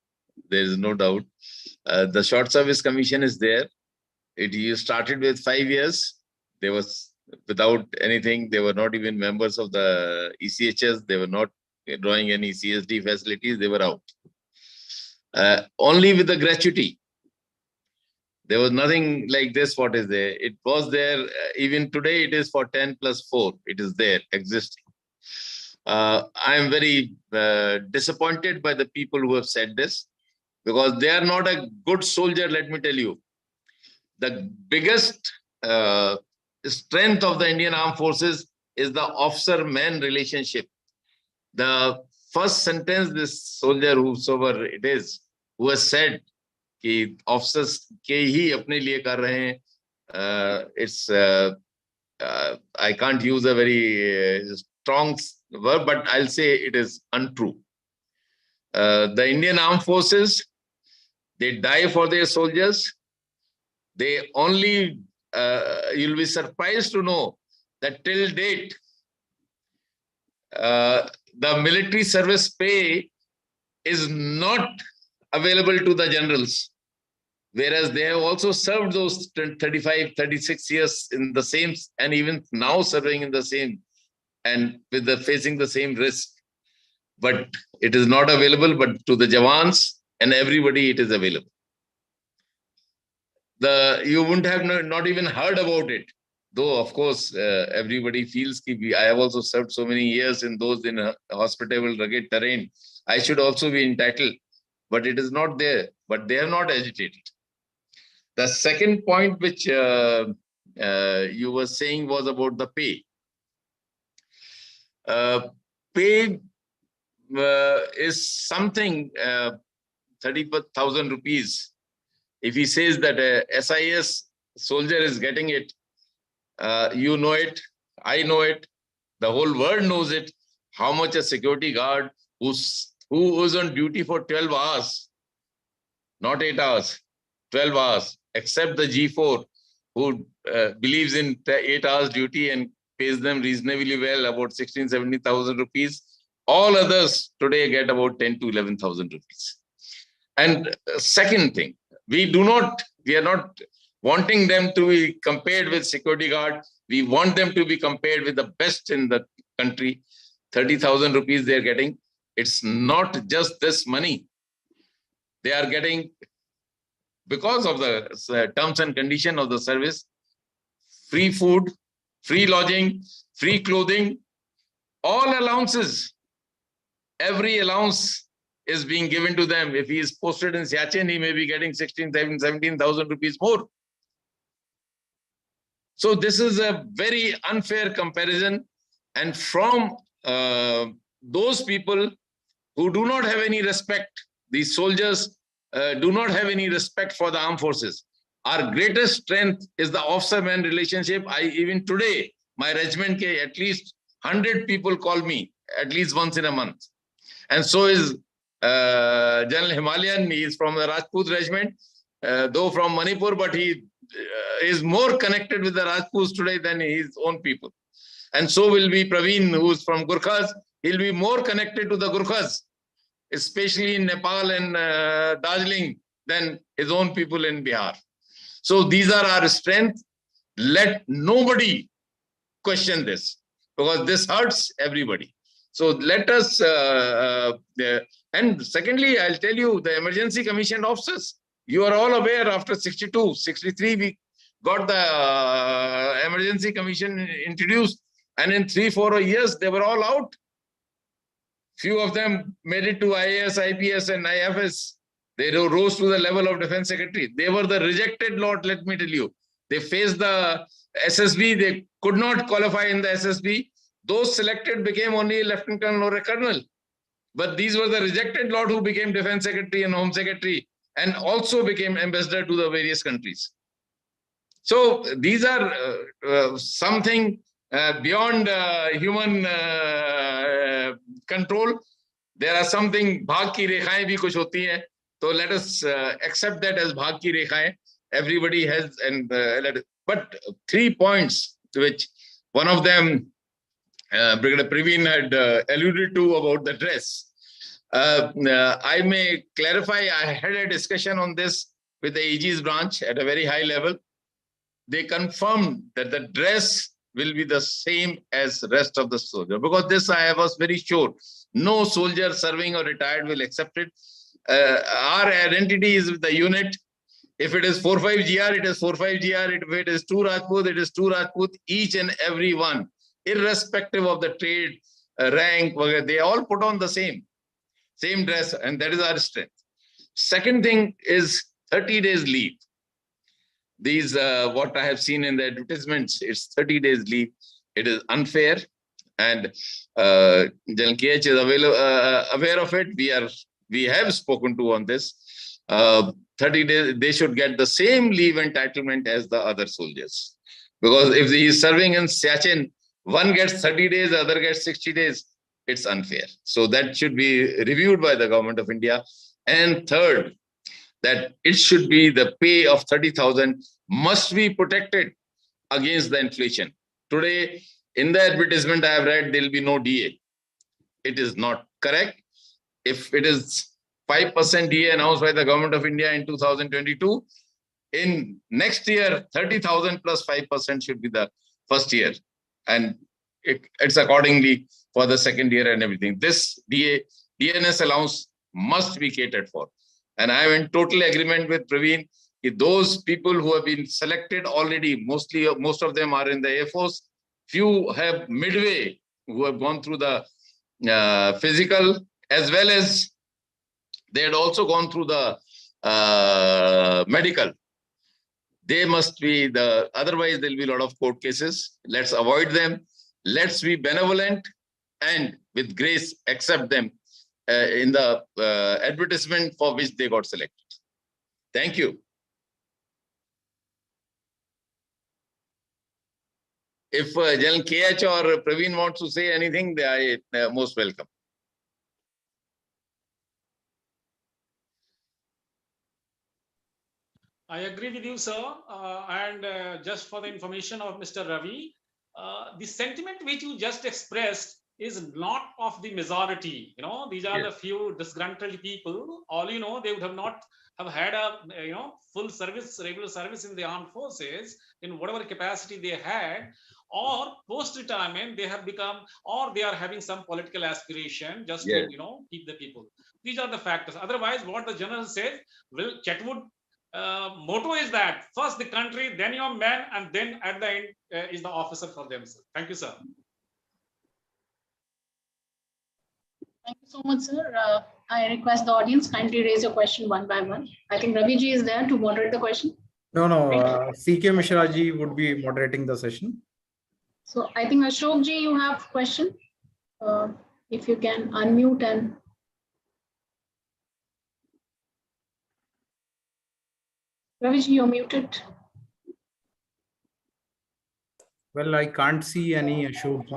There is no doubt. The Short Service Commission is there. It started with 5 years. They was without anything. They were not even members of the ECHS. They were not drawing any CSD facilities. They were out. Only with the gratuity. There was nothing like this, what is there. It was there, even today it is for 10+4. It is there, existing. I am very disappointed by the people who have said this, because they are not a good soldier, let me tell you. The biggest strength of the Indian Armed Forces is the officer-man relationship. The first sentence this soldier, whosoever it is, who has said कि officers के ही अपने लिए कर रहे हैं, it's I can't use a very strong word, but I'll say it is untrue. The Indian Armed Forces, they die for their soldiers. They only, you'll be surprised to know that till date, the military service pay is not available to the generals, whereas they have also served those 35, 36 years in the same, and even now serving in the same, and with the facing the same risk. But it is not available, but to the Jawans and everybody it is available. You wouldn't have not even heard about it, though of course everybody feels I have also served so many years in a hospitable, rugged terrain. I should also be entitled, but it is not there. But they have not agitated. The second point which you were saying was about the pay. Pay is something 30,000 rupees. If he says that a SIS soldier is getting it, you know it, I know it, the whole world knows it, how much a security guard who was on duty for 12 hours, not 8 hours, 12 hours, except the G4, who believes in 8 hours duty and pays them reasonably well, about 16,000, 17,000 rupees. All others today get about 10,000 to 11,000 rupees. And second thing, we are not wanting them to be compared with security guard. We want them to be compared with the best in the country. 30,000 rupees they're getting. It's not just this money. They are getting, because of the terms and conditions of the service, free food, free lodging, free clothing, all allowances. Every allowance is being given to them. If he is posted in Siachen, he may be getting 16,000, 17,000 rupees more. So this is a very unfair comparison. And from those people who do not have any respect, these soldiers do not have any respect for the armed forces. Our greatest strength is the officer-man relationship. Even today, my regiment, at least 100 people call me at least once in a month. And so is General Himalayan. He is from the Rajput regiment, though from Manipur, but he is more connected with the Rajputs today than his own people. And so will be Pravin, who is from Gurkhas. He'll be more connected to the Gurkhas, especially in Nepal and Darjeeling, than his own people in Bihar. So these are our strengths. Let nobody question this, because this hurts everybody. So let us, and secondly, I'll tell you, the emergency commissioned officers, you are all aware after 62, 63, we got the emergency commission introduced, and in 3-4 years, they were all out. Few of them made it to IAS, IPS and IFS. They rose to the level of defense secretary. They were the rejected lot, let me tell you. They faced the SSB, they could not qualify in the SSB. Those selected became only a lieutenant colonel or a colonel. But these were the rejected lot who became defense secretary and home secretary, and also became ambassador to the various countries. So these are something beyond human control. There are something, bhag ki rekhaएं bhi kuch hoti hai. So let us accept that as bhag ki rekhaएं. Everybody has, but 3 points, which one of them Brigadier Pravin had alluded to about the dress. I may clarify, I had a discussion on this with the AG's branch at a very high level. They confirmed that the dress will be the same as the rest of the soldier, because this I was very sure. No soldier serving or retired will accept it. Our identity is with the unit. If it is 45 GR, it is 45 GR. If it is 2 Rajput, it is 2 Rajput. Each and every one, irrespective of the trade, rank, they all put on the same dress, and that is our strength. Second thing is 30 days leave. These, what I have seen in the advertisements, it's 30 days leave. It is unfair, and General KH is aware of it. We have spoken to on this. 30 days, they should get the same leave entitlement as the other soldiers. Because if he is serving in Siachen, one gets 30 days, the other gets 60 days. It's unfair. So that should be reviewed by the government of India. And third, that it should be the pay of 30,000 must be protected against the inflation. Today, in the advertisement I have read, there will be no DA. It is not correct. If it is 5% DA announced by the government of India in 2022, in next year, 30,000 plus 5% should be the first year. And it's accordingly for the second year and everything. This DNS allowance must be catered for. And I am in total agreement with Praveen. Those people who have been selected already, most of them are in the Air Force. Few have midway who have gone through the physical, as well as they had also gone through the medical. They must be otherwise there will be a lot of court cases. Let's avoid them. Let's be benevolent and with grace accept them in the advertisement for which they got selected. Thank you. If General KH or Praveen wants to say anything, they are most welcome. I agree with you, sir. And just for the information of Mr. Ravi, the sentiment which you just expressed is not of the majority. You know, these are the few disgruntled people. All you know, they would have not have had a full service, regular service in the armed forces in whatever capacity they had, or post-retirement they have become, or they are having some political aspiration just to keep the people. These are the factors. Otherwise, what the general said, well, Chatwood motto is that first the country, then your men, and then at the end is the officer for themselves. Thank you, sir. Thank you so much, sir. I request the audience kindly raise your question one by one. I think Ravi ji is there to moderate the question. No, CK Mishra ji would be moderating the session. So I think Ashok ji, you have a question. If you can unmute and. Ravi ji, you're muted. Well, I can't see any Ashok ji.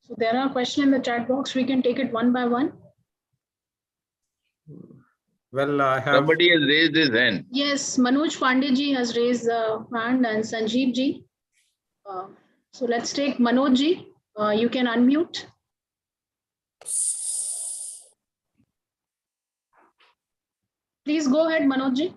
So there are questions in the chat box. We can take it one by one. Well, I have. Somebody has raised his hand. Yes, Manoj Pandey ji has raised a hand, and Sanjeev ji. So let's take Manoj ji. You can unmute. Please go ahead, Manoj ji.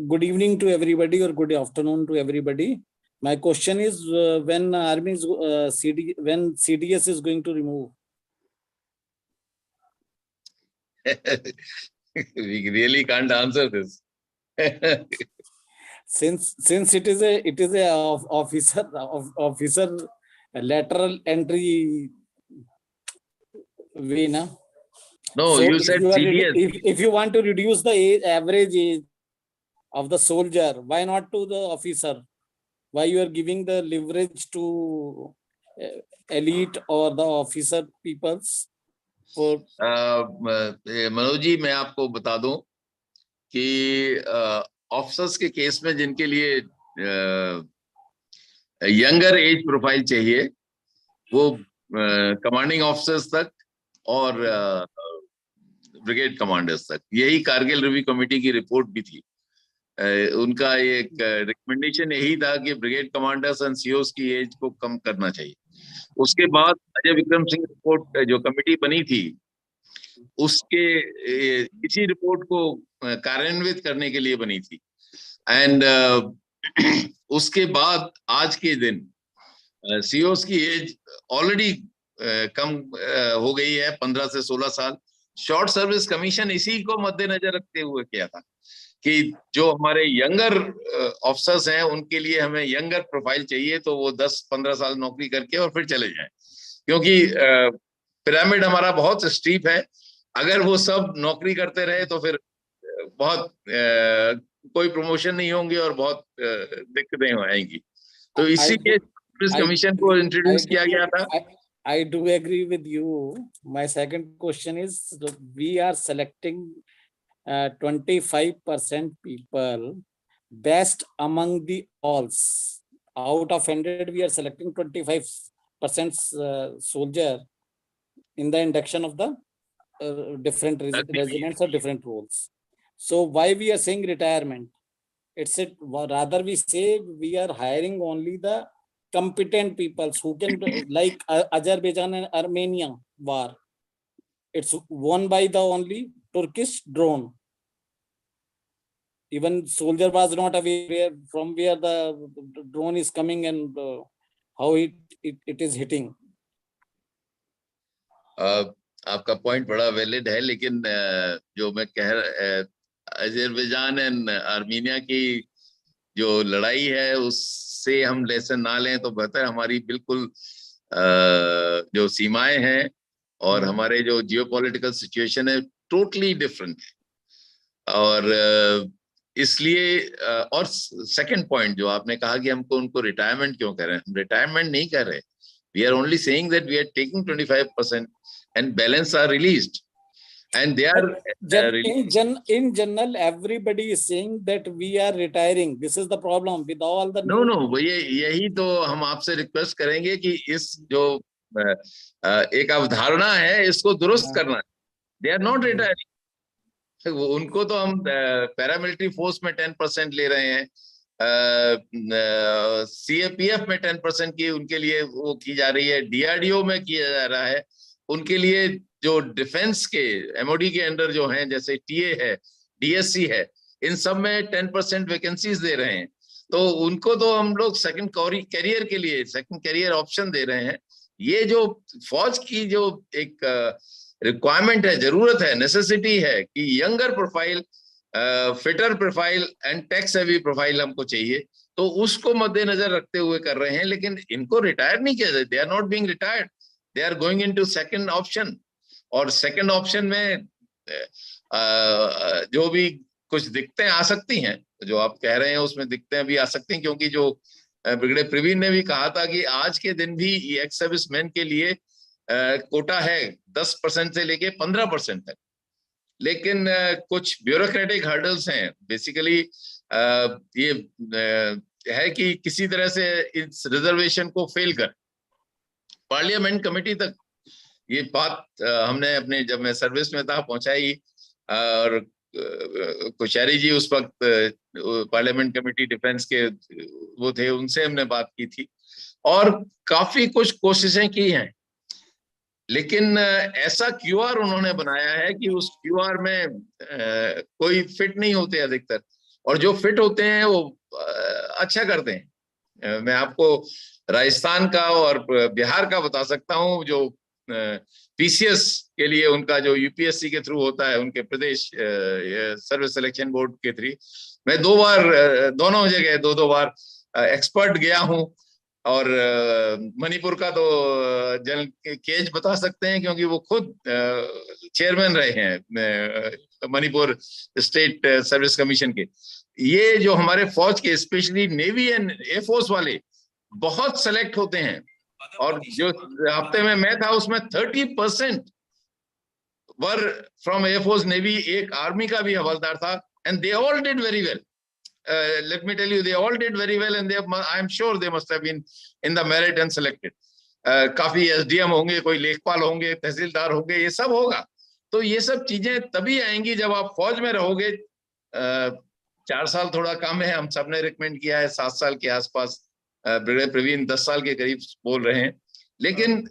Good evening to everybody, or good afternoon to everybody. My question is when Army is when CDS is going to remove? We really can't answer this. Since it is a officer lateral entry way, na? No, so you said CDS. If you want to reduce the average age of the soldier, why not to the officer? Why you are giving the leverage to elite or the officer peoples? For Manoj ji, मैं आपको बता दूं कि officers के case में जिनके लिए younger age profile चाहिए, वो कमांडिंग ऑफिसर्स तक और ब्रिगेड कमांडर्स तक, यही कारगिल रिव्यू कमेटी की रिपोर्ट भी थी. उनका एक रिकमेंडेशन यही था कि ब्रिगेड कमांडर्स एंड सीओस की एज को कम करना चाहिए. उसके बाद अजय विक्रम सिंह रिपोर्ट जो कमेटी बनी थी, उसके इसी रिपोर्ट को कार्यान्वित करने के लिए बनी थी. एंड उसके बाद आज के दिन सीओस की एज ऑलरेडी कम हो गई है 15 से 16 साल। शॉर्ट सर्विस कमीशन इसी को मद्देनजर रखते हुए किया था कि जो हमारे यंगर ऑफिसर्स हैं उनके लिए हमें यंगर प्रोफाइल चाहिए, तो वो 10-15 साल नौकरी करके और फिर चले जाएं, क्योंकि पिरामिड हमारा बहुत स्टीप है। अगर वो सब नौकरी करते रहे तो फिर बहुत कोई प्रमोशन नहीं होंगे और बहुत दिक्कतें आएंगी। तो इसीलिए सर्विस कमीशन को इंट्रोड्यूस किया गया था। I do agree with you. My second question is, we are selecting 25% people best among the alls. Out of 100, we are selecting 25% soldier in the induction of the different regiments or different roles. So why we are saying retirement? It's it rather we say we are hiring only the competent peoples who can, like Azerbaijan and Armenia war. It's won by the only Turkish drone. Even soldier was not aware from where the drone is coming and how it is hitting. आपका point बड़ा valid है, लेकिन जो मैं कह Azerbaijan and Armenia की जो लड़ाई है उससे हम लेसन ना लें तो बेहतर। हमारी बिल्कुल जो सीमाएं हैं और हमारे जो जियोपॉलिटिकल सिचुएशन है टोटली डिफरेंट है। और इसलिए और सेकंड पॉइंट जो आपने कहा कि हमको उनको रिटायरमेंट क्यों कर रहे हैं, हम रिटायरमेंट नहीं कर रहे। We are only saying that we are taking 25% and balance are released and they are in general everybody is saying that we are retiring. This is the problem with all the no यही तो हम आपसे request करेंगे कि इस जो एक अवधारणा है इसको दुरुस्त करना है। they are not retiring। उनको तो हम पैरामिलिट्री फोर्स में 10% ले रहे हैं, CAPF में 10% की उनके लिए वो की जा रही है, DRDO में किया जा रहा है। उनके लिए जो डिफेंस के MOD के अंडर जो हैं जैसे TA है, DSC है, इन सब में 10% वैकेंसीज दे रहे हैं। तो उनको तो हम लोग सेकंड कैरियर के लिए सेकंड कैरियर ऑप्शन दे रहे हैं। ये जो फौज की जो एक रिक्वायरमेंट है, जरूरत है, नेसेसिटी है कि younger profile, fitter profile and tax heavy profile हमको चाहिए, तो उसको मद्देनजर रखते हुए कर रहे हैं। लेकिन इनको रिटायर नहीं किया जाए, they are not being retired, they are going into second option. और सेकंड ऑप्शन में जो भी कुछ दिक्कतें आ सकती हैं, जो आप कह रहे हैं उसमें दिक्कतें भी आ सकती हैं, क्योंकि जो ब्रिगेडियर प्रवीण ने भी कहा था कि आज के दिन भी एक्स सर्विस मैन के लिए कोटा है 10% से लेके 15% तक। लेकिन कुछ ब्यूरोक्रेटिक हर्डल्स हैं। बेसिकली ये है कि किसी तरह से इस रिजर्वेशन को फेल कर पार्लियामेंट कमेटी तक ये बात हमने अपने, जब मैं सर्विस में था, पहुंचाई। और कोश्यारी जी उस वक्त पार्लियामेंट कमेटी डिफेंस के वो थे, उनसे हमने बात की थी और काफी कुछ कोशिशें की हैं। लेकिन ऐसा क्यूआर उन्होंने बनाया है कि उस क्यूआर में कोई फिट नहीं होते अधिकतर, और जो फिट होते हैं वो अच्छा करते हैं। मैं आपको राजस्थान का और बिहार का बता सकता हूँ। जो PCS के लिए उनका जो UPSC के थ्रू होता है, उनके प्रदेश सर्विस सिलेक्शन बोर्ड के थ्रू, मैं 2 बार दोनों जगह 2 बार एक्सपर्ट गया हूँ। और मणिपुर का तो जनरल केज बता सकते हैं, क्योंकि वो खुद चेयरमैन रहे हैं मणिपुर स्टेट सर्विस कमीशन के। ये जो हमारे फौज के स्पेशली नेवी एंड एयरफोर्स वाले बहुत सेलेक्ट होते हैं। और जो हफ्ते में मैं था उसमें 30% वर फ्रॉम एयरफोर्स नेवी, एक आर्मी का भी हवलदार था, and they all did very well. Let me tell you, they all did very well, and I am sure they must have been in the merit and selected. काफी SDM होंगे, कोई लेखपाल होंगे, तहसीलदार होंगे, ये सब होगा। तो ये सब चीजें तभी आएंगी जब आप फौज में रहोगे। 4 साल थोड़ा कम है, हम सब ने रिकमेंड किया है 7 साल के आसपास। ब्रिगेडियर प्रवीण 10 साल के करीब बोल रहे हैं। लेकिन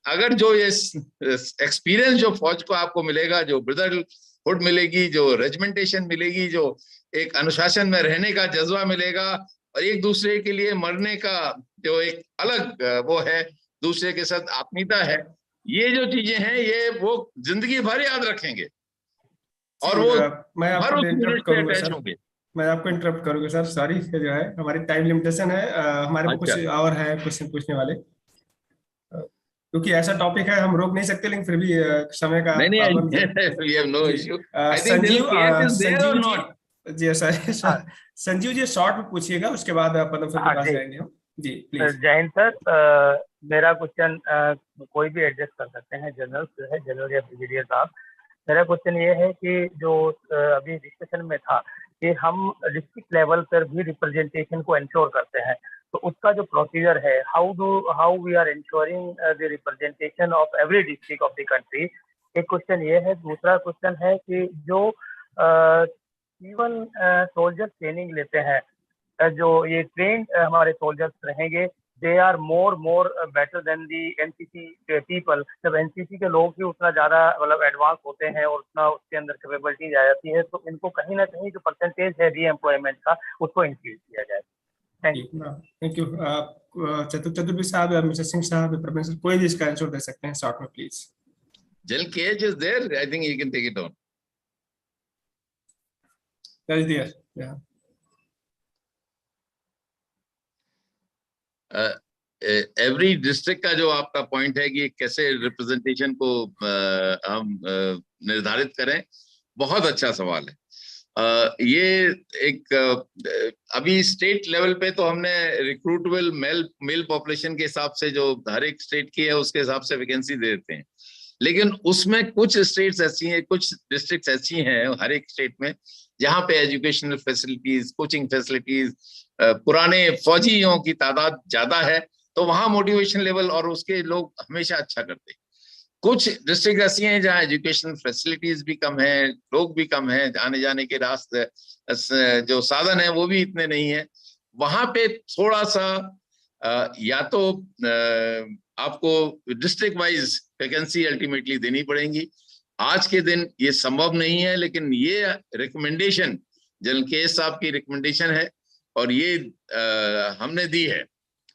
अगर जो ये एक्सपीरियंस जो फौज को आपको मिलेगा, जो ब्रदरहुड मिलेगी, जो रेजिमेंटेशन मिलेगी, जो एक अनुशासन में रहने का जज्बा मिलेगा, और एक दूसरे के लिए मरने का जो एक अलग वो है, दूसरे के साथ आत्मीयता है, ये जो चीजें हैं ये वो जिंदगी भर याद रखेंगे और वो मैं हर आपको उस इंटरप्ट यूनिट से करूंगा अटैच सर, होंगे। मैं आपको इंटरप्ट करूंगा सर, सॉरी, जो है हमारी टाइम लिमिटेशन है, हमारे को अच्छा। कुछ और है क्वेश्चन पूछने वाले, क्योंकि ऐसा टॉपिक है हम रोक नहीं सकते, लेकिन फिर भी समय का नहीं प्रॉब्लम है। वी हैव नो जी issue. I think Sanjeev, case is there Sanjeev और जी, नॉट? जी सर, संजीव जी शॉर्ट में पूछिएगा, उसके बाद पदम सर के हाँ पास जी, जाएंगे हम। जी प्लीज। जय हिंद सर। मेरा क्वेश्चन कोई भी एडजस्ट कर सकते हैं, जनरल जो है, जनरल या ब्रिगेडियर साहब। मेरा क्वेश्चन ये है कि जो अभी डिस्कशन में था कि हम डिस्ट्रिक्ट लेवल पर भी रिप्रेजेंटेशन को इंश्योर करते हैं, तो उसका जो प्रोसीजर है, how we are ensuring the representation of every district of the country. एक क्वेश्चन ये है। दूसरा क्वेश्चन है कि जो इवन सोल्जर ट्रेनिंग लेते हैं, जो ये ट्रेन हमारे सोल्जर्स रहेंगे, they are more better than the NCC people. जब एनसीसी के लोग ही उतना ज्यादा मतलब एडवांस होते हैं और उतना उसके अंदर कैपेबिलिटी आ जाती है, तो इनको कहीं ना कहीं जो परसेंटेज है री एम्प्लॉयमेंट का, उसको इंक्रीज किया जाए। Thank you. Thank you. Chaturvedi साहब, मिस्टर सिंह साहब, प्रवीण सर, कोई भी इसका आंसर दे सकते हैं शॉर्ट में please. General KH is there. I think you can take it on. That is there. Yeah. Every district का जो आपका पॉइंट है कि कैसे रिप्रेजेंटेशन को हम निर्धारित करें, बहुत अच्छा सवाल है। ये एक अभी स्टेट लेवल पे तो हमने रिक्रूटेबल मेल पॉपुलेशन के हिसाब से जो हर एक स्टेट की है उसके हिसाब से वैकेंसी दे देते हैं, लेकिन उसमें कुछ स्टेट्स ऐसी हैं, कुछ डिस्ट्रिक्ट्स ऐसी हैं हर एक स्टेट में जहाँ पे एजुकेशनल फैसिलिटीज, कोचिंग फैसिलिटीज, पुराने फौजियों की तादाद ज्यादा है, तो वहां मोटिवेशन लेवल और उसके लोग हमेशा अच्छा करते हैं। कुछ डिस्ट्रिक्ट ऐसी हैं जहाँ एजुकेशनल फैसिलिटीज भी कम है, लोग भी कम है, आने जाने के रास्ते जो साधन है वो भी इतने नहीं है। वहां पे थोड़ा सा या तो आपको डिस्ट्रिक्ट वाइज वैकेंसी अल्टीमेटली देनी पड़ेगी। आज के दिन ये संभव नहीं है, लेकिन ये रिकमेंडेशन जनरल केएस साहब की रिकमेंडेशन है और ये हमने दी है।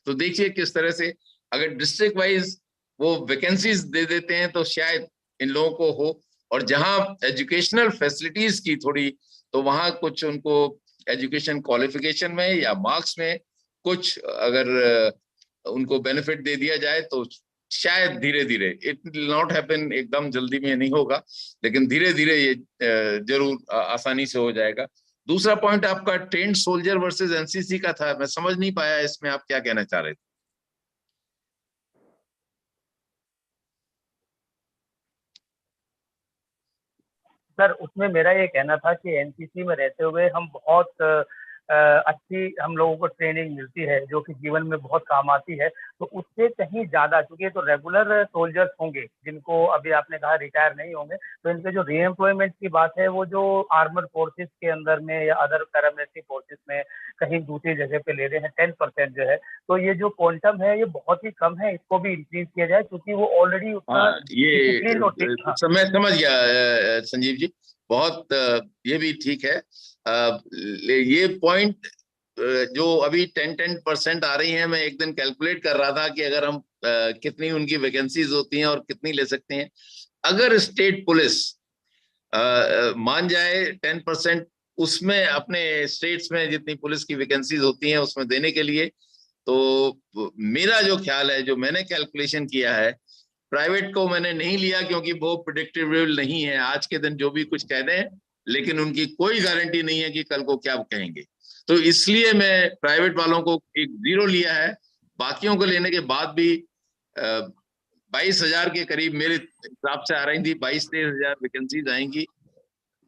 तो देखिए किस तरह से अगर डिस्ट्रिक्ट वाइज वो वैकेंसीज दे देते हैं तो शायद इन लोगों को हो, और जहां एजुकेशनल फैसिलिटीज की थोड़ी, तो वहां कुछ उनको एजुकेशन क्वालिफिकेशन में या मार्क्स में कुछ अगर उनको बेनिफिट दे दिया जाए तो शायद धीरे धीरे, इट विल नॉट हैपन, एकदम जल्दी में नहीं होगा, लेकिन धीरे धीरे ये जरूर आसानी से हो जाएगा। दूसरा पॉइंट आपका ट्रेंड सोल्जर वर्सेस एनसीसी का था, मैं समझ नहीं पाया इसमें आप क्या कहना चाह रहे थे। सर उसमें मेरा ये कहना था कि एनसीसी में रहते हुए हम बहुत अच्छी हम लोगों को ट्रेनिंग मिलती है जो कि जीवन में बहुत काम आती है, तो उससे कहीं ज्यादा, क्योंकि ये तो रेगुलर सोल्जर्स होंगे जिनको अभी आपने कहा रिटायर नहीं होंगे, तो इनके जो रीएम्प्लॉयमेंट की बात है वो जो आर्मर फोर्सेस के अंदर में या अदर पैरामिलिट्री फोर्सेस में कहीं दूसरी जगह पे ले रहे हैं 10% जो है, तो ये जो क्वांटम है ये बहुत ही कम है, इसको भी इंक्रीज किया जाए क्योंकि वो ऑलरेडी उतना ये समय समझ गया संजीव जी, बहुत ये भी ठीक है। ये पॉइंट जो अभी 10% आ रही हैं, मैं एक दिन कैलकुलेट कर रहा था कि अगर हम कितनी उनकी वैकेंसीज होती हैं और कितनी ले सकते हैं। अगर स्टेट पुलिस मान जाए 10% उसमें अपने स्टेट्स में जितनी पुलिस की वैकेंसीज होती हैं उसमें देने के लिए, तो मेरा जो ख्याल है, जो मैंने कैलकुलेशन किया है, प्राइवेट को मैंने नहीं लिया क्योंकि वो प्रेडिक्टेबल नहीं है, आज के दिन जो भी कुछ कह दें लेकिन उनकी कोई गारंटी नहीं है कि कल को क्या कहेंगे, तो इसलिए मैं प्राइवेट वालों को एक 0 लिया है। बाकियों को लेने के बाद भी 22,000 के करीब मेरे हिसाब से आ रही थी, 22-23,000 वैकेंसीज आएंगी।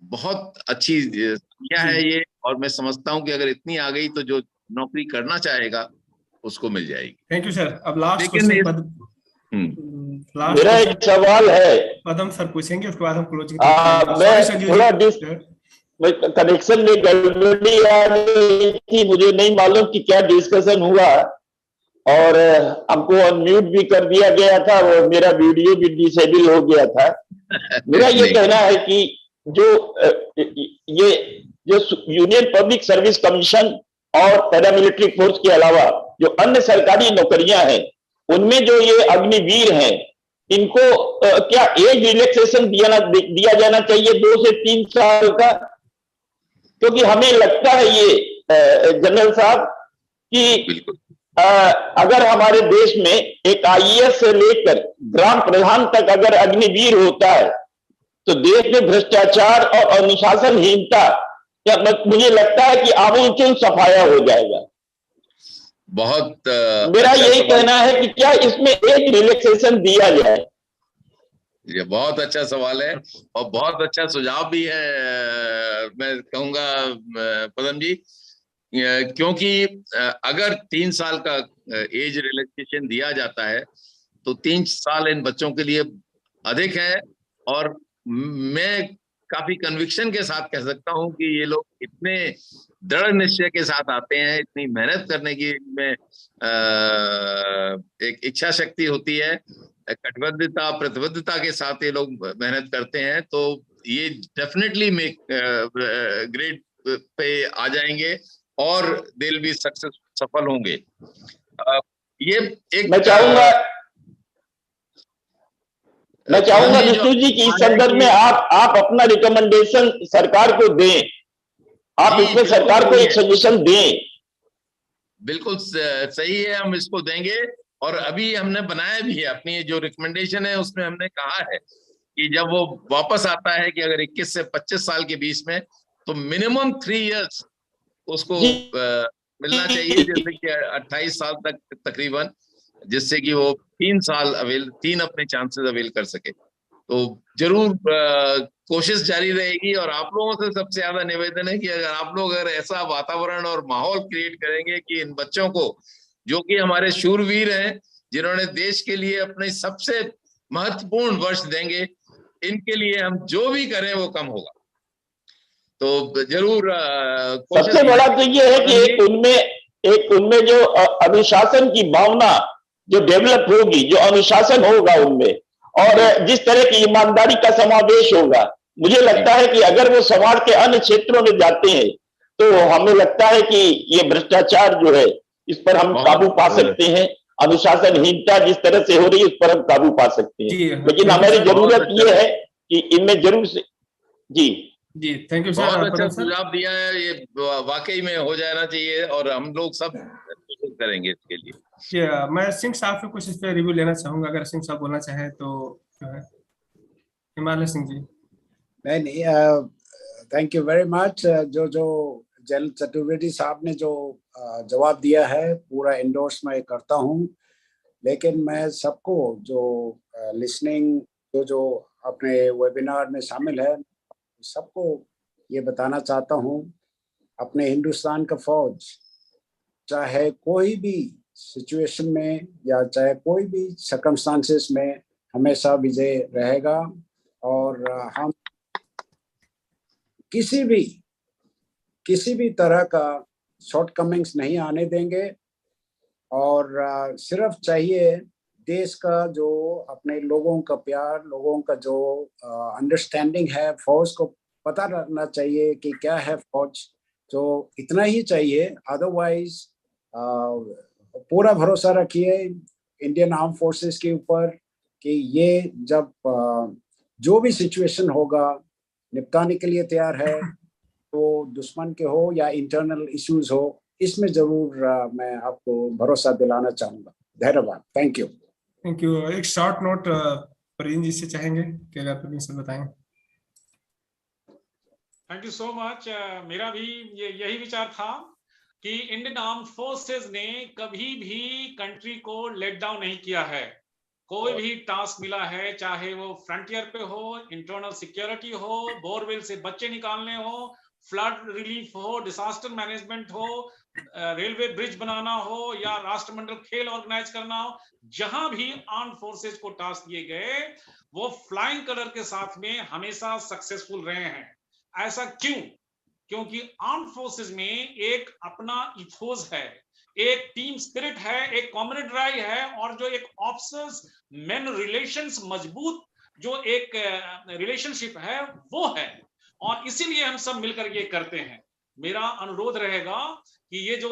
बहुत अच्छी संख्या है ये, और मैं समझता हूं कि अगर इतनी आ गई तो जो नौकरी करना चाहेगा उसको मिल जाएगी। Thank you sir. अब लास्ट क्वेश्चन मेरा एक सवाल है, पदम सर पूछेंगे, उसके बाद हम क्लोजिंग। मैं थोड़ा कनेक्शन में गड़बड़ी आ रही थी, मुझे नहीं मालूम कि क्या डिस्कशन हुआ, और हमको अनम्यूट भी कर दिया गया था और मेरा वीडियो भी डिसेबल हो गया था। मेरा ये कहना है कि जो यूनियन पब्लिक सर्विस कमीशन और पैरामिलिट्री फोर्स के अलावा जो अन्य सरकारी नौकरियां हैं उनमें जो ये अग्निवीर हैं, इनको क्या एज रिलैक्सेशन दिया जाना चाहिए 2 से 3 साल का? क्योंकि हमें लगता है ये जनरल साहब कि अगर हमारे देश में एक आईएएस से लेकर ग्राम प्रधान तक अगर अग्निवीर होता है तो देश में भ्रष्टाचार और अनुशासनहीनता क्या मुझे लगता है कि आमूलचूल सफाया हो जाएगा। बहुत मेरा यही कहना है कि क्या इसमें एक रिलैक्सेशन दिया जाए। ये बहुत अच्छा सवाल है और बहुत अच्छा सुझाव भी है, मैं कहूंगा पदम जी, क्योंकि अगर 3 साल का एज रिलैक्सेशन दिया जाता है तो 3 साल इन बच्चों के लिए अधिक है। और मैं काफी कन्विक्शन के साथ कह सकता हूं कि ये लोग इतने दृढ़ निश्चय के साथ आते हैं, इतनी मेहनत करने की इनमें एक इच्छा शक्ति होती है, कटिबद्धता प्रतिबद्धता के साथ ये लोग मेहनत करते हैं, तो ये डेफिनेटली ग्रेड पे आ जाएंगे और दिल भी सक्सेस सफल होंगे। ये एक मैं चाहूंगा विष्णु जी की इस संदर्भ में आप अपना रिकमेंडेशन सरकार को दें, आप इसमें सरकार को एक सजेशन दें। बिल्कुल सही है, हम इसको देंगे और अभी हमने बनाया भी है अपनी जो रिकमेंडेशन है, उसमें हमने कहा है कि जब वो वापस आता है कि अगर 21 से 25 साल के बीच में तो मिनिमम 3 इयर्स उसको मिलना चाहिए, जैसे कि 28 साल तक तकरीबन, जिससे कि वो 3 अपने चांसेस अवेल कर सके। तो जरूर कोशिश जारी रहेगी और आप लोगों से सबसे ज्यादा निवेदन है कि अगर ऐसा वातावरण और माहौल क्रिएट करेंगे कि इन बच्चों को, जो कि हमारे शूरवीर हैं, जिन्होंने देश के लिए अपने सबसे महत्वपूर्ण वर्ष देंगे, इनके लिए हम जो भी करें वो कम होगा। तो जरूर सबसे बड़ा तो ये है कि एक उनमें जो अनुशासन की भावना जो डेवलप होगी, जो अनुशासन होगा उनमें, और जिस तरह की ईमानदारी का समावेश होगा, मुझे लगता है कि अगर वो समाज के अन्य क्षेत्रों में जाते हैं तो हमें लगता है कि ये भ्रष्टाचार जो है इस पर हम काबू पा सकते हैं, अनुशासनहीनता जिस तरह से हो रही है उस पर हम काबू पा सकते हैं। लेकिन हमारी जरूरत ये है कि इनमें जरूर से जी थैंक यू सर, बहुत अच्छा सुझाव दिया है, ये वाकई में हो जाना चाहिए और हम लोग सब कोशिश करेंगे इसके लिए। जी मैं सिंह साहब से कुछ इस पे रिव्यू लेना चाहूंगा, अगर सिंह साहब बोलना चाहे तो जो है। हिमालय सिंह जी। नहीं, थैंक यू वेरी मच। जो जनरल चतुर्वेदी साहब ने जो जवाब दिया है पूरा इंडोर्स मैं करता हूँ, लेकिन मैं सबको जो लिसनिंग जो अपने वेबिनार में शामिल है सबको ये बताना चाहता हूँ, अपने हिंदुस्तान का फौज चाहे कोई भी सिचुएशन में या चाहे कोई भी सर्कमस्टांसेस में हमेशा विजय रहेगा और हम किसी भी तरह का शॉर्टकमिंग्स नहीं आने देंगे। और सिर्फ चाहिए देश का जो अपने लोगों का प्यार, लोगों का जो अंडरस्टैंडिंग है, फौज को पता रहना चाहिए कि क्या है फौज, जो इतना ही चाहिए। अदरवाइज पूरा भरोसा रखिए इंडियन आर्म फोर्सेस के ऊपर कि ये जब जो भी सिचुएशन होगा निपटाने के लिए तैयार है, तो दुश्मन के हो या इंटरनल इश्यूज हो, इसमें जरूर मैं आपको भरोसा दिलाना चाहूंगा। धन्यवाद, थैंक यू। Thank you. एक शॉर्ट नोट प्रवीण जी से चाहेंगे कि अगर परमिशन बताएं। Thank you so much. मेरा भी यही विचार था कि इंडियन आर्म फोर्सेस ने कभी भी कंट्री को लेट डाउन नहीं किया है। कोई भी टास्क मिला है, चाहे वो फ्रंटियर पे हो, इंटरनल सिक्योरिटी हो, बोरवेल से बच्चे निकालने हो, फ्लड रिलीफ हो, डिजास्टर मैनेजमेंट हो, रेलवे ब्रिज बनाना हो या राष्ट्रमंडल खेल ऑर्गेनाइज करना हो, जहां भी आर्म फोर्सेस को टास्क दिए गए वो फ्लाइंग कलर के साथ में हमेशा सक्सेसफुल रहे हैं। ऐसा क्यों? क्योंकि आर्म फोर्सेस में एक अपना इथोस है, एक टीम स्पिरिट है, एक कॉमरेडरी है, और जो एक ऑफिसर्स मेन रिलेशंस मजबूत जो एक रिलेशनशिप है वो है, और इसीलिए हम सब मिलकर ये करते हैं। मेरा अनुरोध रहेगा कि ये जो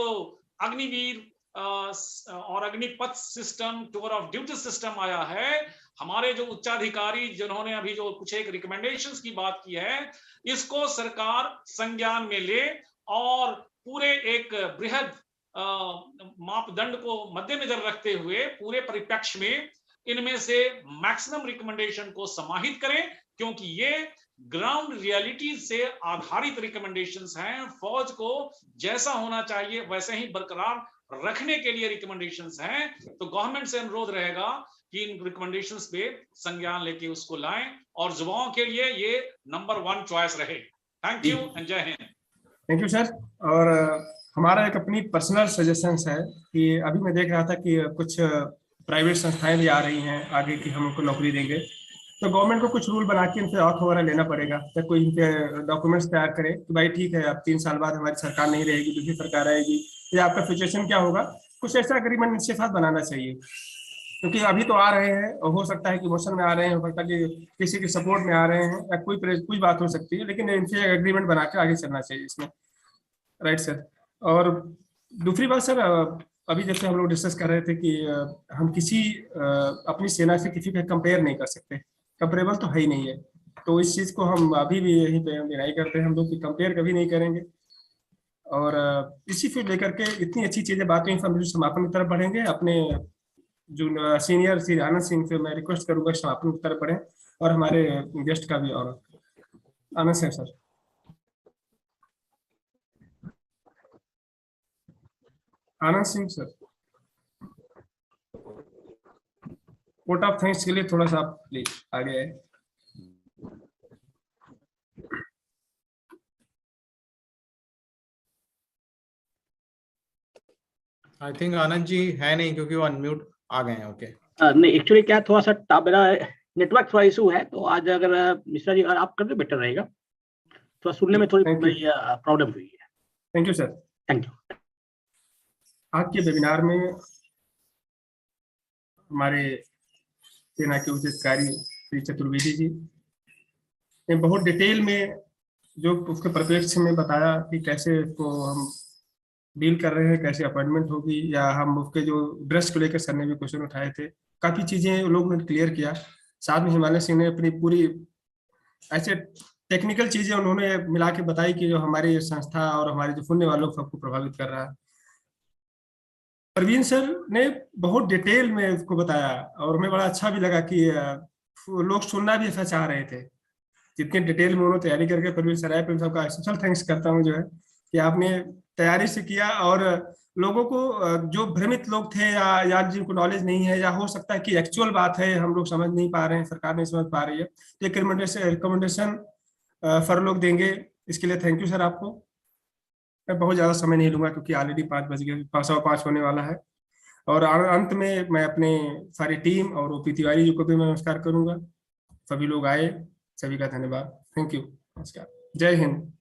अग्निवीर और Agnipath system, tour of duty system आया है। हमारे जो उच्चाधिकारी जिन्होंने अभी जो कुछ एक रिकमेंडेशंस की बात की है, इसको सरकार संज्ञान में ले और पूरे एक बृहद मापदंड को मद्देनजर रखते हुए पूरे परिप्रेक्ष्य में इनमें से मैक्सिमम रिकमेंडेशन को समाहित करें, क्योंकि ये ग्राउंड रियलिटी से आधारित रिकमेंडेशंस हैं। फौज को जैसा होना चाहिए वैसे ही बरकरार रखने के लिए रिकमेंडेशंस हैं। तो गवर्नमेंट से अनुरोध रहेगा कि इन रिकमेंडेशंस पे संज्ञान लेके उसको लाएं और युवाओं के लिए ये नंबर 1 चॉइस रहे। थैंक यू एंड जय हिंद। Thank you sir. और हमारा एक अपनी पर्सनल सजेशंस है कि अभी मैं देख रहा था कि कुछ प्राइवेट संस्थाएं भी आ रही हैं आगे कि हम उनको नौकरी देंगे, तो गवर्नमेंट को कुछ रूल बना के इनसे ऑथ वगैरह लेना पड़ेगा, या कोई इनके डॉक्यूमेंट्स तैयार करे कि भाई ठीक है अब 3 साल बाद हमारी सरकार नहीं रहेगी, दूसरी सरकार आएगी, या आपका सिचुएशन क्या होगा, कुछ ऐसा एग्रीमेंट इनके साथ बनाना चाहिए। क्योंकि अभी तो आ रहे हैं और हो सकता है कि मोशन में आ रहे हैं, हो सकता है कि किसी के सपोर्ट में आ रहे हैं, या कोई बात हो सकती है, लेकिन इनसे एग्रीमेंट बना के आगे चलना चाहिए इसमें। Right sir. और दूसरी बात सर, अभी जैसे हम लोग डिस्कस कर रहे थे कि हम किसी अपनी सेना से किसी का कंपेयर नहीं कर सकते, कंपेरेबल तो है ही नहीं है। तो इस चीज को हम अभी भी यहीं पे डिनाई करते हैं हम लोग कि कंपेयर कभी नहीं करेंगे। और इसी फिर लेकर के इतनी अच्छी चीजें बातें हम समापन की तरफ बढ़ेंगे। अपने जो सीनियर श्री आनंद सिंह से मैं रिक्वेस्ट करूंगा समापन की तरफ बढ़े, और हमारे गेस्ट का भी। और Anand Singh sir. Anand Singh sir, vote of thanks के लिए थोड़ा सा आप प्लीज आगे आए। आई थिंक आनंद जी है नहीं, क्योंकि वो अनम्यूट आ गए हैं। ओके नहीं, एक्चुअली क्या थोड़ा सा मेरा नेटवर्क थोड़ा इशू है, तो आज अगर मिश्रा जी अगर आप कर दे बेटर रहेगा, थोड़ा सुनने में थोड़ी प्रॉब्लम हुई है। Thank you sir. Thank you. आज के वेबिनार में हमारे सेना के उच्च अधिकारी श्री चतुर्वेदी जी ने बहुत डिटेल में जो उसके परिप्रेक्ष्य में बताया कि कैसे इसको हम डील कर रहे हैं, कैसे अपॉइंटमेंट होगी, या हम उसके जो ड्रेस को लेकर सर ने भी क्वेश्चन उठाए थे, काफी चीजें लोग ने क्लियर किया। साथ में हिमालय सिंह ने अपनी पूरी ऐसे टेक्निकल चीजें उन्होंने मिला के बताई कि जो हमारी संस्था और हमारे जो सुनने वालों को सबको प्रभावित कर रहा है। प्रवीण सर ने बहुत डिटेल में उसको बताया, और हमें बड़ा अच्छा भी लगा कि लोग सुनना भी ऐसा चाह रहे थे। जितने डिटेल में उन्होंने तैयारी करके प्रवीण सर आए, प्रवीण साहब का स्पेशल थैंक्स करता हूँ जो है कि आपने तैयारी से किया, और लोगों को जो भ्रमित लोग थे या जिनको नॉलेज नहीं है, या हो सकता है कि एक्चुअल बात है हम लोग समझ नहीं पा रहे हैं, सरकार नहीं समझ पा रही है, तो एक रिकमेंडेशन फॉर लोग देंगे। इसके लिए थैंक यू सर आपको। मैं बहुत ज़्यादा समय नहीं लूंगा क्योंकि ऑलरेडी 5 बज गए, 5:15 होने वाला है। और अंत में मैं अपने सारी टीम और ओपी तिवारी जी को भी नमस्कार करूंगा। सभी लोग आए, सभी का धन्यवाद। Thank you. नमस्कार। जय हिंद।